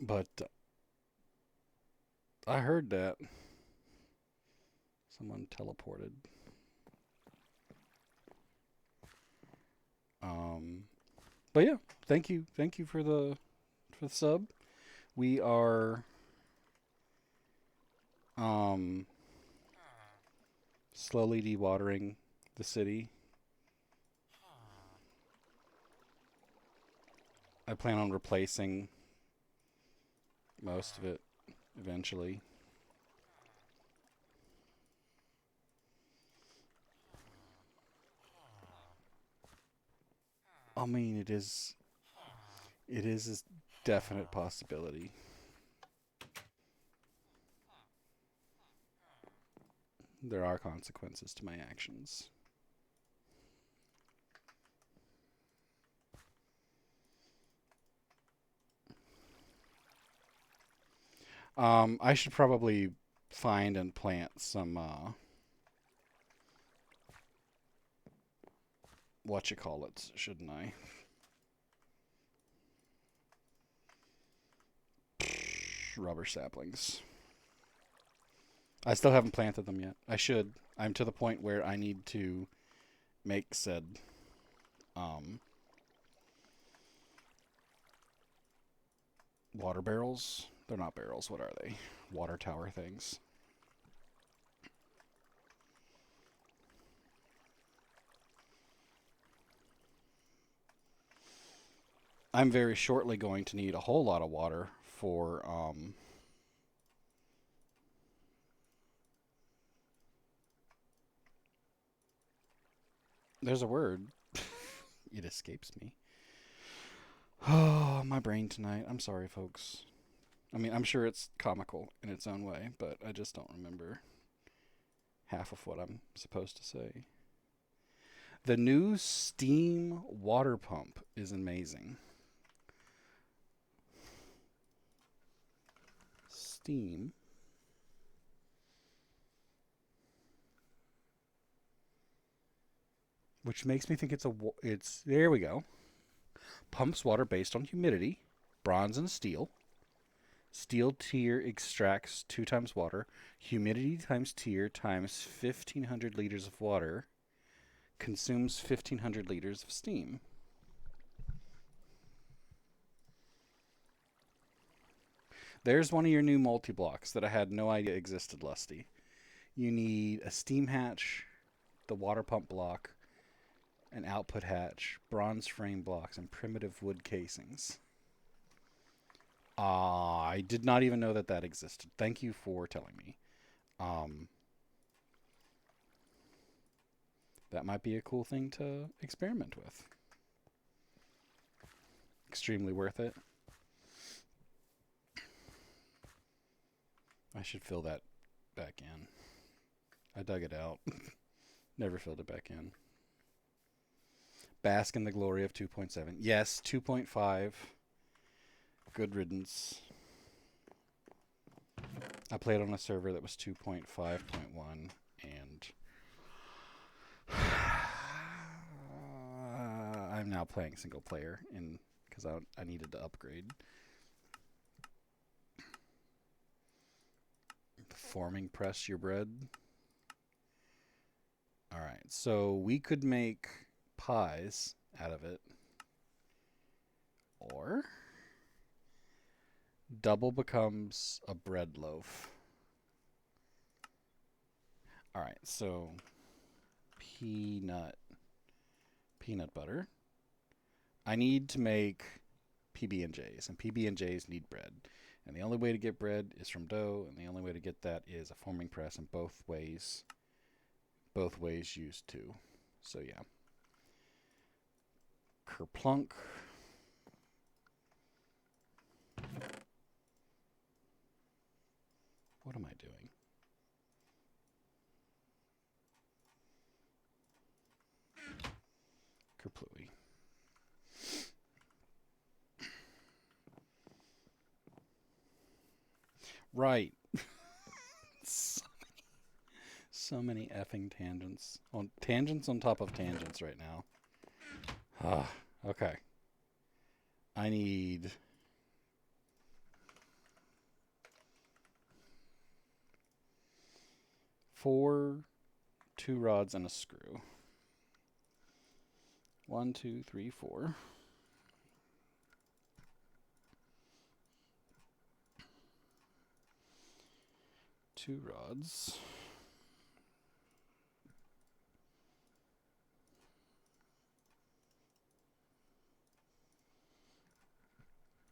But I heard that someone teleported. Um, but yeah, thank you for the sub. We are um slowly dewatering the city. I plan on replacing most of it eventually. I mean, it is a definite possibility. There are consequences to my actions. I should probably find and plant some what you call it, shouldn't I? Rubber saplings. I still haven't planted them yet. I should. I'm to the point where I need to make said um, water barrels. They're not barrels. What are they? Water tower things. I'm very shortly going to need a whole lot of water for there's a word. It escapes me. Oh, my brain tonight. I'm sorry, folks. I mean, I'm sure it's comical in its own way, but I just don't remember half of what I'm supposed to say. The new steam water pump is amazing. Steam. Which makes me think it's there we go. Pumps water based on humidity, bronze and steel. Steel tier extracts 2 times water. Humidity times tier times 1,500 liters of water consumes 1,500 liters of steam. There's one of your new multi-blocks that I had no idea existed, Lusty. You need a steam hatch, the water pump block, an output hatch, bronze frame blocks, and primitive wood casings. I did not even know that that existed. Thank you for telling me. Um, that might be a cool thing to experiment with. Extremely worth it. I should fill that back in. I dug it out. Never filled it back in. Bask in the glory of 2.7. Yes, 2.5. Good riddance. I played on a server that was 2.5.1 and I'm now playing single player in because I needed to upgrade. Forming press your bread. All right, so we could make pies out of it, or double becomes a bread loaf. All right, so peanut butter. I need to make PB&Js, and PB&Js need bread. And the only way to get bread is from dough, and the only way to get that is a forming press, and both ways use two. So yeah. Kerplunk. What am I doing? Kerplooey. Right. So, so many effing tangents on top of tangents right now. Ah, okay. I need 4 2 rods and a screw. 1, 2, 3, 4. 2 rods.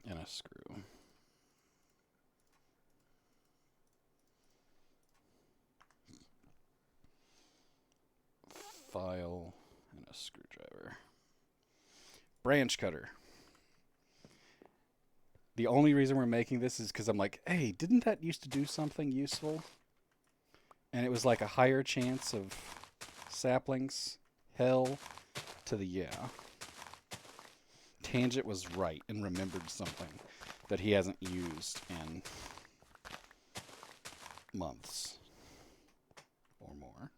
And a screw. File and a screwdriver. Branch cutter. The only reason we're making this is because I'm like, hey, didn't that used to do something useful? And it was like a higher chance of saplings. Hell to the yeah. Tangent was right and remembered something that he hasn't used in months or more.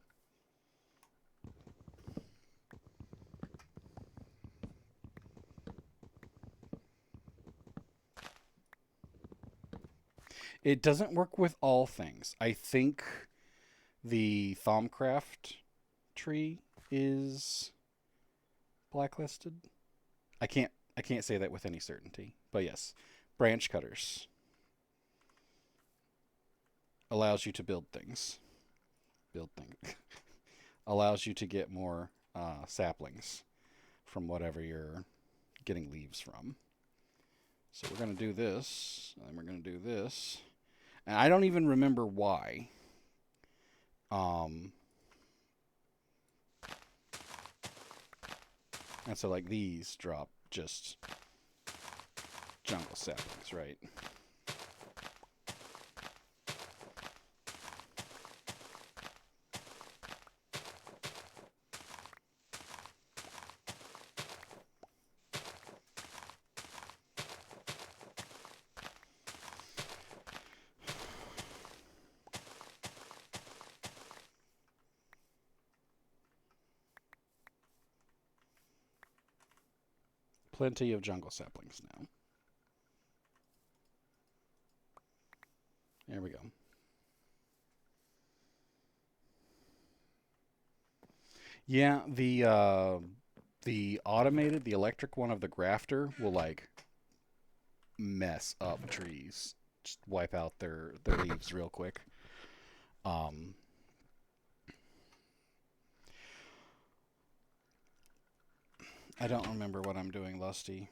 It doesn't work with all things. I think the Thaumcraft tree is blacklisted. I can't say that with any certainty. But yes, branch cutters allows you to build things. Build things. Allows you to get more saplings from whatever you're getting leaves from. So we're going to do this, and we're going to do this. And I don't even remember why. And so like these drop just jungle saplings, right? Plenty of jungle saplings now. There we go. Yeah, the automated, the electric one of the grafter will like mess up trees. Just wipe out their leaves real quick. Um, I don't remember what I'm doing, Lusty.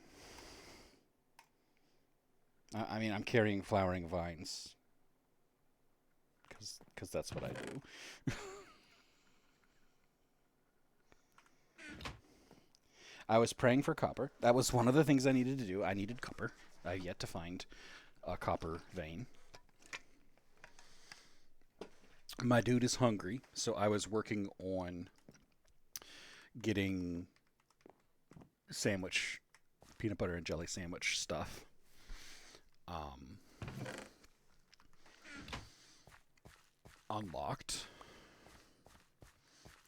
I mean, I'm carrying flowering vines because that's what I do. I was praying for copper. That was one of the things I needed to do. I needed copper. I have yet to find a copper vein. My dude is hungry, so I was working on getting sandwich, peanut butter and jelly sandwich stuff. Um, Unlocked.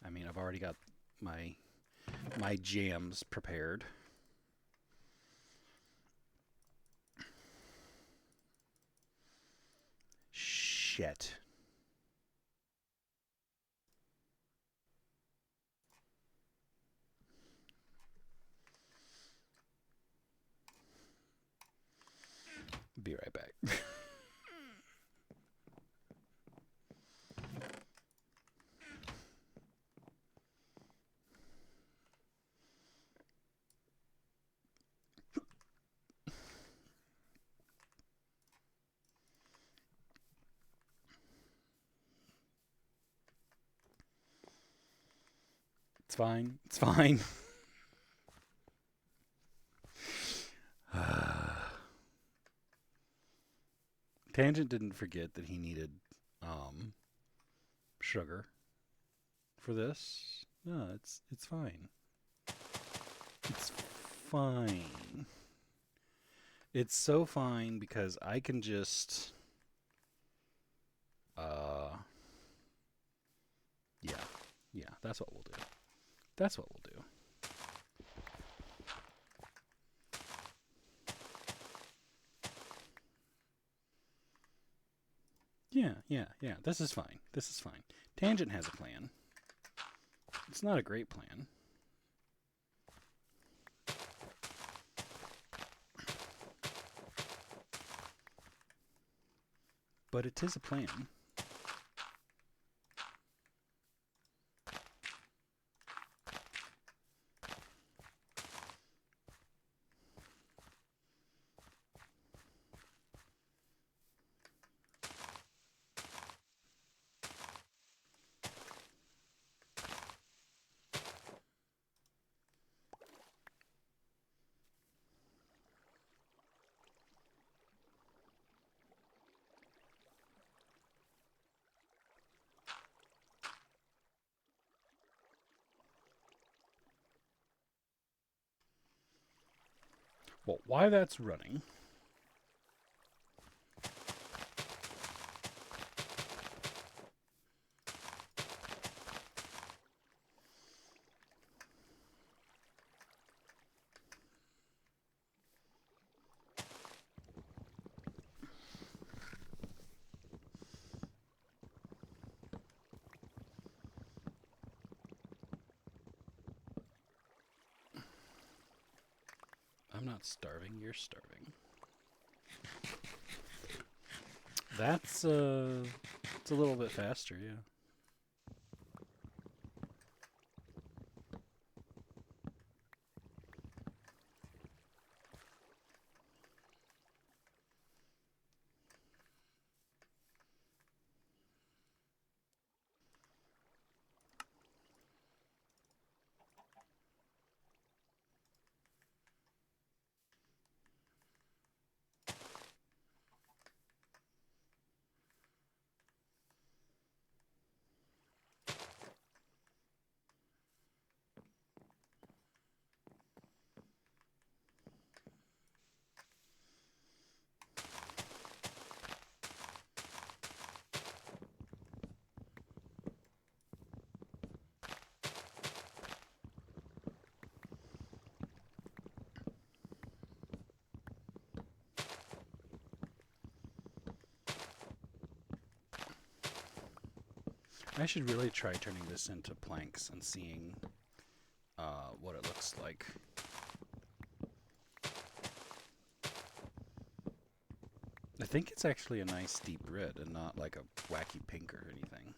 I mean, I've already got my jams prepared. Shit. Be right back. It's fine. It's fine. Tangent didn't forget that he needed um, sugar for this. No, it's fine. It's fine. It's so fine because I can just Uh, yeah, yeah, that's what we'll do. That's what we'll do. Yeah, yeah, yeah. This is fine. This is fine. Tangent has a plan. It's not a great plan, but it is a plan. Well, why that's running. I'm not starving, you're starving. That's it's a little bit faster, yeah. I should really try turning this into planks and seeing what it looks like. I think it's actually a nice deep red and not like a wacky pink or anything.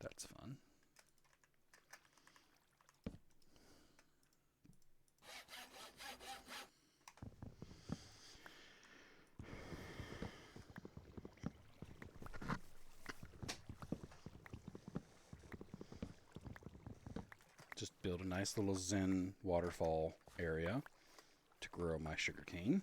That's fun. Just build a nice little zen waterfall area to grow my sugarcane.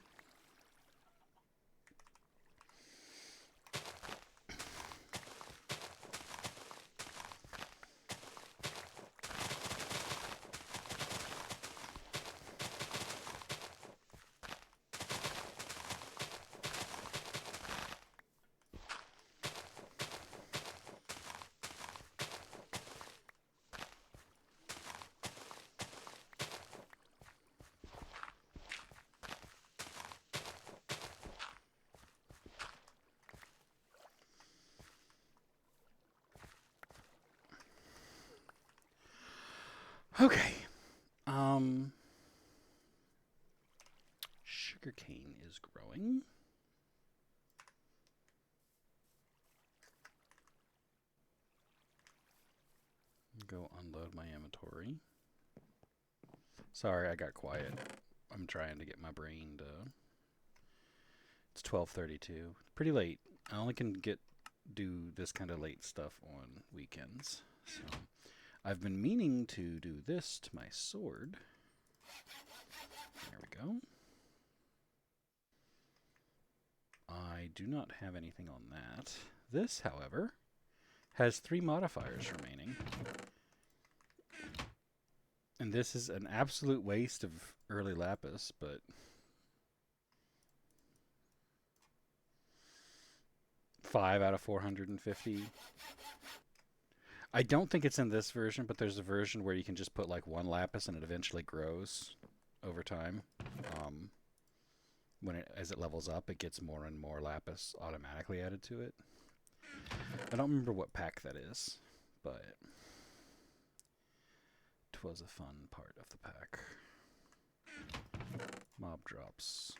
Okay. Sugarcane is growing. Go unload my inventory. Sorry, I got quiet. I'm trying to get my brain to. It's 12:32. Pretty late. I only can do this kind of late stuff on weekends. So I've been meaning to do this to my sword. There we go. I do not have anything on that. This, however, has 3 modifiers remaining. And this is an absolute waste of early lapis, but 5 out of 450. I don't think it's in this version, but there's a version where you can just put like one lapis and it eventually grows over time. Um, as it levels up, it gets more and more lapis automatically added to it. I don't remember what pack that is, but it was a fun part of the pack. Mob drops.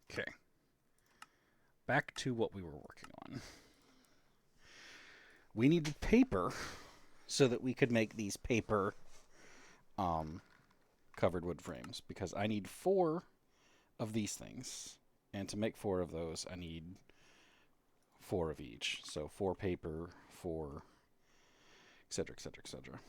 Okay. Back to what we were working on. We needed paper so that we could make these paper covered wood frames, because I need 4 of these things, and to make 4 of those I need 4 of each. So 4 paper, 4, etc., etc., etc.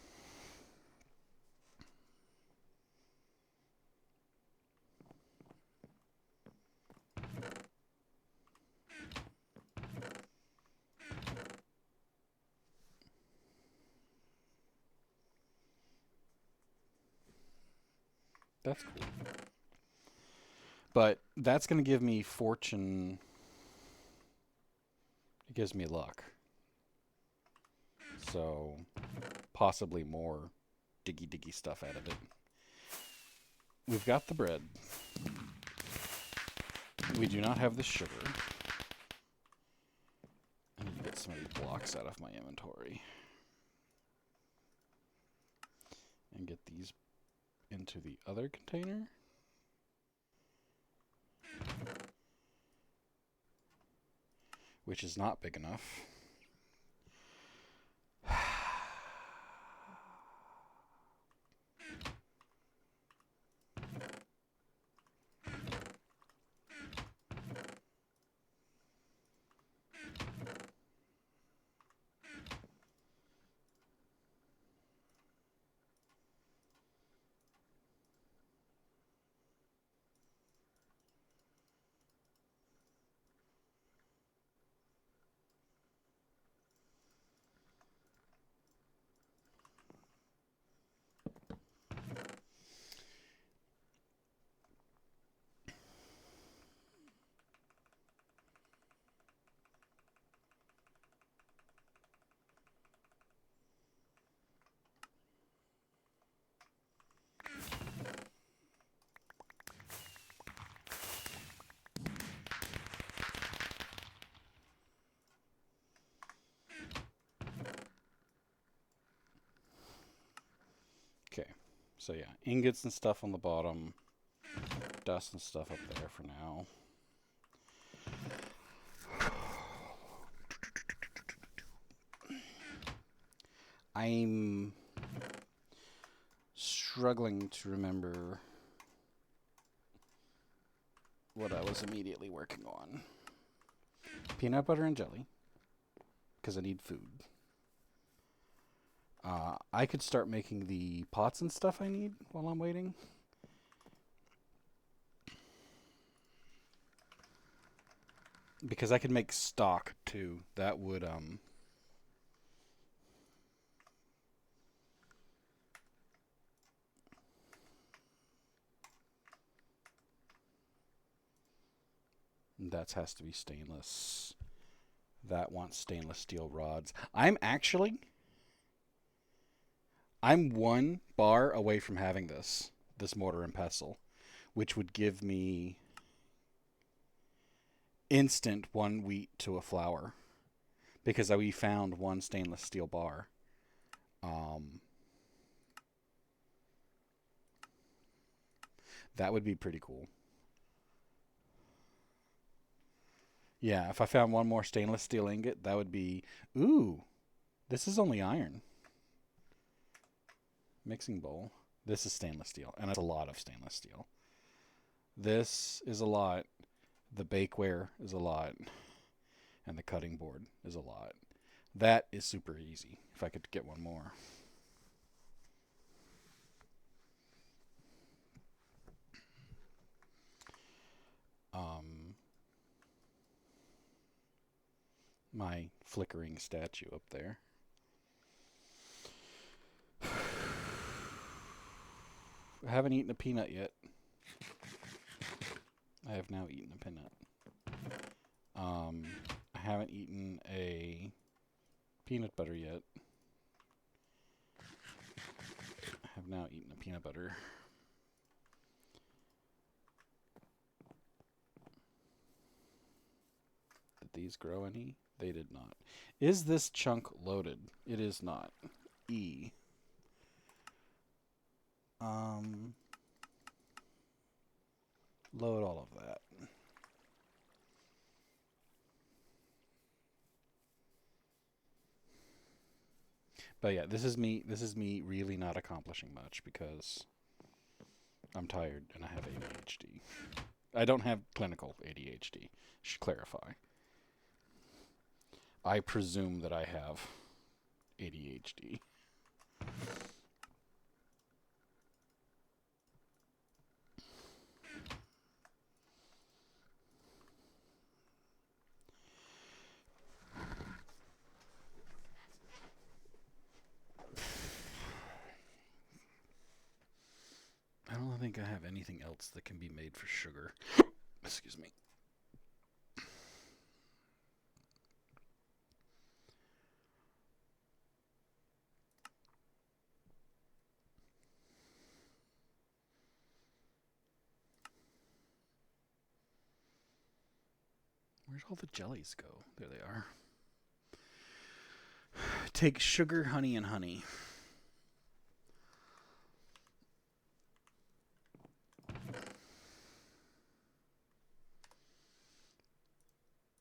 That's cool. But that's going to give me fortune. It gives me luck. So possibly more diggy stuff out of it. We've got the bread. We do not have the sugar. I need to get some of these blocks out of my inventory. And get these into the other container. Which is not big enough. Okay, so yeah, ingots and stuff on the bottom, dust and stuff up there for now. I'm struggling to remember what I was immediately working on. Peanut butter and jelly, because I need food. I could start making the pots and stuff I need while I'm waiting. Because I could make stock too. That would that has to be stainless. That wants stainless steel rods. I'm 1 bar away from having this mortar and pestle, which would give me instant 1 wheat to a flour, because we found 1 stainless steel bar. That would be pretty cool. Yeah, if I found 1 more stainless steel ingot, that would be... Ooh, this is only iron. Mixing bowl. This is stainless steel, and it's a lot of stainless steel. This is a lot. The bakeware is a lot. And the cutting board is a lot. That is super easy, if I could get 1 more. My flickering statue up there. I haven't eaten a peanut yet. I have now eaten a peanut. I haven't eaten a peanut butter yet. I have now eaten a peanut butter. Did these grow any? They did not. Is this chunk loaded? It is not. E. Load all of that. But yeah, this is me. This is me really not accomplishing much because I'm tired and I have ADHD. I don't have clinical ADHD. Should clarify. I presume that I have ADHD. I don't think I have anything else that can be made for sugar. Excuse me. Where'd all the jellies go? There they are. Take sugar, honey, and honey.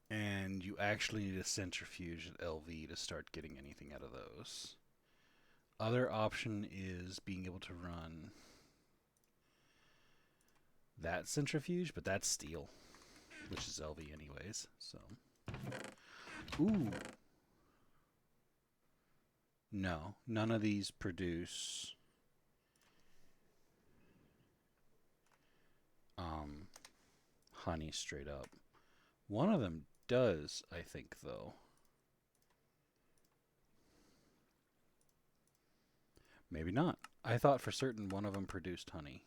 And you actually need a centrifuge at LV to start getting anything out of those. Other option is being able to run that centrifuge, but that's steel, which is LV anyways. So, ooh, no, none of these produce honey straight up. One of them does, I think, though. Maybe not. I thought for certain one of them produced honey.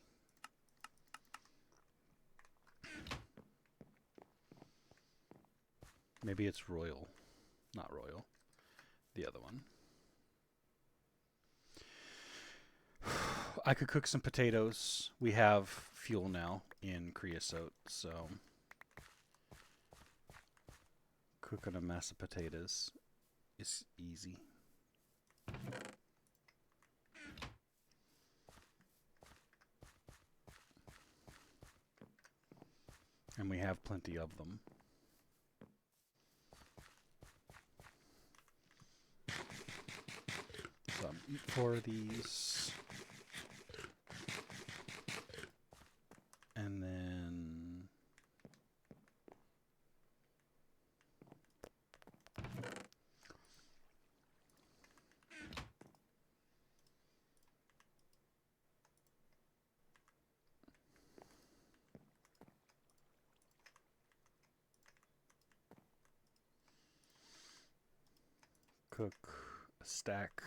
Maybe it's Royal. Not Royal. The other one. I could cook some potatoes. We have fuel now in creosote, so cooking a mess of potatoes is easy. And we have plenty of them. So I'm eat 4 of these. And then cook a stack.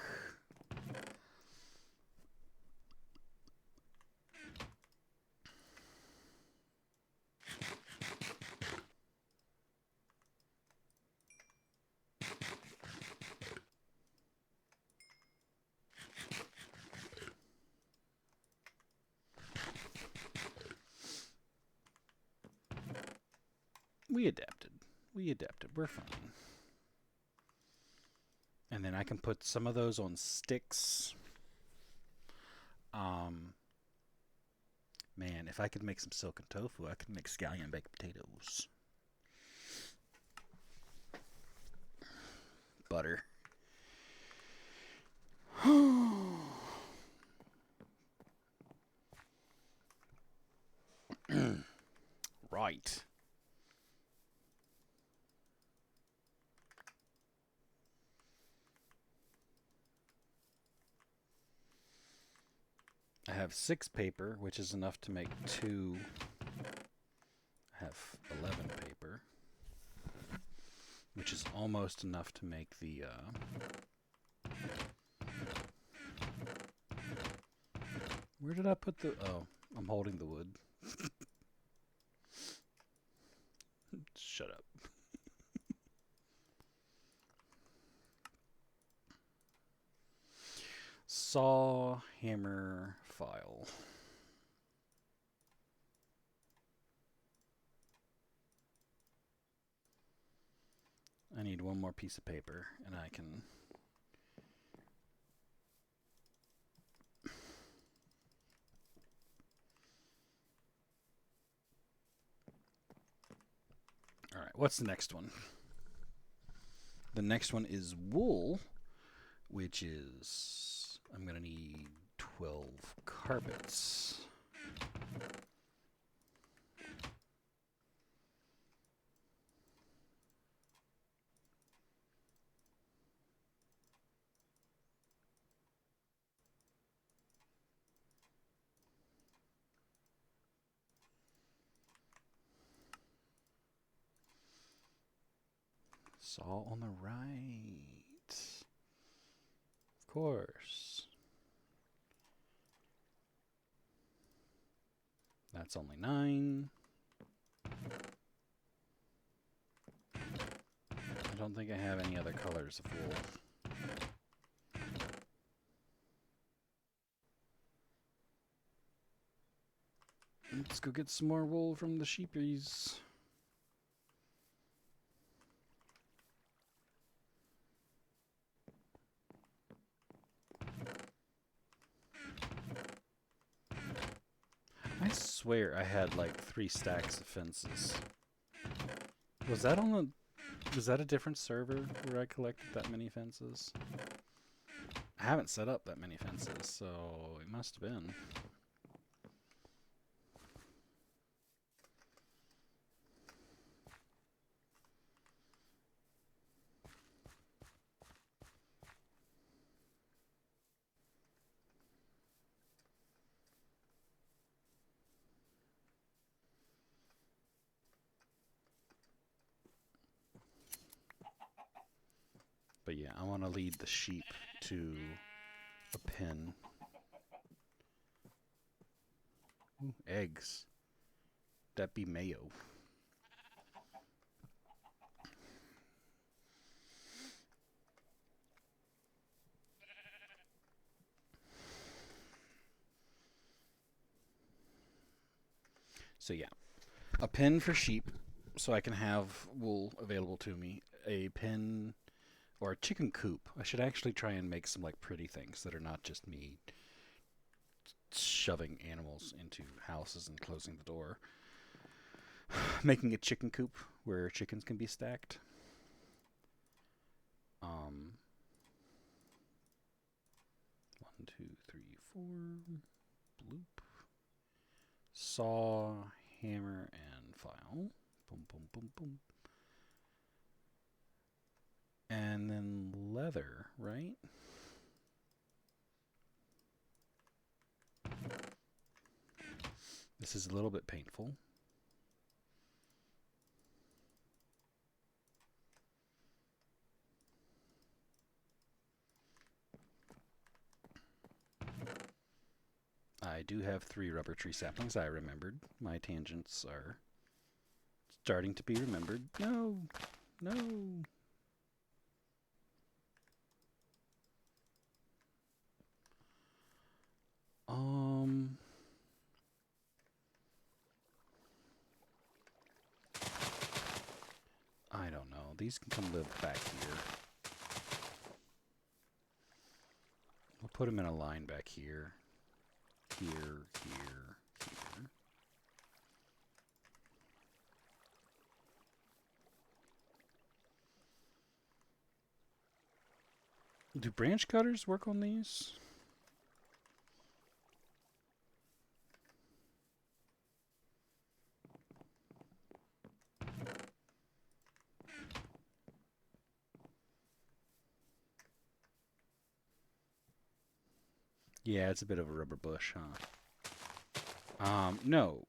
We adapted. We adapted. We're fine. And then I can put some of those on sticks. Man, if I could make some silken tofu, I could make scallion baked potatoes. Butter. Right. I have 6 paper, which is enough to make 2. I have 11 paper, which is almost enough to make the where did I put the... Oh, I'm holding the wood. Shut up. saw, hammer, file. I need one more piece of paper, and I can... All right, what's the next one? The next one is wool, which is... I'm going to need 12 carpets. Saw on the right. Of course. That's only 9. I don't think I have any other colors of wool. Let's go get some more wool from the sheepies. I swear I had like 3 stacks of fences. Was that on the... Was that a different server where I collected that many fences? I haven't set up that many fences, so it must have been. But yeah, I want to lead the sheep to a pen. Ooh, eggs. That be mayo. So yeah, a pen for sheep, so I can have wool available to me. A pen or a chicken coop. I should actually try and make some like pretty things that are not just me shoving animals into houses and closing the door. Making a chicken coop where chickens can be stacked. Um, 1, 2, 3, 4. Bloop. Saw, hammer, and file. Boom, boom, boom, boom. And then leather, right? This is a little bit painful. I do have 3 rubber tree saplings. I remembered. My tangents are starting to be remembered. No, no. I don't know. These can come live back here. We'll put them in a line back here. Here, here, here. Do branch cutters work on these? Yeah, it's a bit of a rubber bush, huh? No.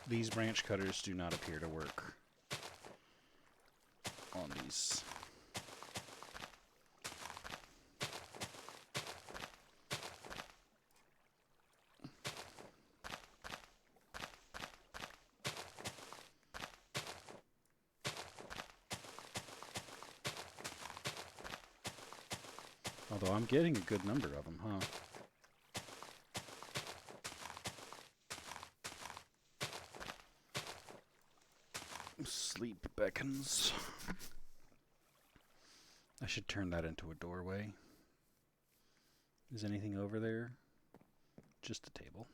These branch cutters do not appear to work on these. Although I'm getting a good number of them, huh? Sleep beckons. I should turn that into a doorway. Is anything over there? Just a table.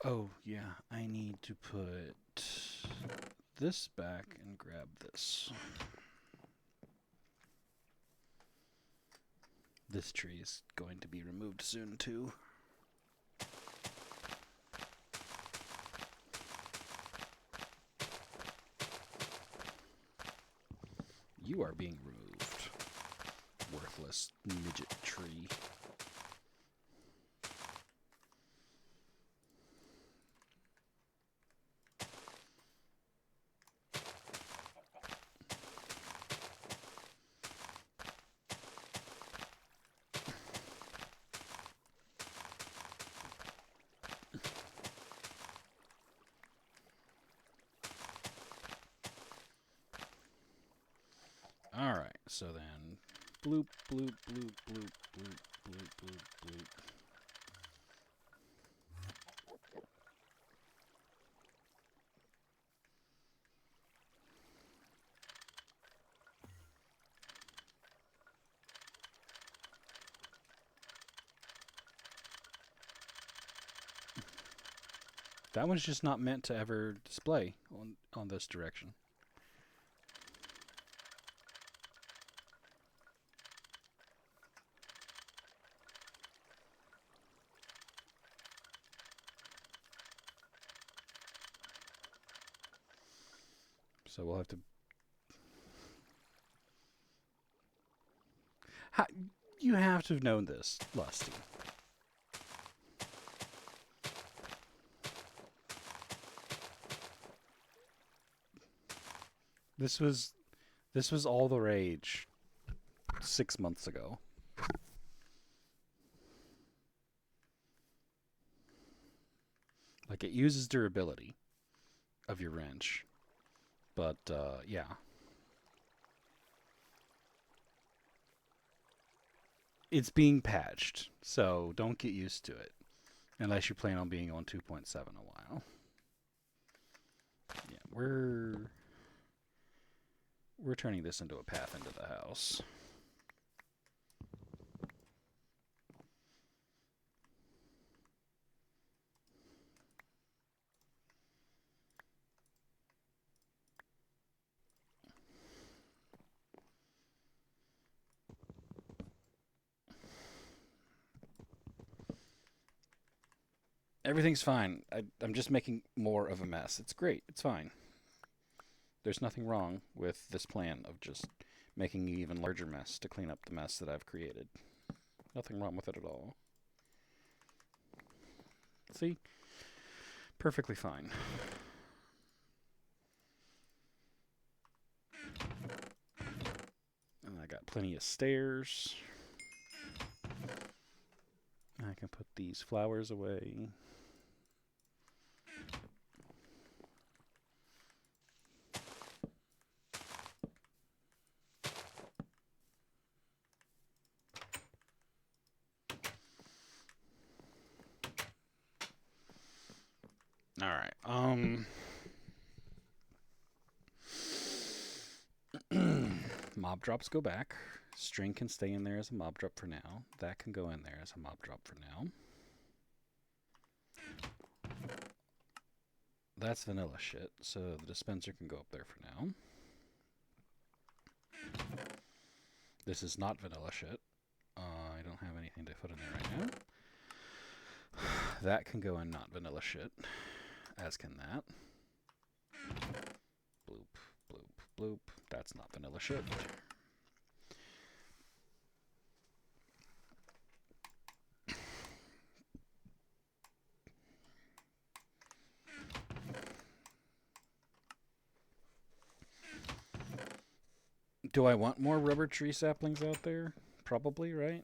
Oh, yeah, I need to put this back and grab this. This tree is going to be removed soon, too. You are being removed. Worthless midget tree. Alright, so then bloop, bloop, bloop, bloop, bloop, bloop, bloop, bloop. That one's just not meant to ever display on this direction. So we'll have to... You have to have known this, Lusty. This was all the rage 6 months ago. Like, it uses durability of your wrench. But, yeah. It's being patched, so don't get used to it. Unless you plan on being on 2.7 a while. Yeah, we're turning this into a path into the house. Everything's fine. I'm just making more of a mess. It's great. It's fine. There's nothing wrong with this plan of just making an even larger mess to clean up the mess that I've created. Nothing wrong with it at all. See? Perfectly fine. And I got plenty of stairs. I can put these flowers away. All right. Mob drops go back. String can stay in there as a mob drop for now. That can go in there as a mob drop for now. That's vanilla shit, so the dispenser can go up there for now. This is not vanilla shit. I don't have anything to put in there right now. That can go in not vanilla shit, as can that. Bloop, bloop, bloop. That's not vanilla shit. Do I want more rubber tree saplings out there? Probably, right?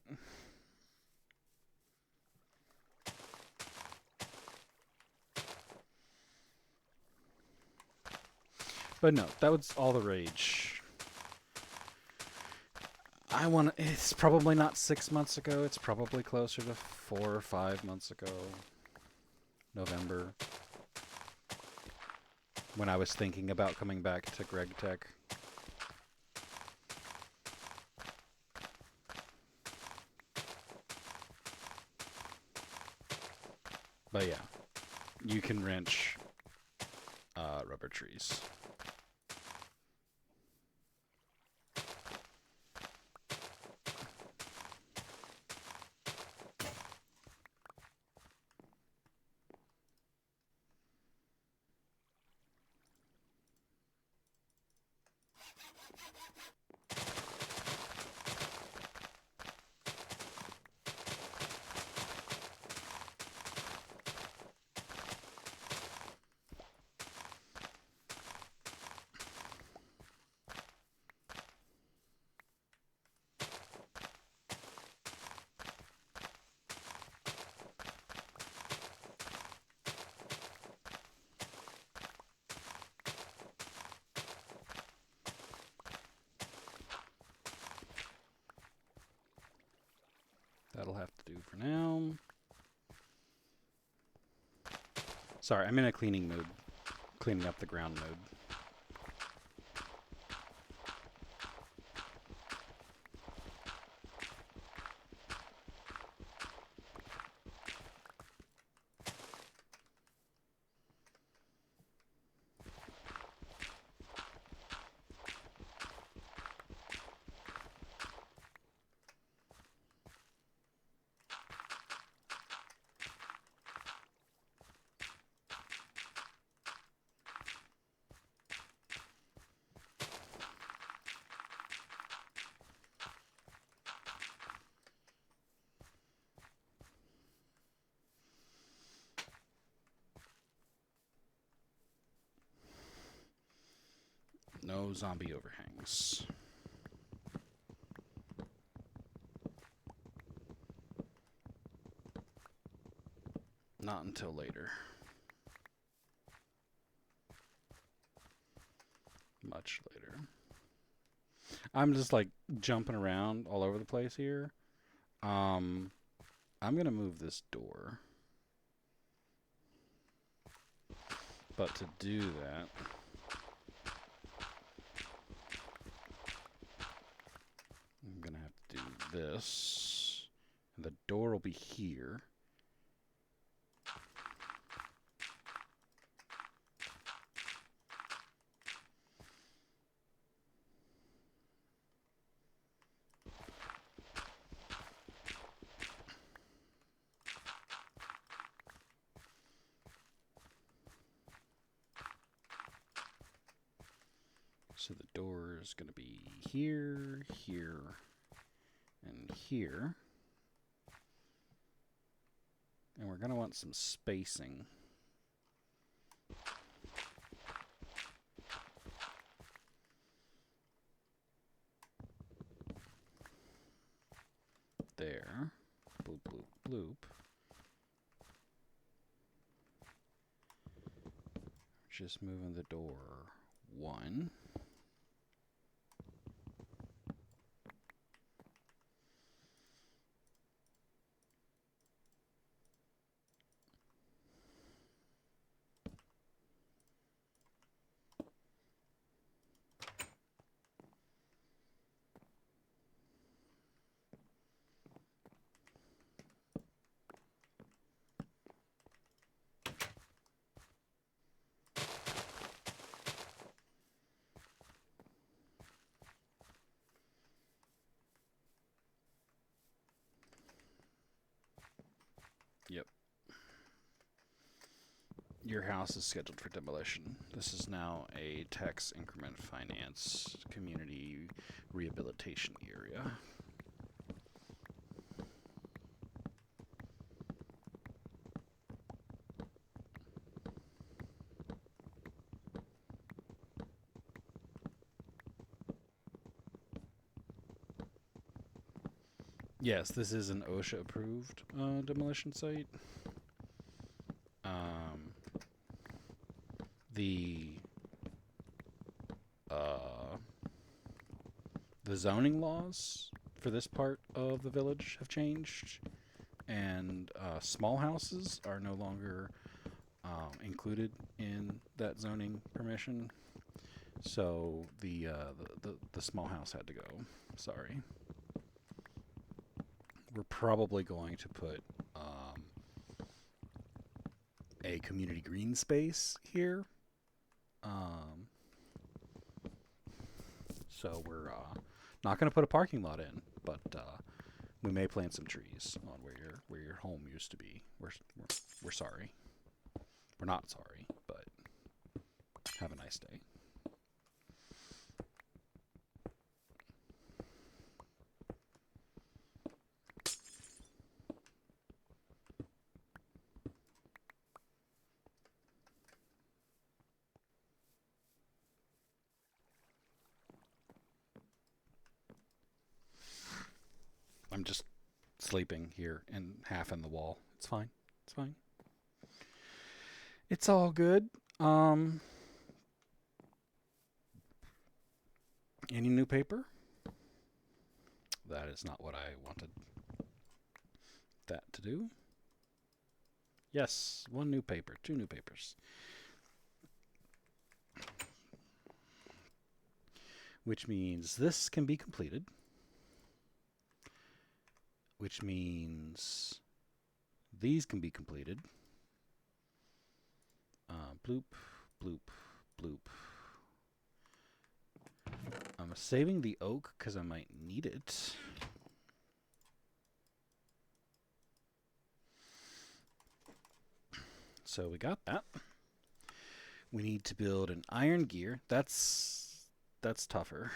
But no, that was all the rage. It's probably not 6 months ago. It's probably closer to 4 or 5 months ago. November. When I was thinking about coming back to Greg Tech. But yeah, you can wrench rubber trees. That'll have to do for now. Sorry, I'm in a cleaning mode. Cleaning up the ground mode. No zombie overhangs. Not until later. Much later. I'm just like jumping around all over the place here. I'm gonna move this door. But to do that, I'm gonna have to do this. And the door will be here. So the door is going to be here, here, and here. And we're going to want some spacing. There. Bloop, bloop, bloop. Just moving the door one. Yep. Your house is scheduled for demolition. This is now a tax increment finance community rehabilitation area. Yes, this is an OSHA approved demolition site. The zoning laws for this part of the village have changed, and small houses are no longer included in that zoning permission. So the small house had to go. Sorry. We're probably going to put a community green space here. So we're not going to put a parking lot in, but we may plant some trees on where your home used to be. We're sorry. We're not sorry, but have a nice day. I'm just sleeping here and half in the wall. It's fine. It's fine. It's all good. Any new paper? That is not what I wanted that to do. Yes, one new paper, two new papers. Which means this can be completed. Which means these can be completed. Bloop, bloop, bloop. I'm saving the oak because I might need it. So we got that. We need to build an iron gear. That's tougher.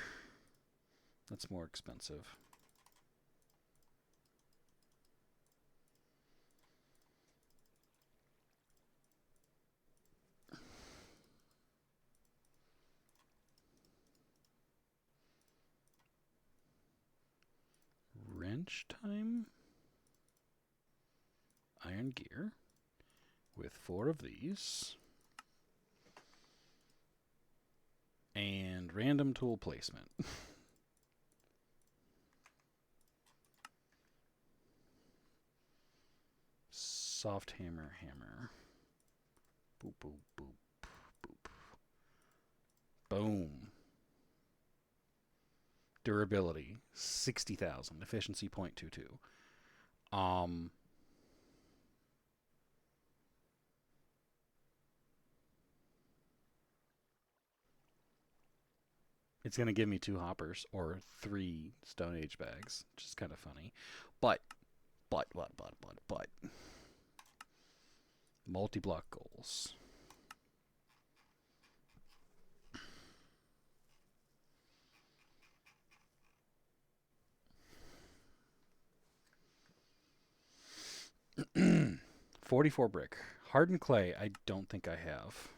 That's more expensive. Wrench time. Iron gear with 4 of these. And random tool placement. Soft hammer. Boop, boop, boop, boop. Boom. Durability, 60,000. Efficiency, 0.22. It's going to give me 2 hoppers or 3 Stone Age bags, which is kind of funny. But. Multi-block goals. $44 brick. Hardened clay, I don't think I have.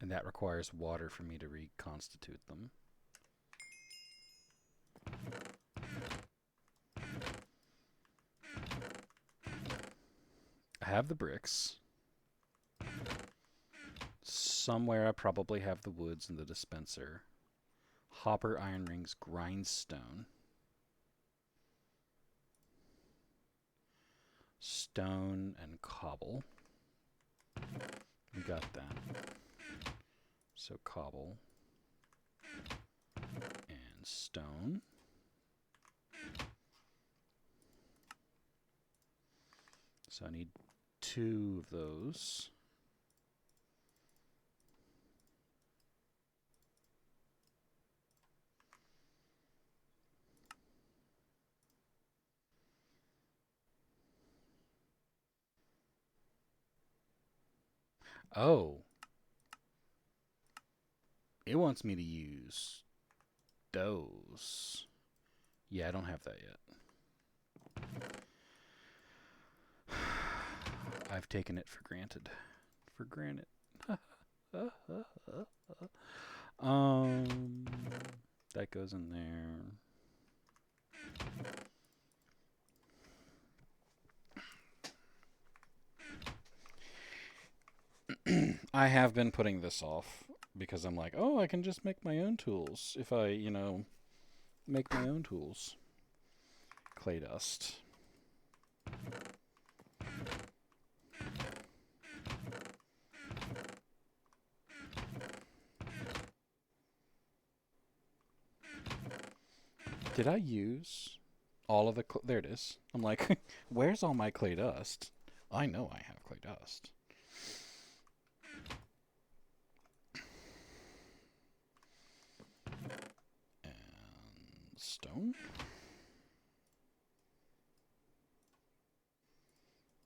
And that requires water for me to reconstitute them. I have the bricks. Somewhere I probably have the woods in the dispenser. Hopper, iron rings, grindstone. Stone and cobble. We got that. So cobble and stone. So I need 2 of those. Oh. It wants me to use those. Yeah, I don't have that yet. I've taken it for granted. For granted. That goes in there. I have been putting this off because I'm like, oh, I can just make my own tools if I, make my own tools. Clay dust. Did I use all of the there it is. I'm like, where's all my clay dust? I know I have clay dust. And stone.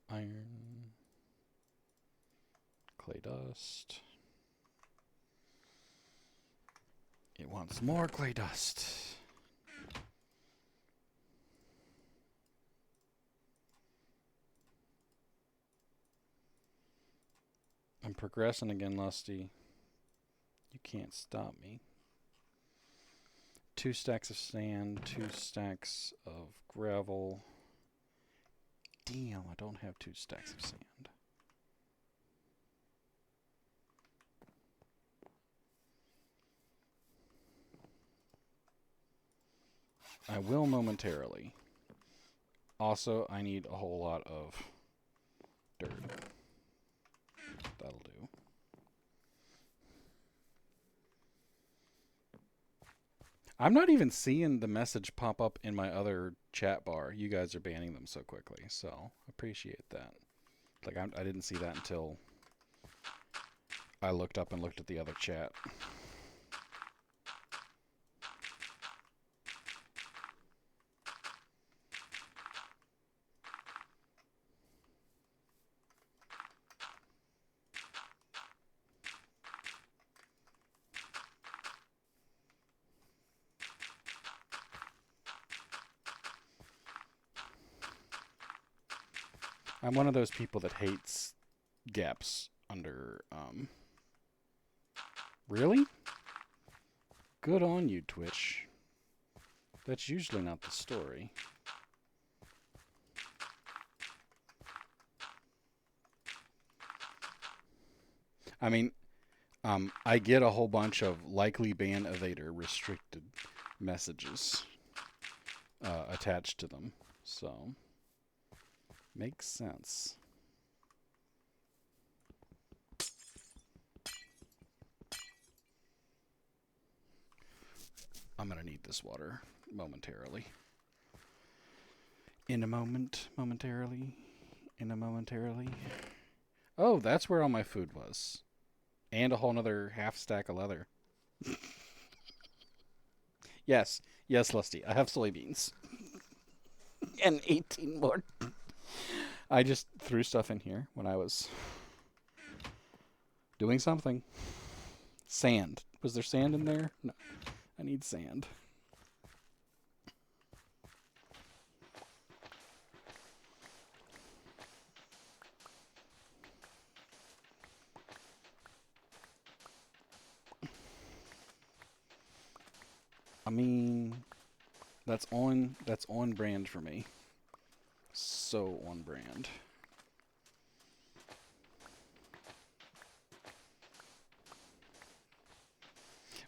Iron. Clay dust. It wants more clay dust. I'm progressing again, Lusty. You can't stop me. 2 stacks of sand, 2 stacks of gravel. Damn, I don't have 2 stacks of sand. I will momentarily. Also, I need a whole lot of dirt. That'll do. I'm not even seeing the message pop up in my other chat bar. You guys are banning them so quickly, so appreciate that. Like, I didn't see that until I looked up and looked at the other chat. I'm one of those people that hates gaps under, Really? Good on you, Twitch. That's usually not the story. I mean, I get a whole bunch of likely ban evader restricted messages attached to them, so makes sense. I'm gonna need this water momentarily. In a moment, momentarily, in a momentarily. Oh, that's where all my food was. And a whole nother half stack of leather. Yes, yes, Lusty, I have soybeans. And 18 more. I just threw stuff in here when I was doing something. Sand. Was there sand in there? No. I need sand. I mean, that's on brand for me. So on brand.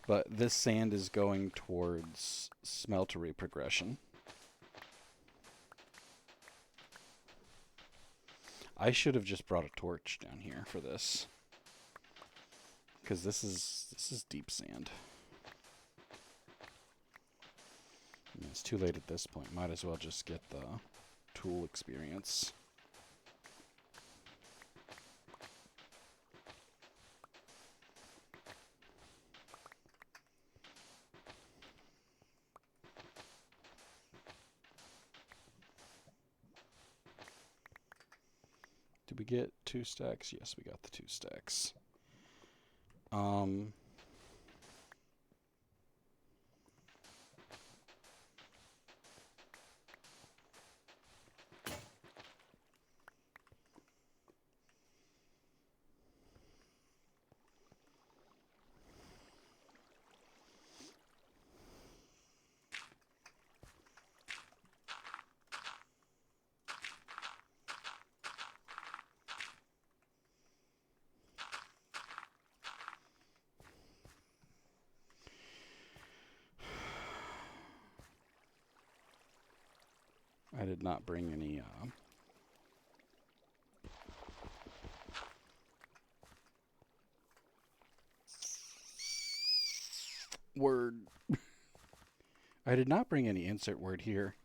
But this sand is going towards smeltery progression. I should have just brought a torch down here for this. Because this is deep sand. I mean, it's too late at this point. Might as well just get the tool experience. Did we get 2 stacks? Yes, we got the 2 stacks. I did not bring any word. I did not bring any insert word here.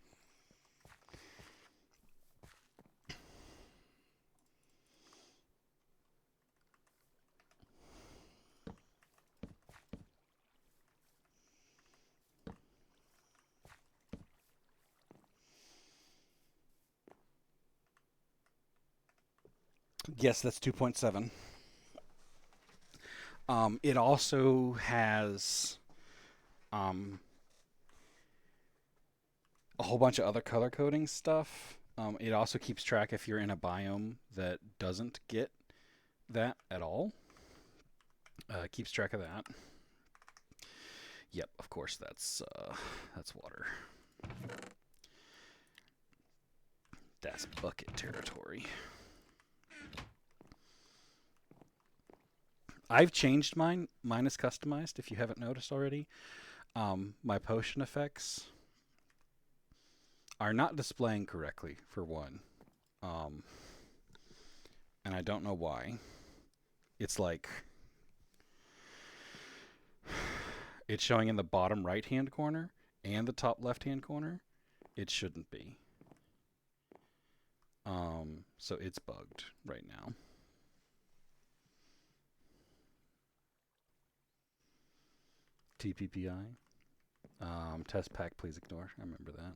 Yes, that's 2.7. It also has a whole bunch of other color coding stuff. It also keeps track if you're in a biome that doesn't get that at all. Keeps track of that. Yep, of course that's water. That's bucket territory. I've changed mine. Mine is customized. If you haven't noticed already, my potion effects are not displaying correctly for one, and I don't know why. It's like it's showing in the bottom right hand corner and the top left hand corner. It shouldn't be. So it's bugged right now. TPPI. Test pack, please ignore. I remember that.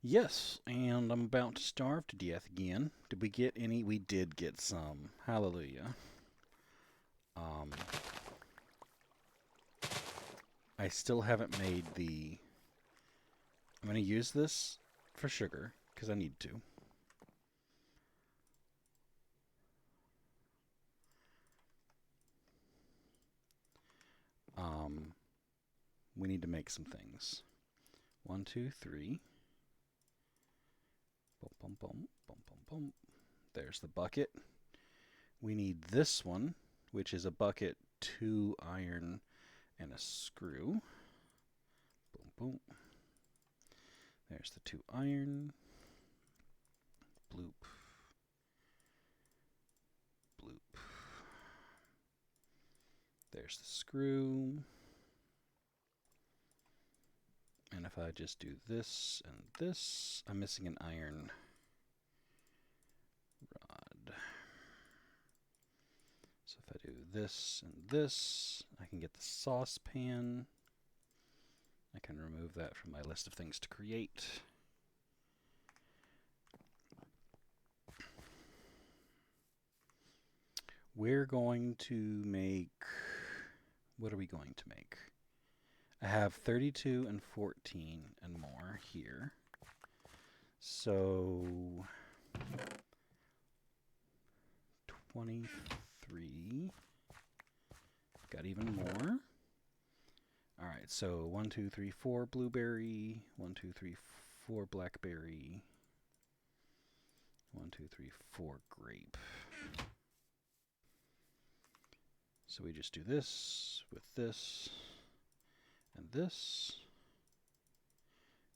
Yes, and I'm about to starve to death again. Did we get any? We did get some. Hallelujah. I still haven't made the... I'm going to use this for sugar, because I need to. We need to make some things. 1, 2, 3. Bum, bum, bum, bum, bum, bum. There's the bucket. We need this one, which is a bucket, 2 iron, and a screw. Boom, boom. There's the 2 iron. Bloop. Bloop. There's the screw. And if I just do this and this, I'm missing an iron rod. So if I do this and this, I can get the saucepan. I can remove that from my list of things to create. We're going to make... What are we going to make? I have 32 and 14 and more here. So 23. Got even more. All right, so 1, 2, 3, 4 blueberry. 1, 2, 3, 4 blackberry. 1, 2, 3, 4 grape. So we just do this with this and this,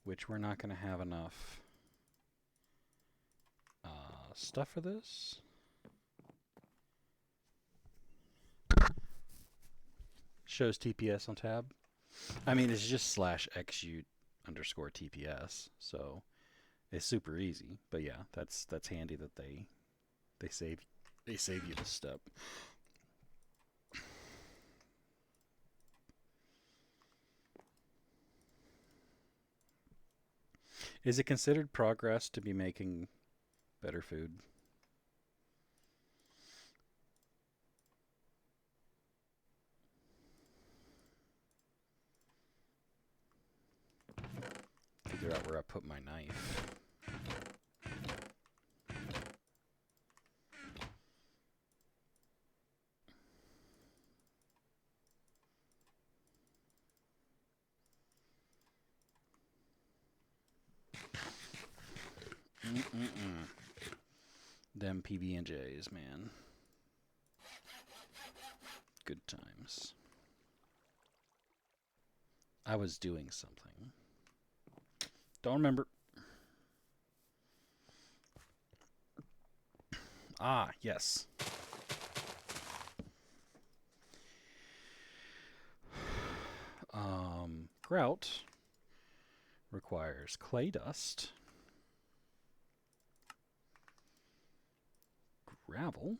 which we're not going to have enough stuff for this. Shows TPS on tab. I mean, it's just /XU underscore TPS, so it's super easy. But yeah, that's handy that they save you this step. Is it considered progress to be making better food? Figure out where I put my knife. Them PB&Js, man. I was doing something. Don't remember. Ah, yes. Grout requires clay dust, gravel,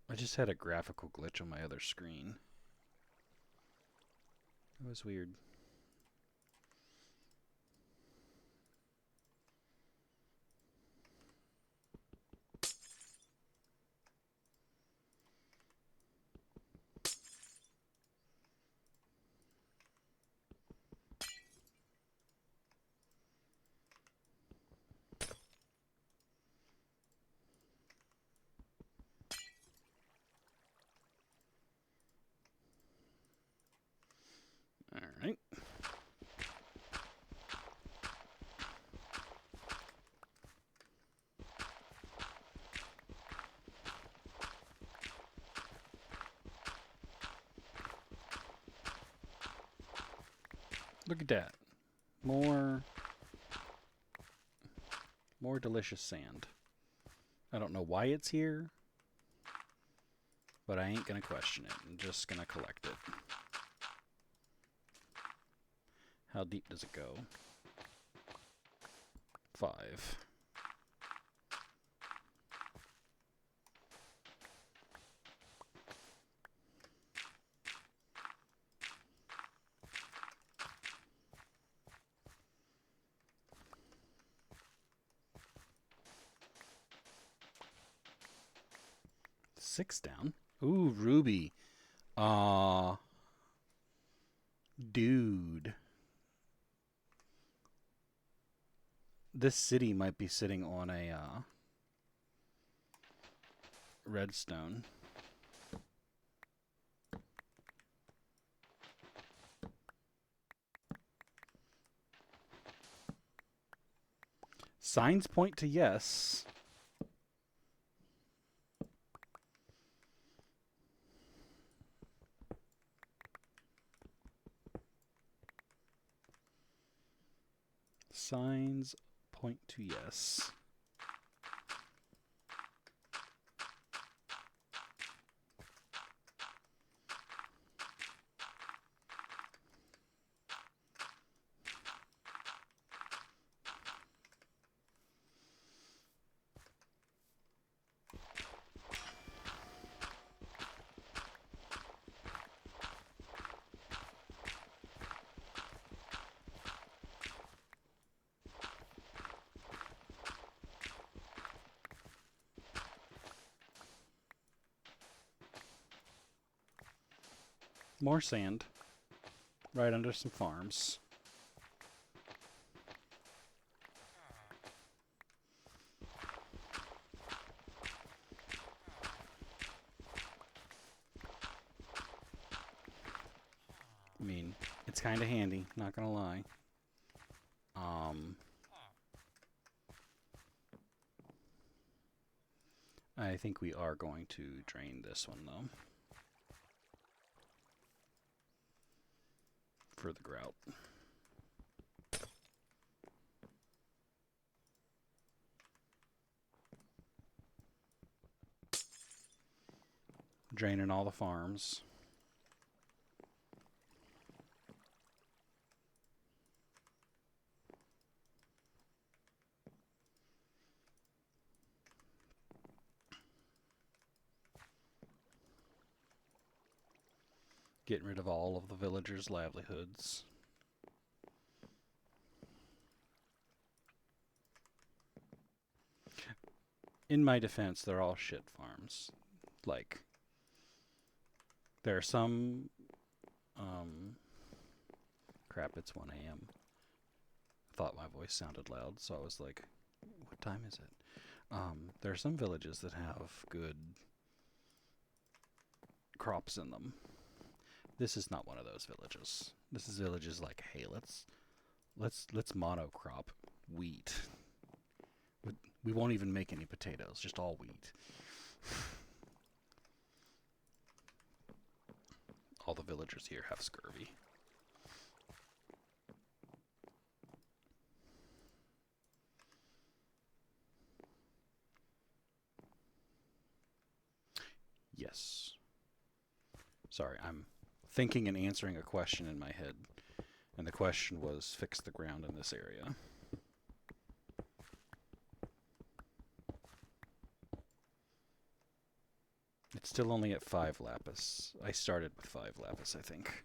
I just had a graphical glitch on my other screen. It was weird. All right. Look at that. More delicious sand. I don't know why it's here, but I ain't gonna question it. I'm just gonna collect it. How deep does it go? 5. Six down. Ooh, ruby. Dude. This city might be sitting on a redstone. Signs point to yes. Signs point to yes. More sand. Right under some farms. I mean, it's kind of handy, not gonna lie. I think we are going to drain this one though. For the grout. Draining all the farms. Getting rid of all of the villagers' livelihoods. In my defense, they're all shit farms. Like, there are some... crap, it's 1 a.m. I thought my voice sounded loud, so I was like, what time is it? There are some villages that have good crops in them. This is not one of those villages. This is villages like, hey, let's monocrop wheat. We won't even make any potatoes, just all wheat. all the villagers here have scurvy. Yes. Sorry, I'm thinking and answering a question in my head. And the question was, fix the ground in this area. It's still only at 5 lapis. I started with 5 lapis, I think.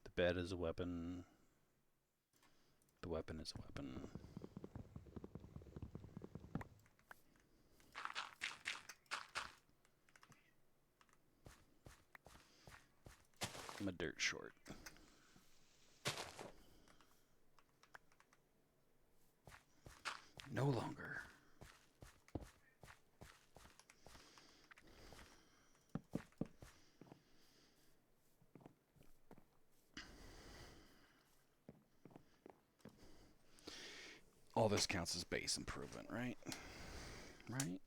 The bed is a weapon. The weapon is a weapon. I'm a dirt short. No longer. All this counts as base improvement, right? Right?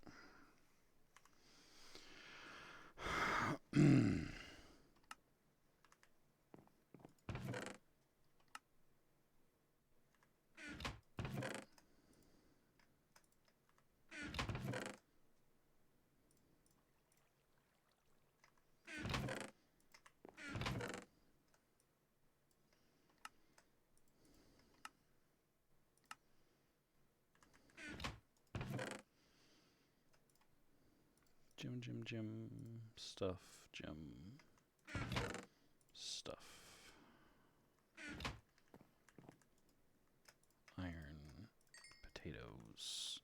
Gym, stuff, gym, stuff. Iron, potatoes,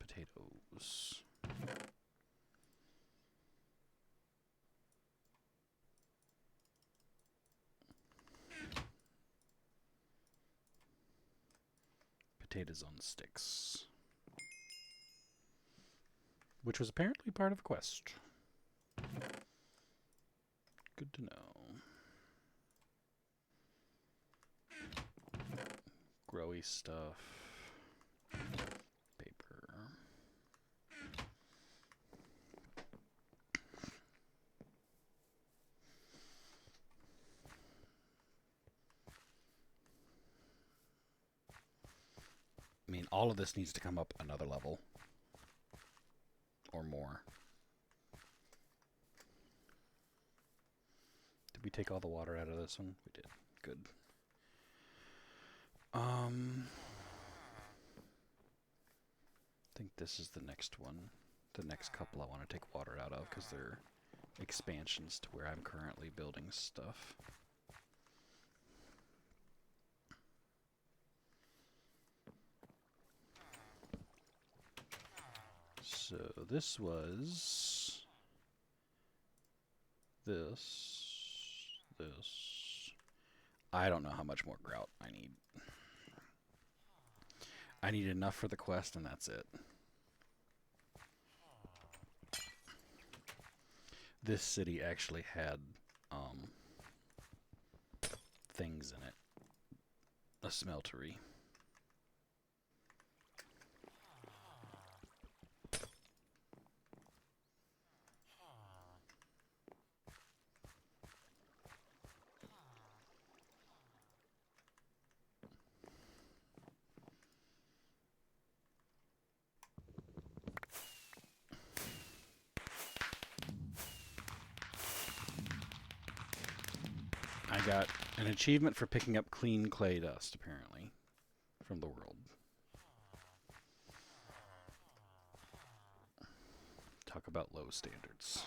potatoes. Potatoes on sticks. Which was apparently part of a quest. Good to know. Growy stuff. Paper. I mean, all of this needs to come up another level. Or more. Did we take all the water out of this one? We did. Good. I think this is the next one. The next couple I want to take water out of because they're expansions to where I'm currently building stuff. So this was this. I don't know how much more grout I need. I need enough for the quest and that's it. This city actually had things in it. A smeltery. got an achievement for picking up clean clay dust, apparently, from the world. Talk about low standards.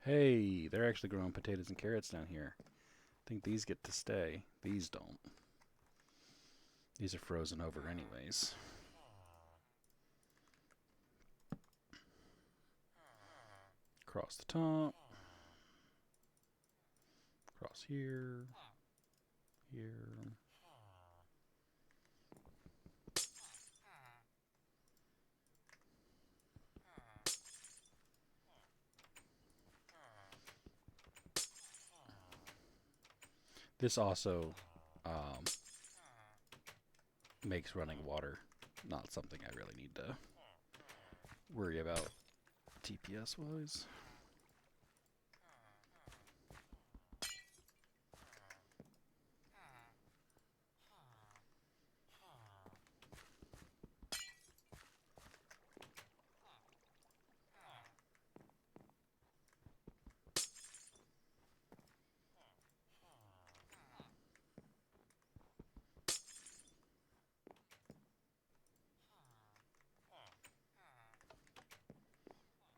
Hey, they're actually growing potatoes and carrots down here. I think these get to stay. These don't. These are frozen over anyways. Across the top. Across here. Here. This also makes running water not something I really need to worry about TPS wise.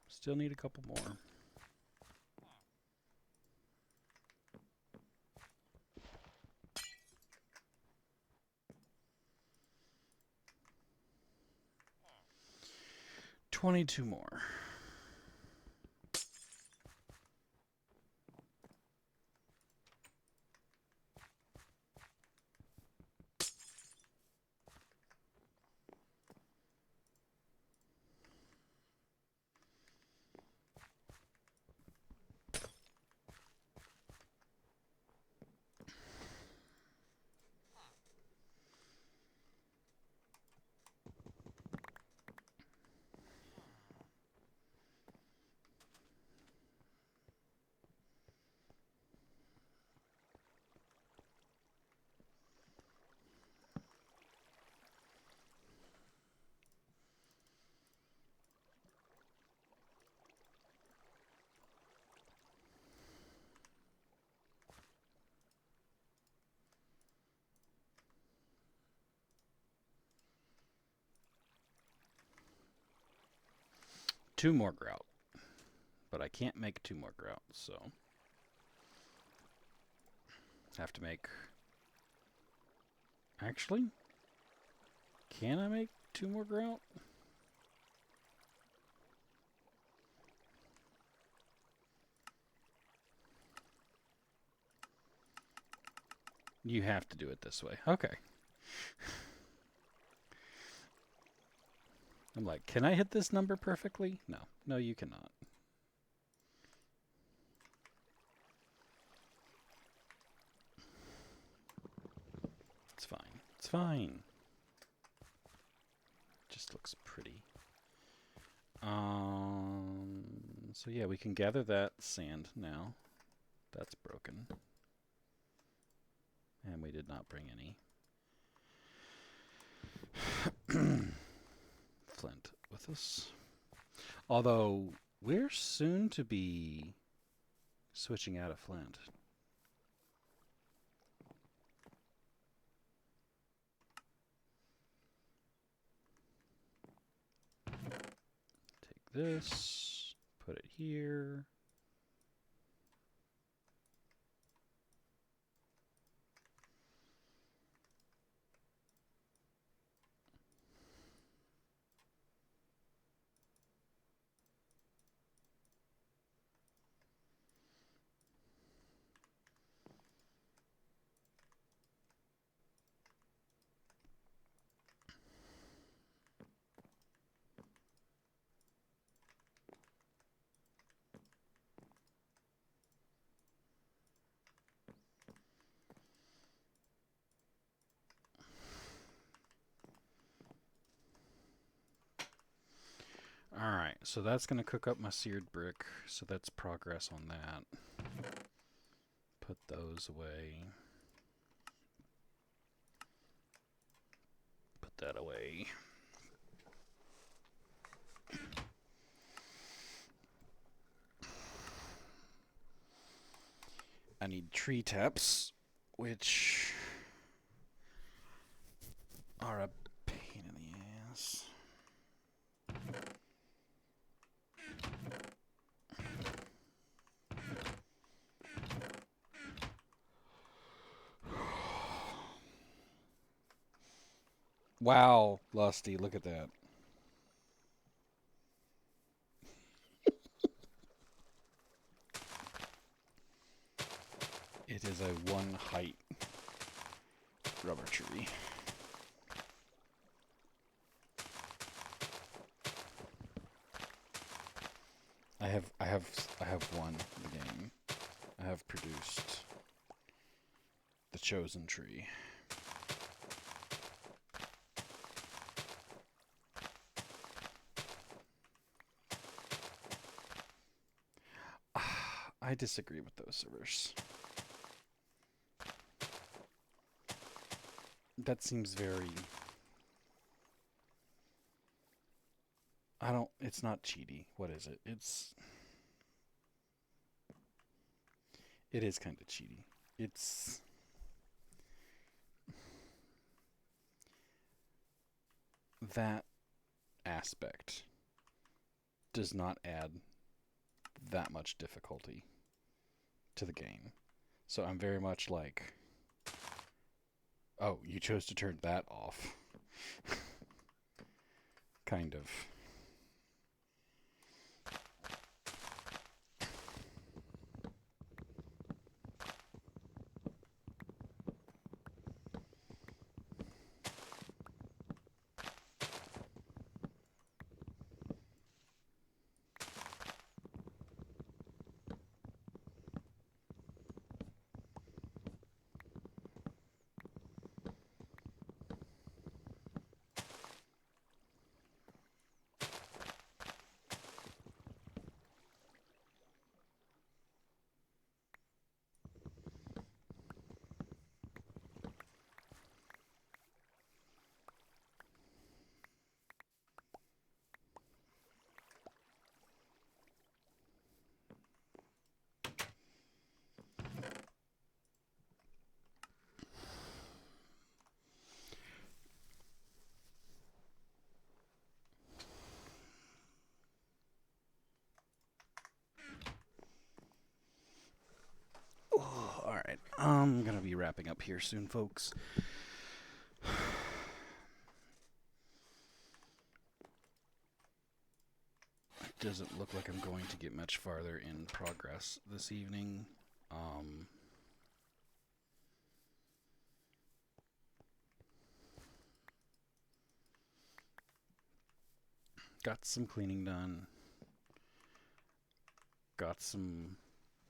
Still need a couple more. $22 more. Two more grout. But I can't make two more grout, so have to make... Actually, can I make two more grout? You have to do it this way. Okay. I'm like, can I hit this number perfectly? No. No, you cannot. It's fine. It's fine. Just looks pretty. So yeah, we can gather that sand now. That's broken. And we did not bring any flint with us. Although, we're soon to be switching out of flint. Take this, put it here. Alright, so that's going to cook up my seared brick, so that's progress on that. Put those away. that away. I need tree taps, which are a pain in the ass. Wow, Lusty, look at that. It is a one height rubber tree. I have won the game. I have produced the chosen tree. I disagree with those servers. That seems very... I don't... It's not cheaty. What is it? It is kind of cheaty. It's... That aspect does not add that much difficulty to the game. So I'm very much like, oh, you chose to turn that off. Kind of. Oh, all right. I'm going to be wrapping up here soon, folks. It doesn't look like I'm going to get much farther in progress this evening. Got some cleaning done. Got some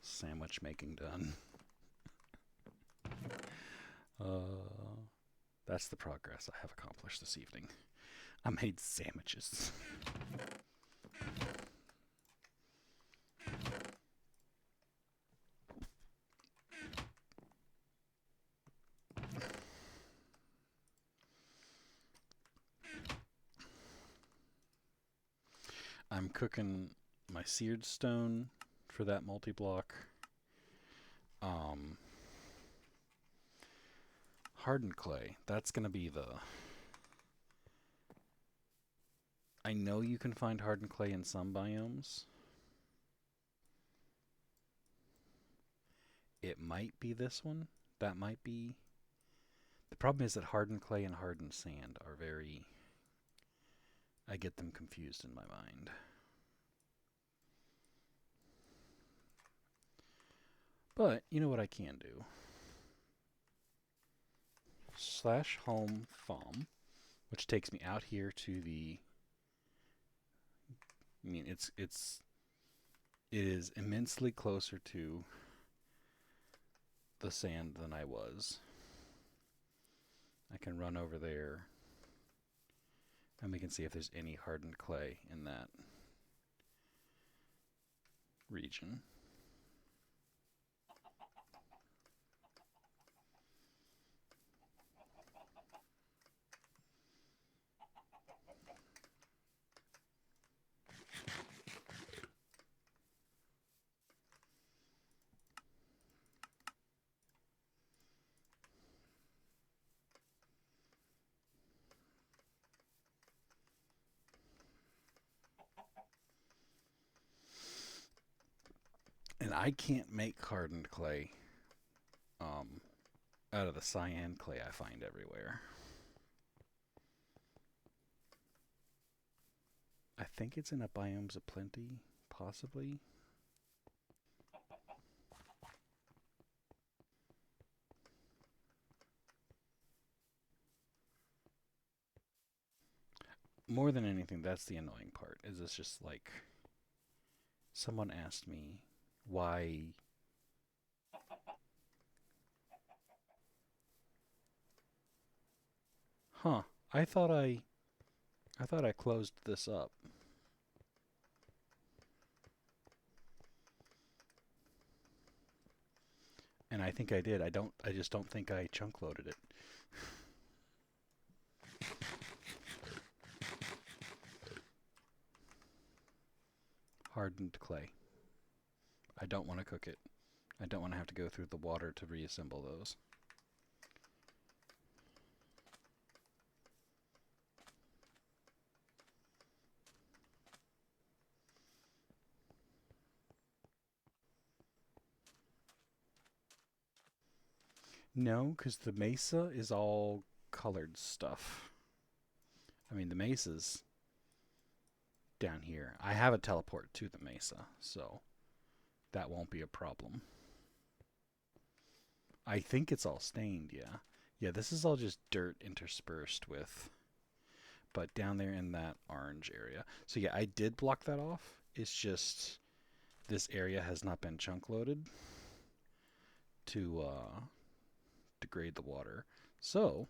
sandwich making done. That's the progress I have accomplished this evening. I made sandwiches. I'm cooking my seared stone for that multi-block. Hardened clay. That's going to be the... I know you can find hardened clay in some biomes. It might be this one. That might be... The problem is that hardened clay and hardened sand are very... I get them confused in my mind. But, you know what I can do? /home farm, which takes me out here to the... I mean, it is immensely closer to the sand than I was. I can run over there and we can see if there's any hardened clay in that region. And I can't make hardened clay um, out of the cyan clay I find everywhere. I think it's in a biomes of plenty, possibly. More than anything, that's the annoying part. Is it's just like someone asked me why. Huh? I thought I closed this up, and I think I did. I just don't think I chunk loaded it. Hardened clay. I don't want to cook it. I don't want to have to go through the water to reassemble those. No, because the mesa is all colored stuff. I mean, the mesa's down here. I have a teleport to the mesa, so that won't be a problem. I think it's all stained, yeah. Yeah, this is all just dirt interspersed with, but down there in that orange area. So yeah, I did block that off. It's just this area has not been chunk loaded to degrade the water. So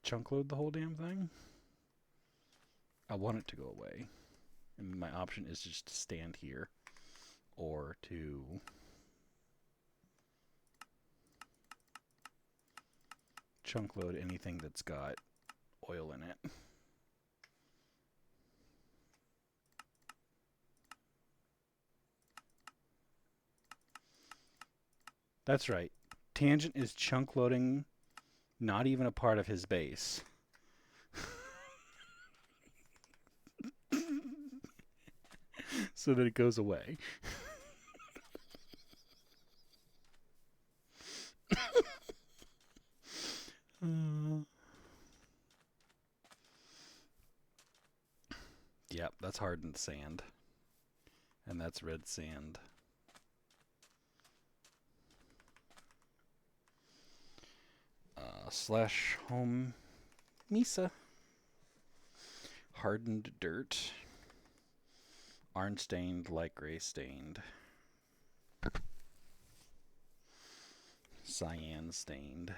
chunk load the whole damn thing. I want it to go away. And my option is just to stand here or to chunk load anything that's got oil in it. That's right. Tangent is chunk loading, not even a part of his base. So that it goes away. Yep, that's hardened sand. And that's red sand. Slash home Mesa. Hardened dirt. Orange stained, light gray stained. Cyan stained.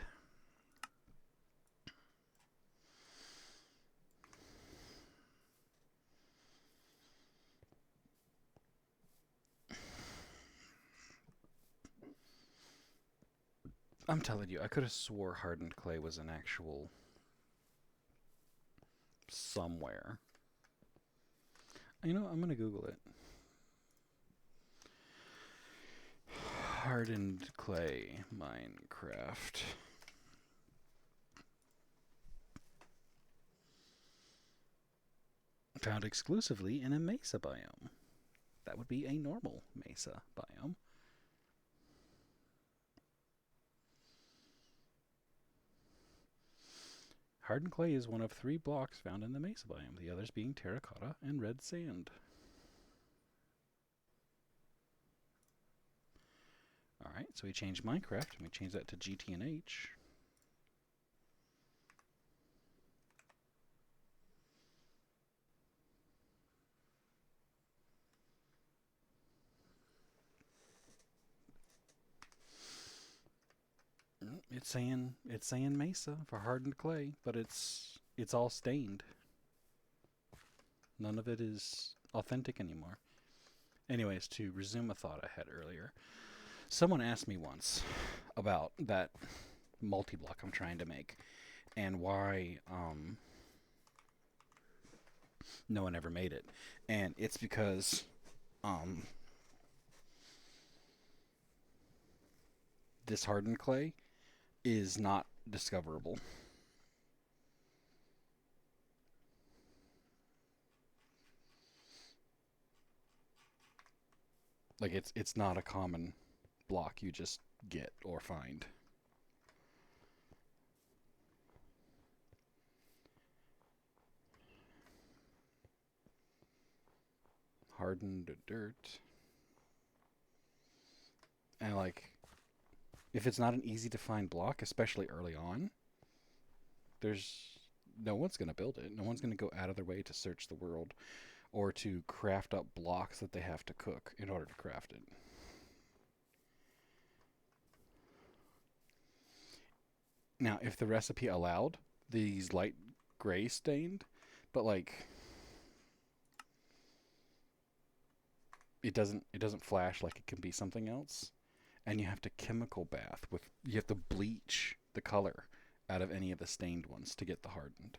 I'm telling you, I could have swore hardened clay was an actual somewhere. You know, I'm gonna Google it. Hardened clay Minecraft. Found exclusively in a mesa biome. That would be a normal mesa biome. Hardened clay is one of 3 blocks found in the mesa biome, the others being terracotta and red sand. Alright, so we changed Minecraft, and we changed that to GTNH. It's saying mesa for hardened clay, but it's all stained. None of it is authentic anymore. Anyways, to resume a thought I had earlier. Someone asked me once about that multi-block I'm trying to make and why no one ever made it. And it's because um, this hardened clay is not discoverable. Like it's not a common block you just get or find. Hardened dirt. And like if it's not an easy to find block, especially early on, there's no one's going to build it. No one's going to go out of their way to search the world or to craft up blocks that they have to cook in order to craft it. Now, if the recipe allowed these light gray stained, but like it doesn't flash like it can be something else, and you have to chemical bath with you have to bleach the color out of any of the stained ones to get the hardened.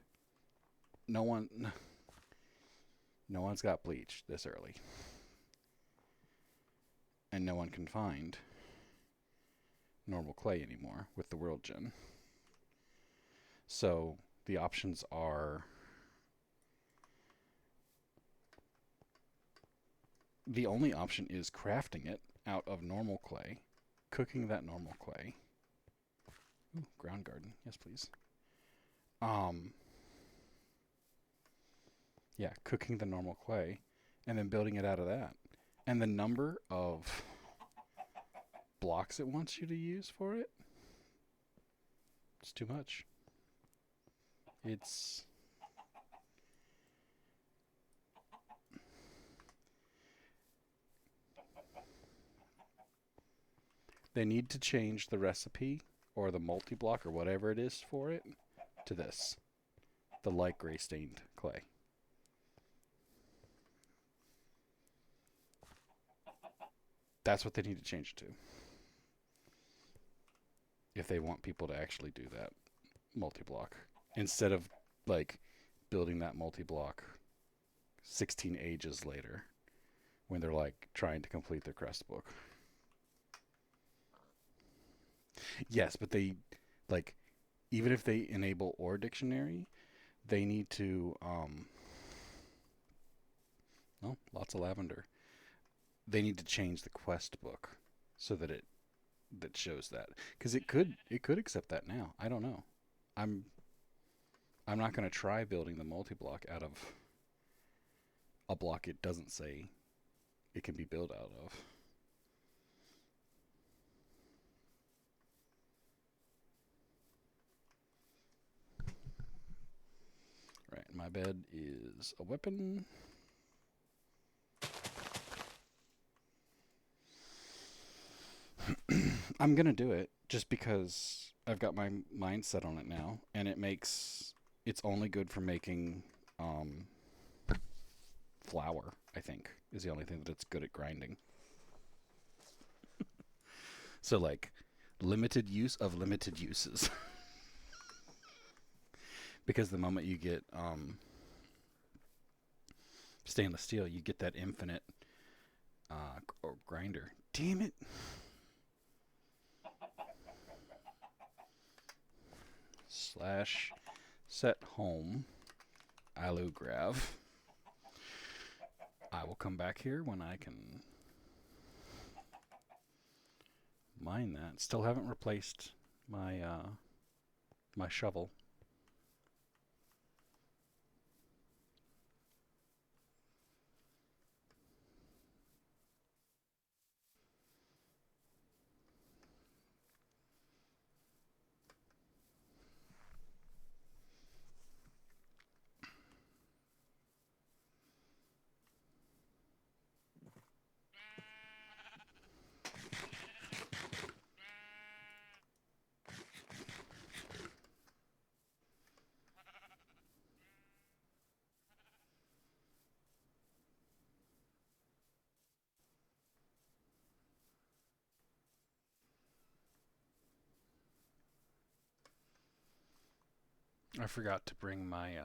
No one no one's got bleach this early, and no one can find normal clay anymore with the world gen. So the options are the only option is crafting it out of normal clay, cooking that normal clay. Ooh, ground garden, yes please. Um, yeah, cooking the normal clay, and then building it out of that. And the number of blocks it wants you to use for it, it's too much. It's they need to change the recipe or the multi-block or whatever it is for it to this, the light gray stained clay. That's what they need to change it to if they want people to actually do that multi-block instead of like building that multi-block 16 ages later when they're like trying to complete their crest book. Yes, but they like even if they enable or dictionary, they need to oh, lots of lavender. They need to change the quest book so that it that shows that because it could accept that now. I don't know. I'm I'm not going to try building the multi block out of a block it doesn't say it can be built out of. Right, my bed is a weapon. I'm gonna do it just because I've got my mind set on it now, and it's only good for making um, flour. I think is the only thing that it's good at grinding. So like limited use of limited uses, because the moment you get stainless steel, you get that infinite grinder. Damn it! Slash set home allograv. I will come back here when I can mine that. Still haven't replaced my shovel. I forgot to bring my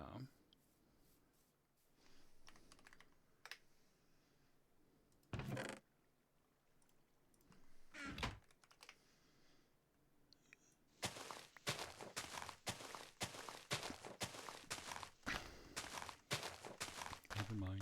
never mind.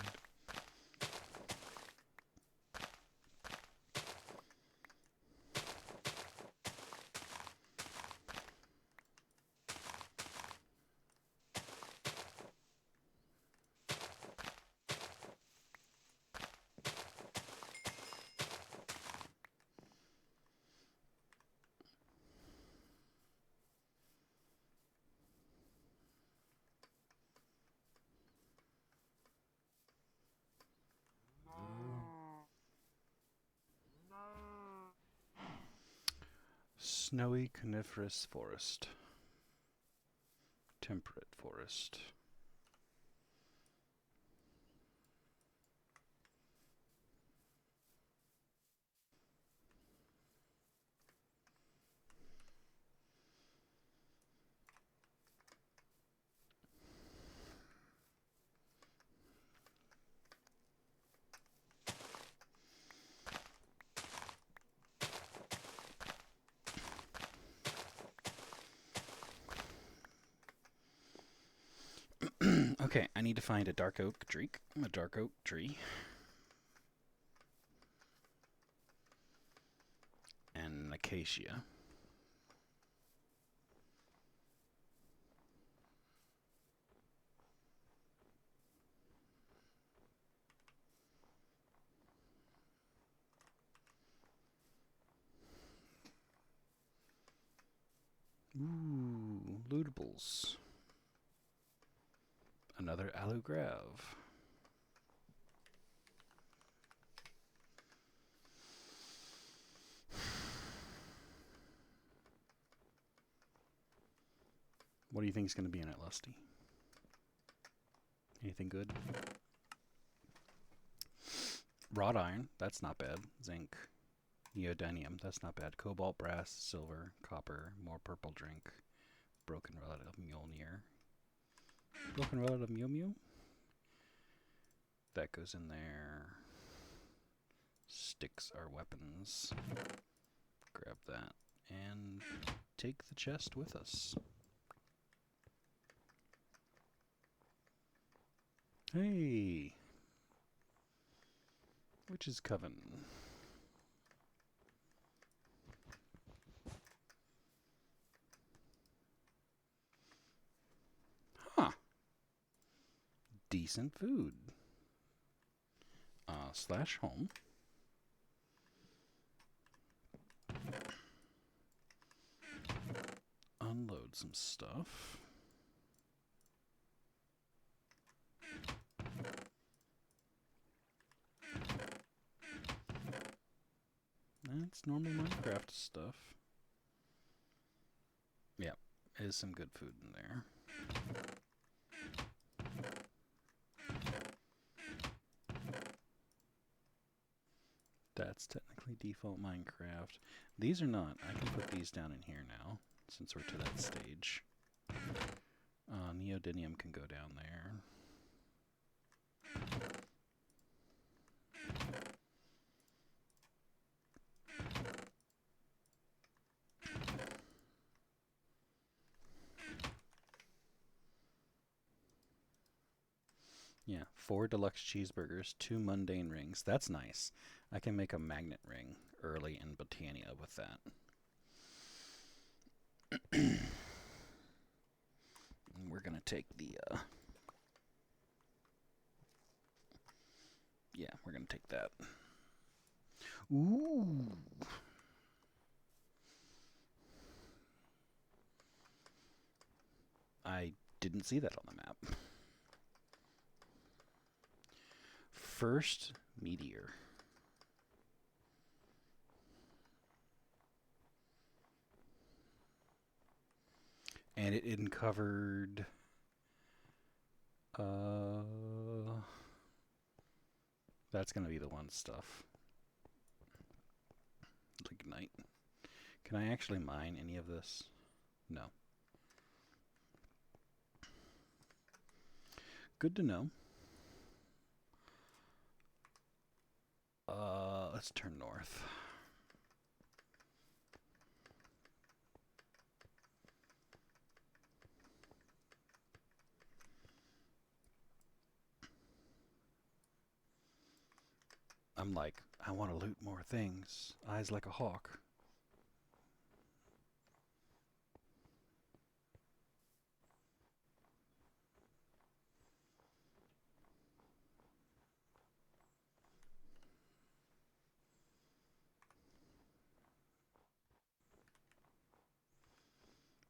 Snowy coniferous forest. Temperate forest. Okay, I need to find a dark oak tree, and an acacia. Ooh, lootables. Another aloe grave. What do you think is going to be in it, Lusty? Anything good? Wrought iron, that's not bad. Zinc. Neodymium, that's not bad. Cobalt, brass, silver, copper, more purple drink. Broken relative Mjolnir. Broken relative Mew Mew? That goes in there. Sticks are weapons. Grab that and take the chest with us. Hey! Witch's Coven. Huh. Decent food. Slash home. Unload some stuff. That's normal Minecraft stuff. Yep, is some good food in there. That's technically default Minecraft. These are not. I can put these down in here now, since we're to that stage. Neodymium can go down there. Yeah, 4 deluxe cheeseburgers, 2 mundane rings. That's nice. I can make a magnet ring early in Botania with that. We're going to take the... yeah, we're going to take that. Ooh! I didn't see that on the map. First meteor. And it uncovered... that's going to be the one stuff. Lignite. Can I actually mine any of this? No. Good to know. Let's turn north. I'm like, I want to loot more things. Eyes like a hawk.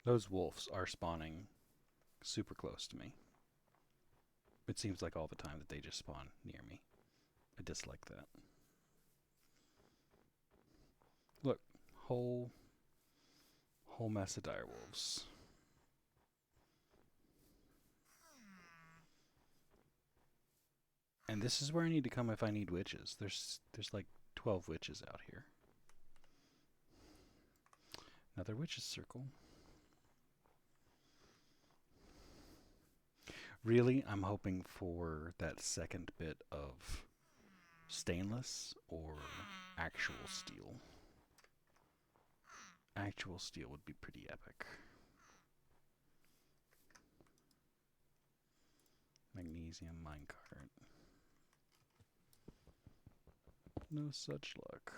Those wolves are spawning super close to me. It seems like all the time that they just spawn near me. I dislike that. Look, whole mess of dire wolves. And this is where I need to come if I need witches. There's like 12 witches out here. Another witches circle. Really, I'm hoping for that second bit of stainless or actual steel. Actual steel would be pretty epic. Magnesium minecart. No such luck.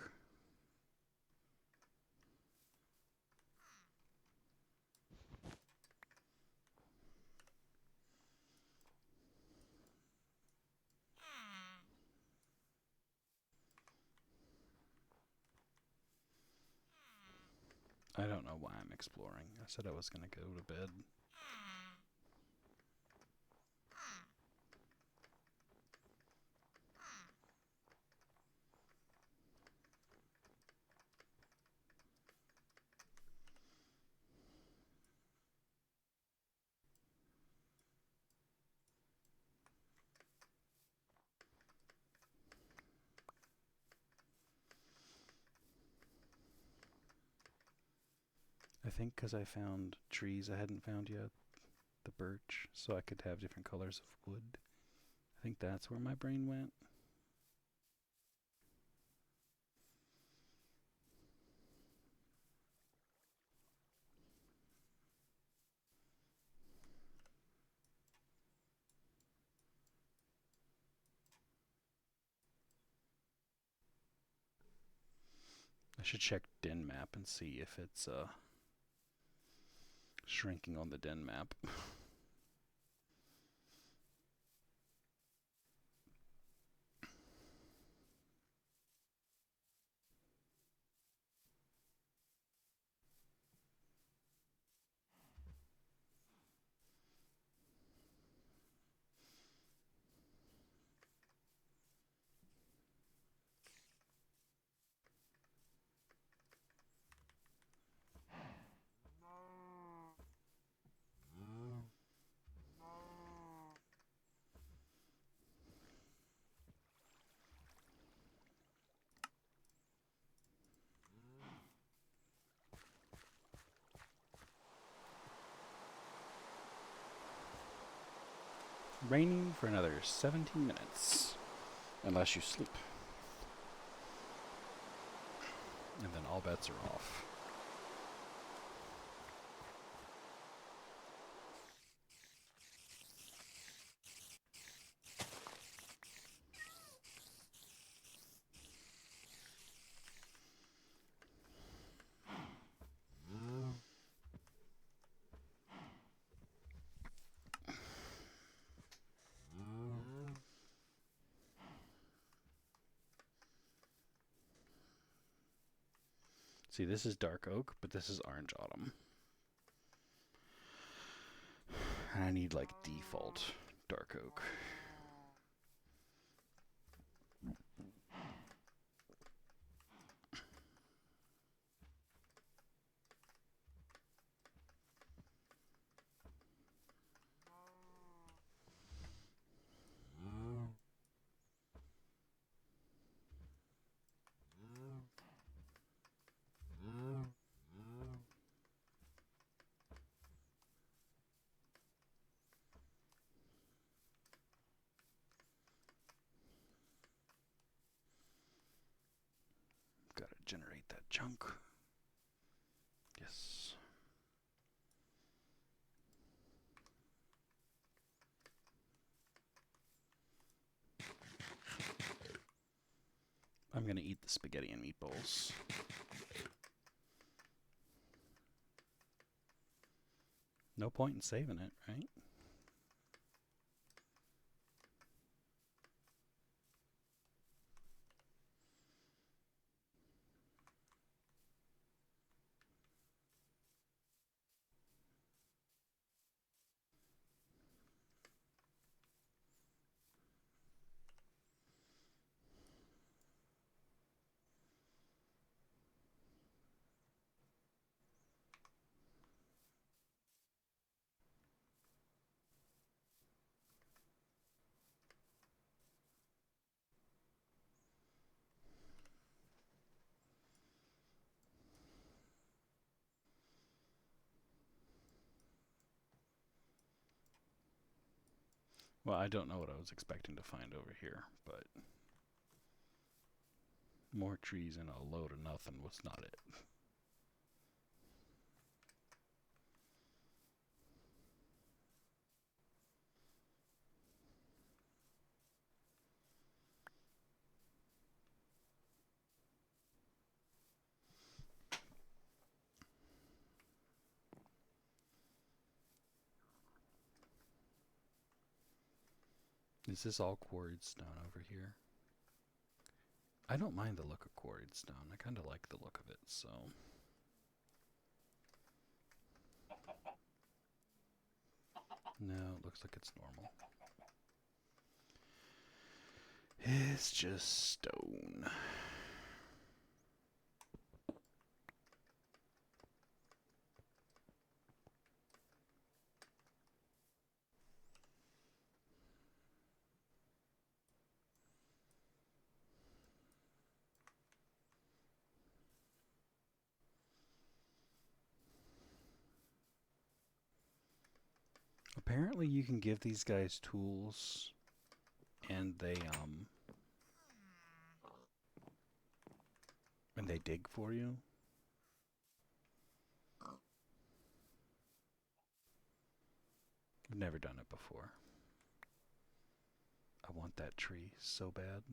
I don't know why I'm exploring. I said I was going to go to bed. I think because I found trees I hadn't found yet, the birch, so I could have different colors of wood. I think that's where my brain went. I should check den map and see if it's shrinking on the den map. Raining for another 17 minutes. Unless you sleep. And then all bets are off. See, this is dark oak, but this is orange autumn. And I need like default dark oak. junk. Yes. I'm gonna eat the spaghetti and meatballs. No point in saving it, right? Well, I don't know what I was expecting to find over here, but more trees and a load of nothing was not it. Is this all quarried stone over here? I don't mind the look of quarried stone. I kind of like the look of it, so. No, it looks like it's normal. It's just stone. Apparently you can give these guys tools and they dig for you. I've never done it before. I want that tree so bad.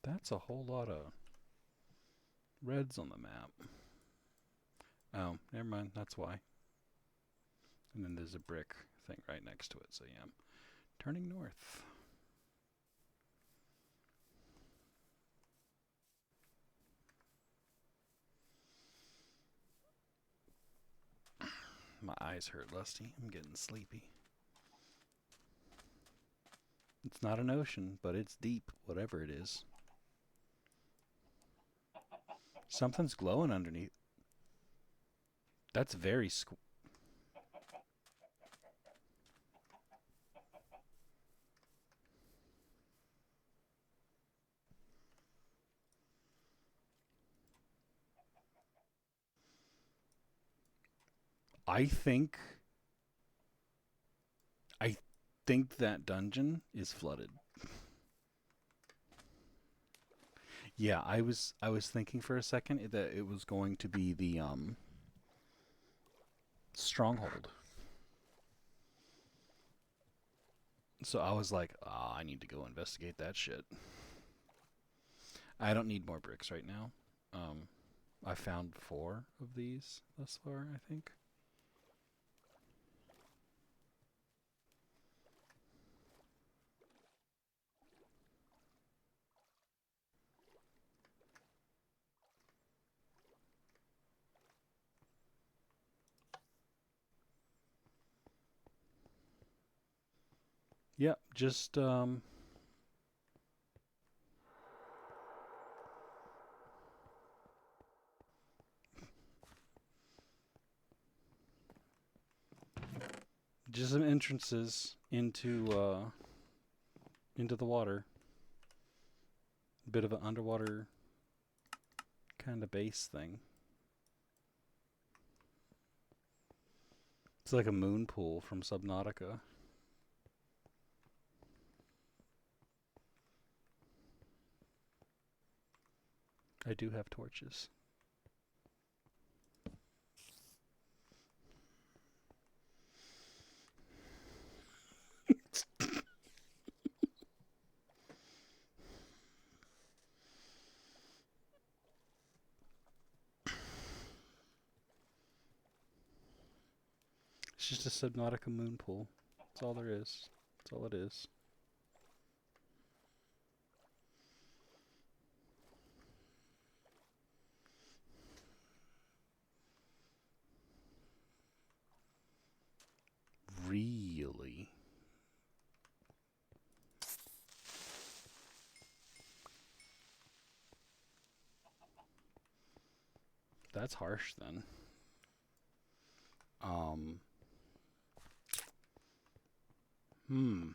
That's a whole lot of reds on the map. Oh, never mind. That's why. And then there's a brick thing right next to it. So yeah, I'm turning north. My eyes hurt, Lusty. I'm getting sleepy. It's not an ocean, but it's deep, whatever it is. Something's glowing underneath. That's very I think I think that dungeon is flooded. Yeah, I was thinking for a second that it was going to be the stronghold. So I was like, I need to go investigate that shit. I don't need more bricks right now. Um, I found 4 of these thus far, I think. Yep, just some entrances into the water. Bit of an underwater kind of base thing. It's like a moon pool from Subnautica. I do have torches. It's just a Subnautica moon pool. That's all there is. That's all it is. Really? That's harsh then. Um. Hmm.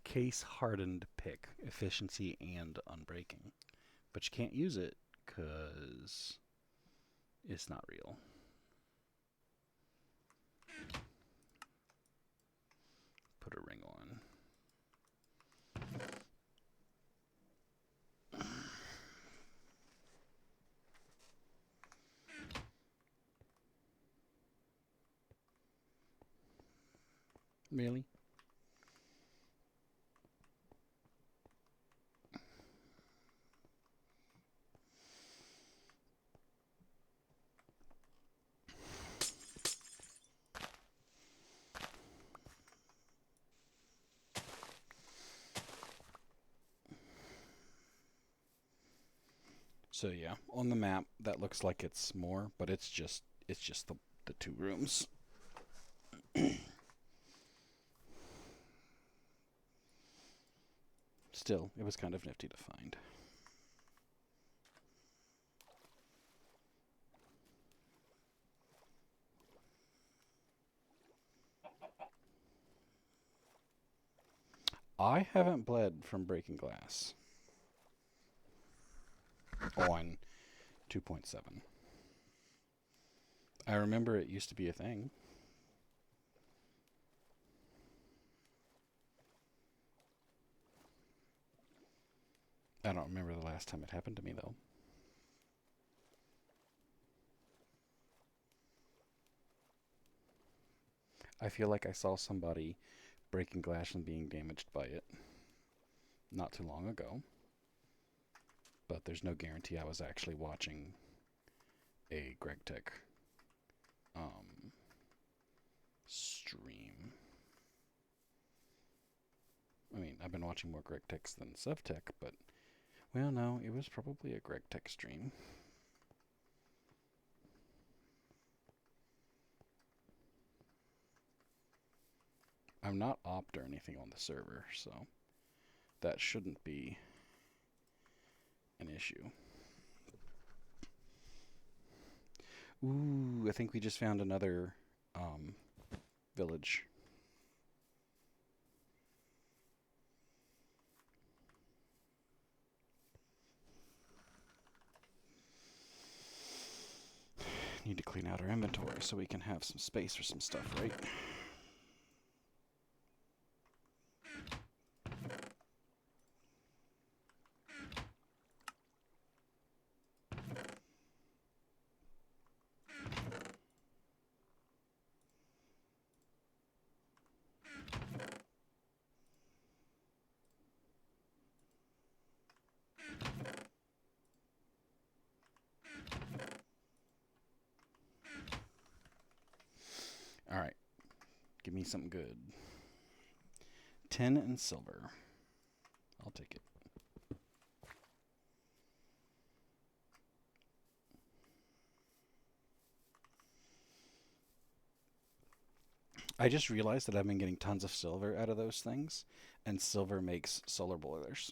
Case hardened pick, efficiency and unbreaking. But you can't use it because it's not real. Put a ring on. Really? So yeah, on the map that looks like it's more, but it's just the two rooms. Still, it was kind of nifty to find. I haven't bled from breaking glass on 2.7. I remember it used to be a thing. I don't remember the last time it happened to me though. I feel like I saw somebody breaking glass and being damaged by it not too long ago. But there's no guarantee I was actually watching a Greg Tech stream. I mean, I've been watching more Greg Techs than SubTech, but well, no, it was probably a Greg Tech stream. I'm not opt or anything on the server, so that shouldn't be an issue. Ooh, I think we just found another village. Need to clean out our inventory so we can have some space for some stuff, right? All right, give me something good. Tin and silver. I'll take it. I just realized that I've been getting tons of silver out of those things, and silver makes solar boilers.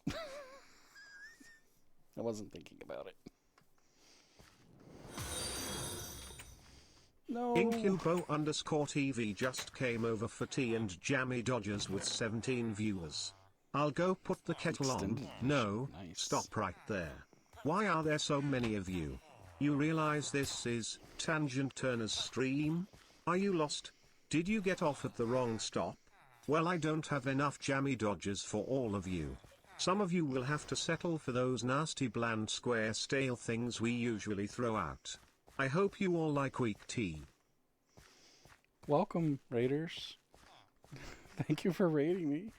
I wasn't thinking about it. No. Incubo_TV just came over for tea and Jammy Dodgers with 17 viewers. I'll go put the kettle on. Extended edition. No, Nice. stop right there. Why are there so many of you? You realize this is Tangent Turner's stream? Are you lost? Did you get off at the wrong stop? Well, I don't have enough Jammy Dodgers for all of you. Some of you will have to settle for those nasty bland square stale things we usually throw out. I hope you all like weak tea. Welcome, Raiders. Thank you for raiding me.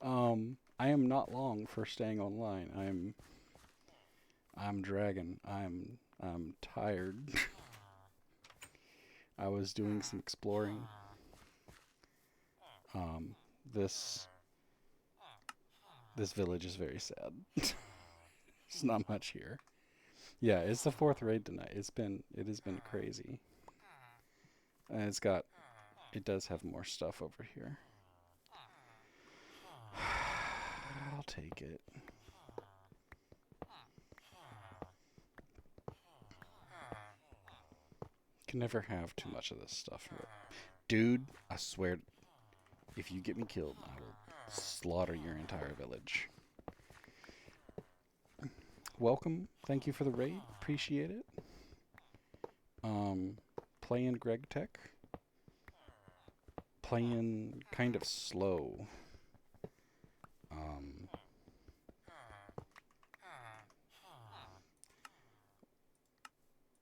I am not long for staying online. I'm dragging. I'm tired. I was doing some exploring. This village is very sad. There's not much here. Yeah, it's the 4th raid tonight. It has been crazy. And it does have more stuff over here. I'll take it. Can never have too much of this stuff. Dude, I swear, if you get me killed, I will slaughter your entire village. Welcome. Thank you for the raid. Appreciate it. Playing Greg Tech. Playing kind of slow.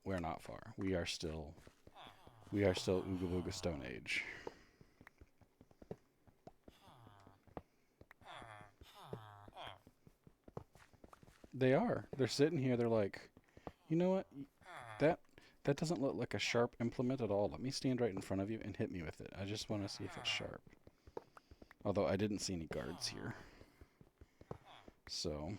We're not far. We are still Ooga Booga Stone Age. They are. They're sitting here. They're like, you know what? That doesn't look like a sharp implement at all. Let me stand right in front of you and hit me with it. I just want to see if it's sharp. Although I didn't see any guards here. So.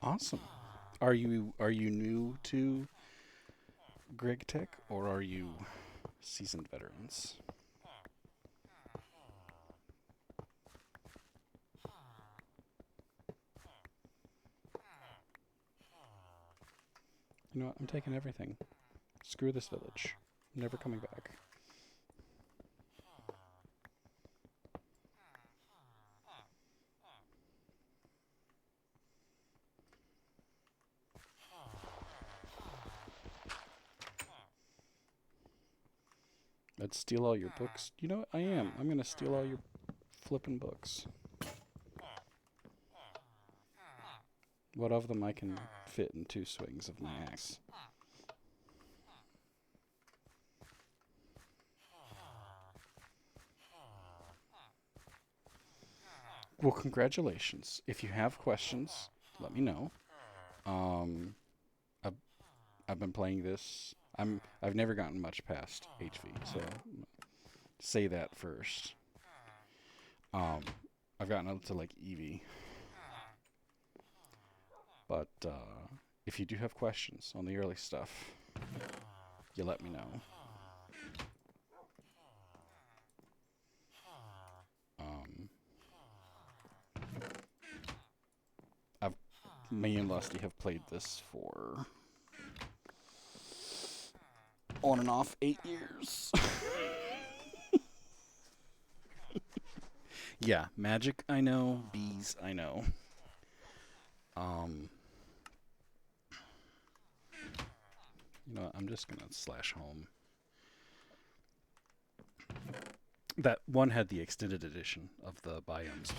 Awesome. Are you new to Greg Tech, or are you seasoned veterans? You know what? I'm taking everything. Screw this village. I'm never coming back. I'd steal all your books. You know what? I am. I'm going to steal all your flippin' books. What of them I can fit in 2 swings of my axe? Well, congratulations. If you have questions, let me know. I've been playing this. I've never gotten much past HV, so say that first. I've gotten up to like EV. But if you do have questions on the early stuff, you let me know. Me and Lusty have played this for on and off 8 years. Yeah, magic I know, bees I know. You know what, I'm just gonna slash home. That one had the extended edition of the biomes.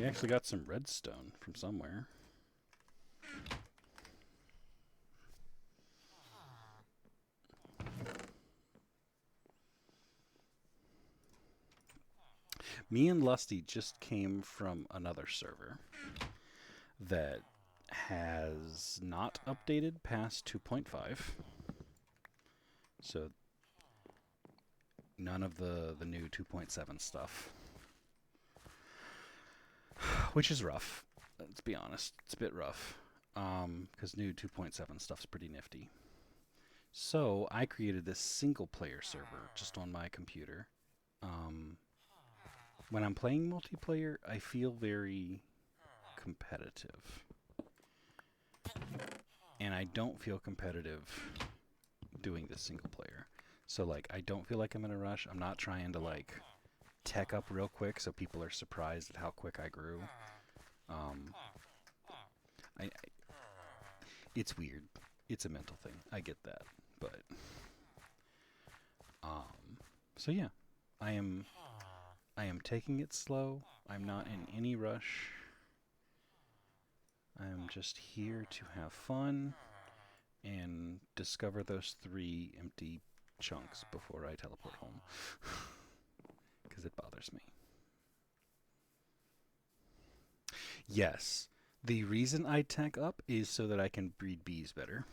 We actually got some redstone from somewhere. Me and Lusty just came from another server that has not updated past 2.5. So none of the new 2.7 stuff. Which is rough. Let's be honest. It's a bit rough. Because new 2.7 stuff's pretty nifty. So I created this single player server just on my computer. When I'm playing multiplayer, I feel very competitive. And I don't feel competitive doing this single player. So like I don't feel like I'm in a rush. I'm not trying to like tech up real quick so people are surprised at how quick I grew. I it's weird. It's a mental thing. I get that. But so yeah, I am taking it slow. I'm not in any rush. I'm just here to have fun and discover those 3 empty chunks before I teleport home. Because it bothers me. Yes, the reason I tech up is so that I can breed bees better.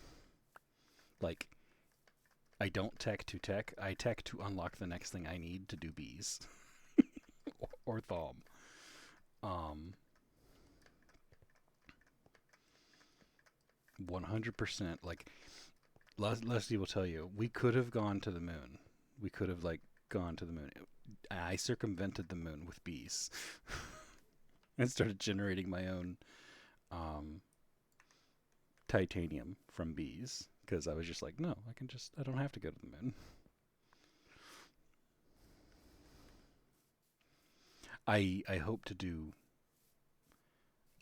Like, I don't tech to tech, I tech to unlock the next thing I need to do bees. Or thom. 100%. Like, Leslie will tell you, we could have gone to the moon. We could have, like, gone to the moon. I circumvented the moon with bees. And started generating my own titanium from bees. Because I was just like, no, I don't have to go to the moon. I hope to do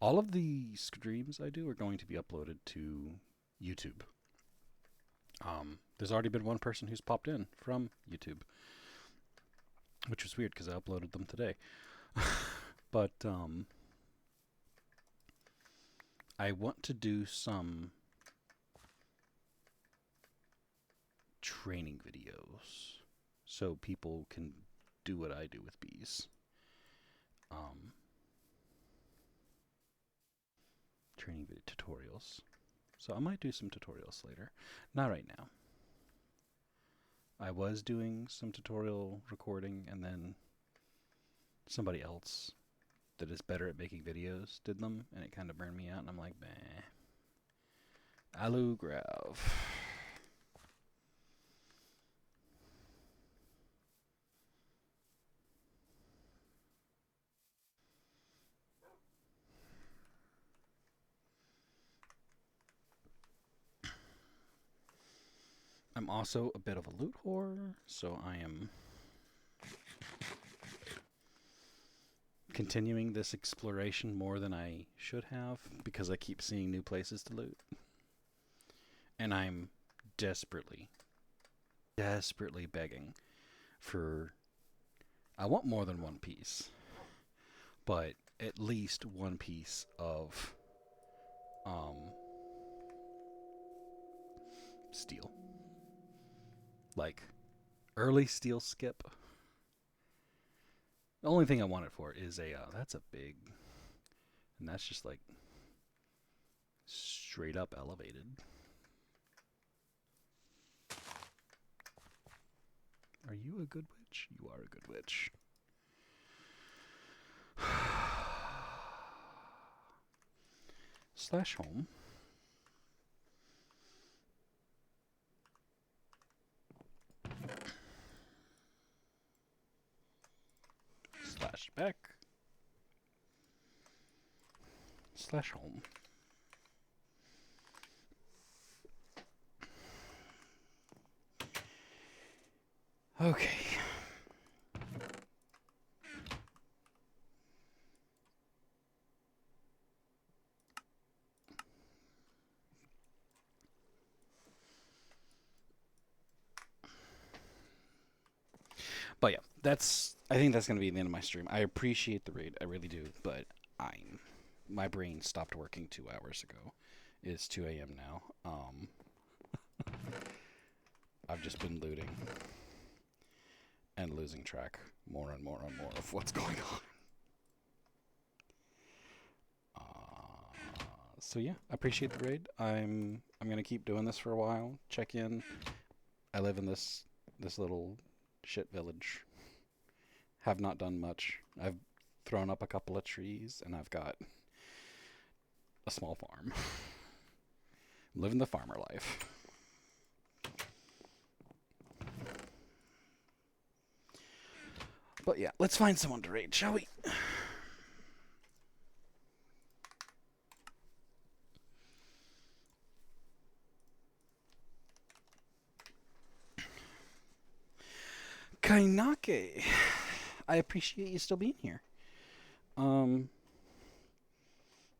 all of the streams I do are going to be uploaded to YouTube. There's already been one person who's popped in from YouTube, which was weird because I uploaded them today. But I want to do some training videos so people can do what I do with bees. Training video tutorials. So I might do some tutorials later. Not right now. I was doing some tutorial recording and then somebody else that is better at making videos did them and it kind of burned me out and I'm like, meh. Alu Grav. I'm also a bit of a loot whore, so I am continuing this exploration more than I should have because I keep seeing new places to loot. And I'm desperately begging for... I want more than one piece, but at least one piece of steel. Like, early steel skip. The only thing I want it for is that's a big... And that's just like straight up elevated. Are you a good witch? You are a good witch. Slash home. Slash back. Slash home. Okay. But yeah, I think that's going to be the end of my stream. I appreciate the raid, I really do, but I'm my brain stopped working 2 hours ago. It's 2 a.m. now. I've just been looting and losing track more and more and more of what's going on. So yeah, I appreciate the raid. I'm gonna keep doing this for a while. Check in. I live in this little shit village. Have not done much. I've thrown up a couple of trees and I've got a small farm. I'm living the farmer life. But yeah, let's find someone to raid, shall we? Kainake, I appreciate you still being here. Um,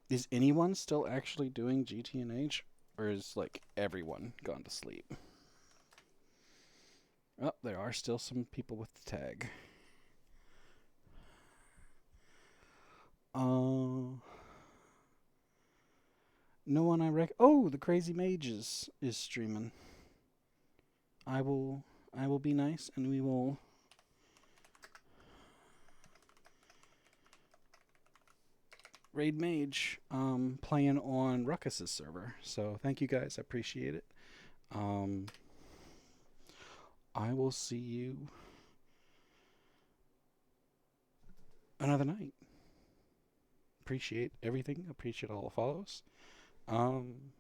is anyone still actually doing GTNH, or is like everyone gone to sleep? Oh, there are still some people with the tag. No one I rec. Oh, the Crazy Mages is streaming. I will be nice and we will raid mage playing on Ruckus's server. So thank you guys, I appreciate it. I will see you another night. Appreciate everything. Appreciate all the follows. Um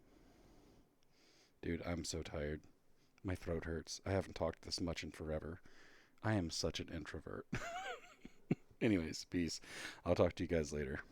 Dude, I'm so tired. My throat hurts. I haven't talked this much in forever. I am such an introvert. Anyways, peace. I'll talk to you guys later.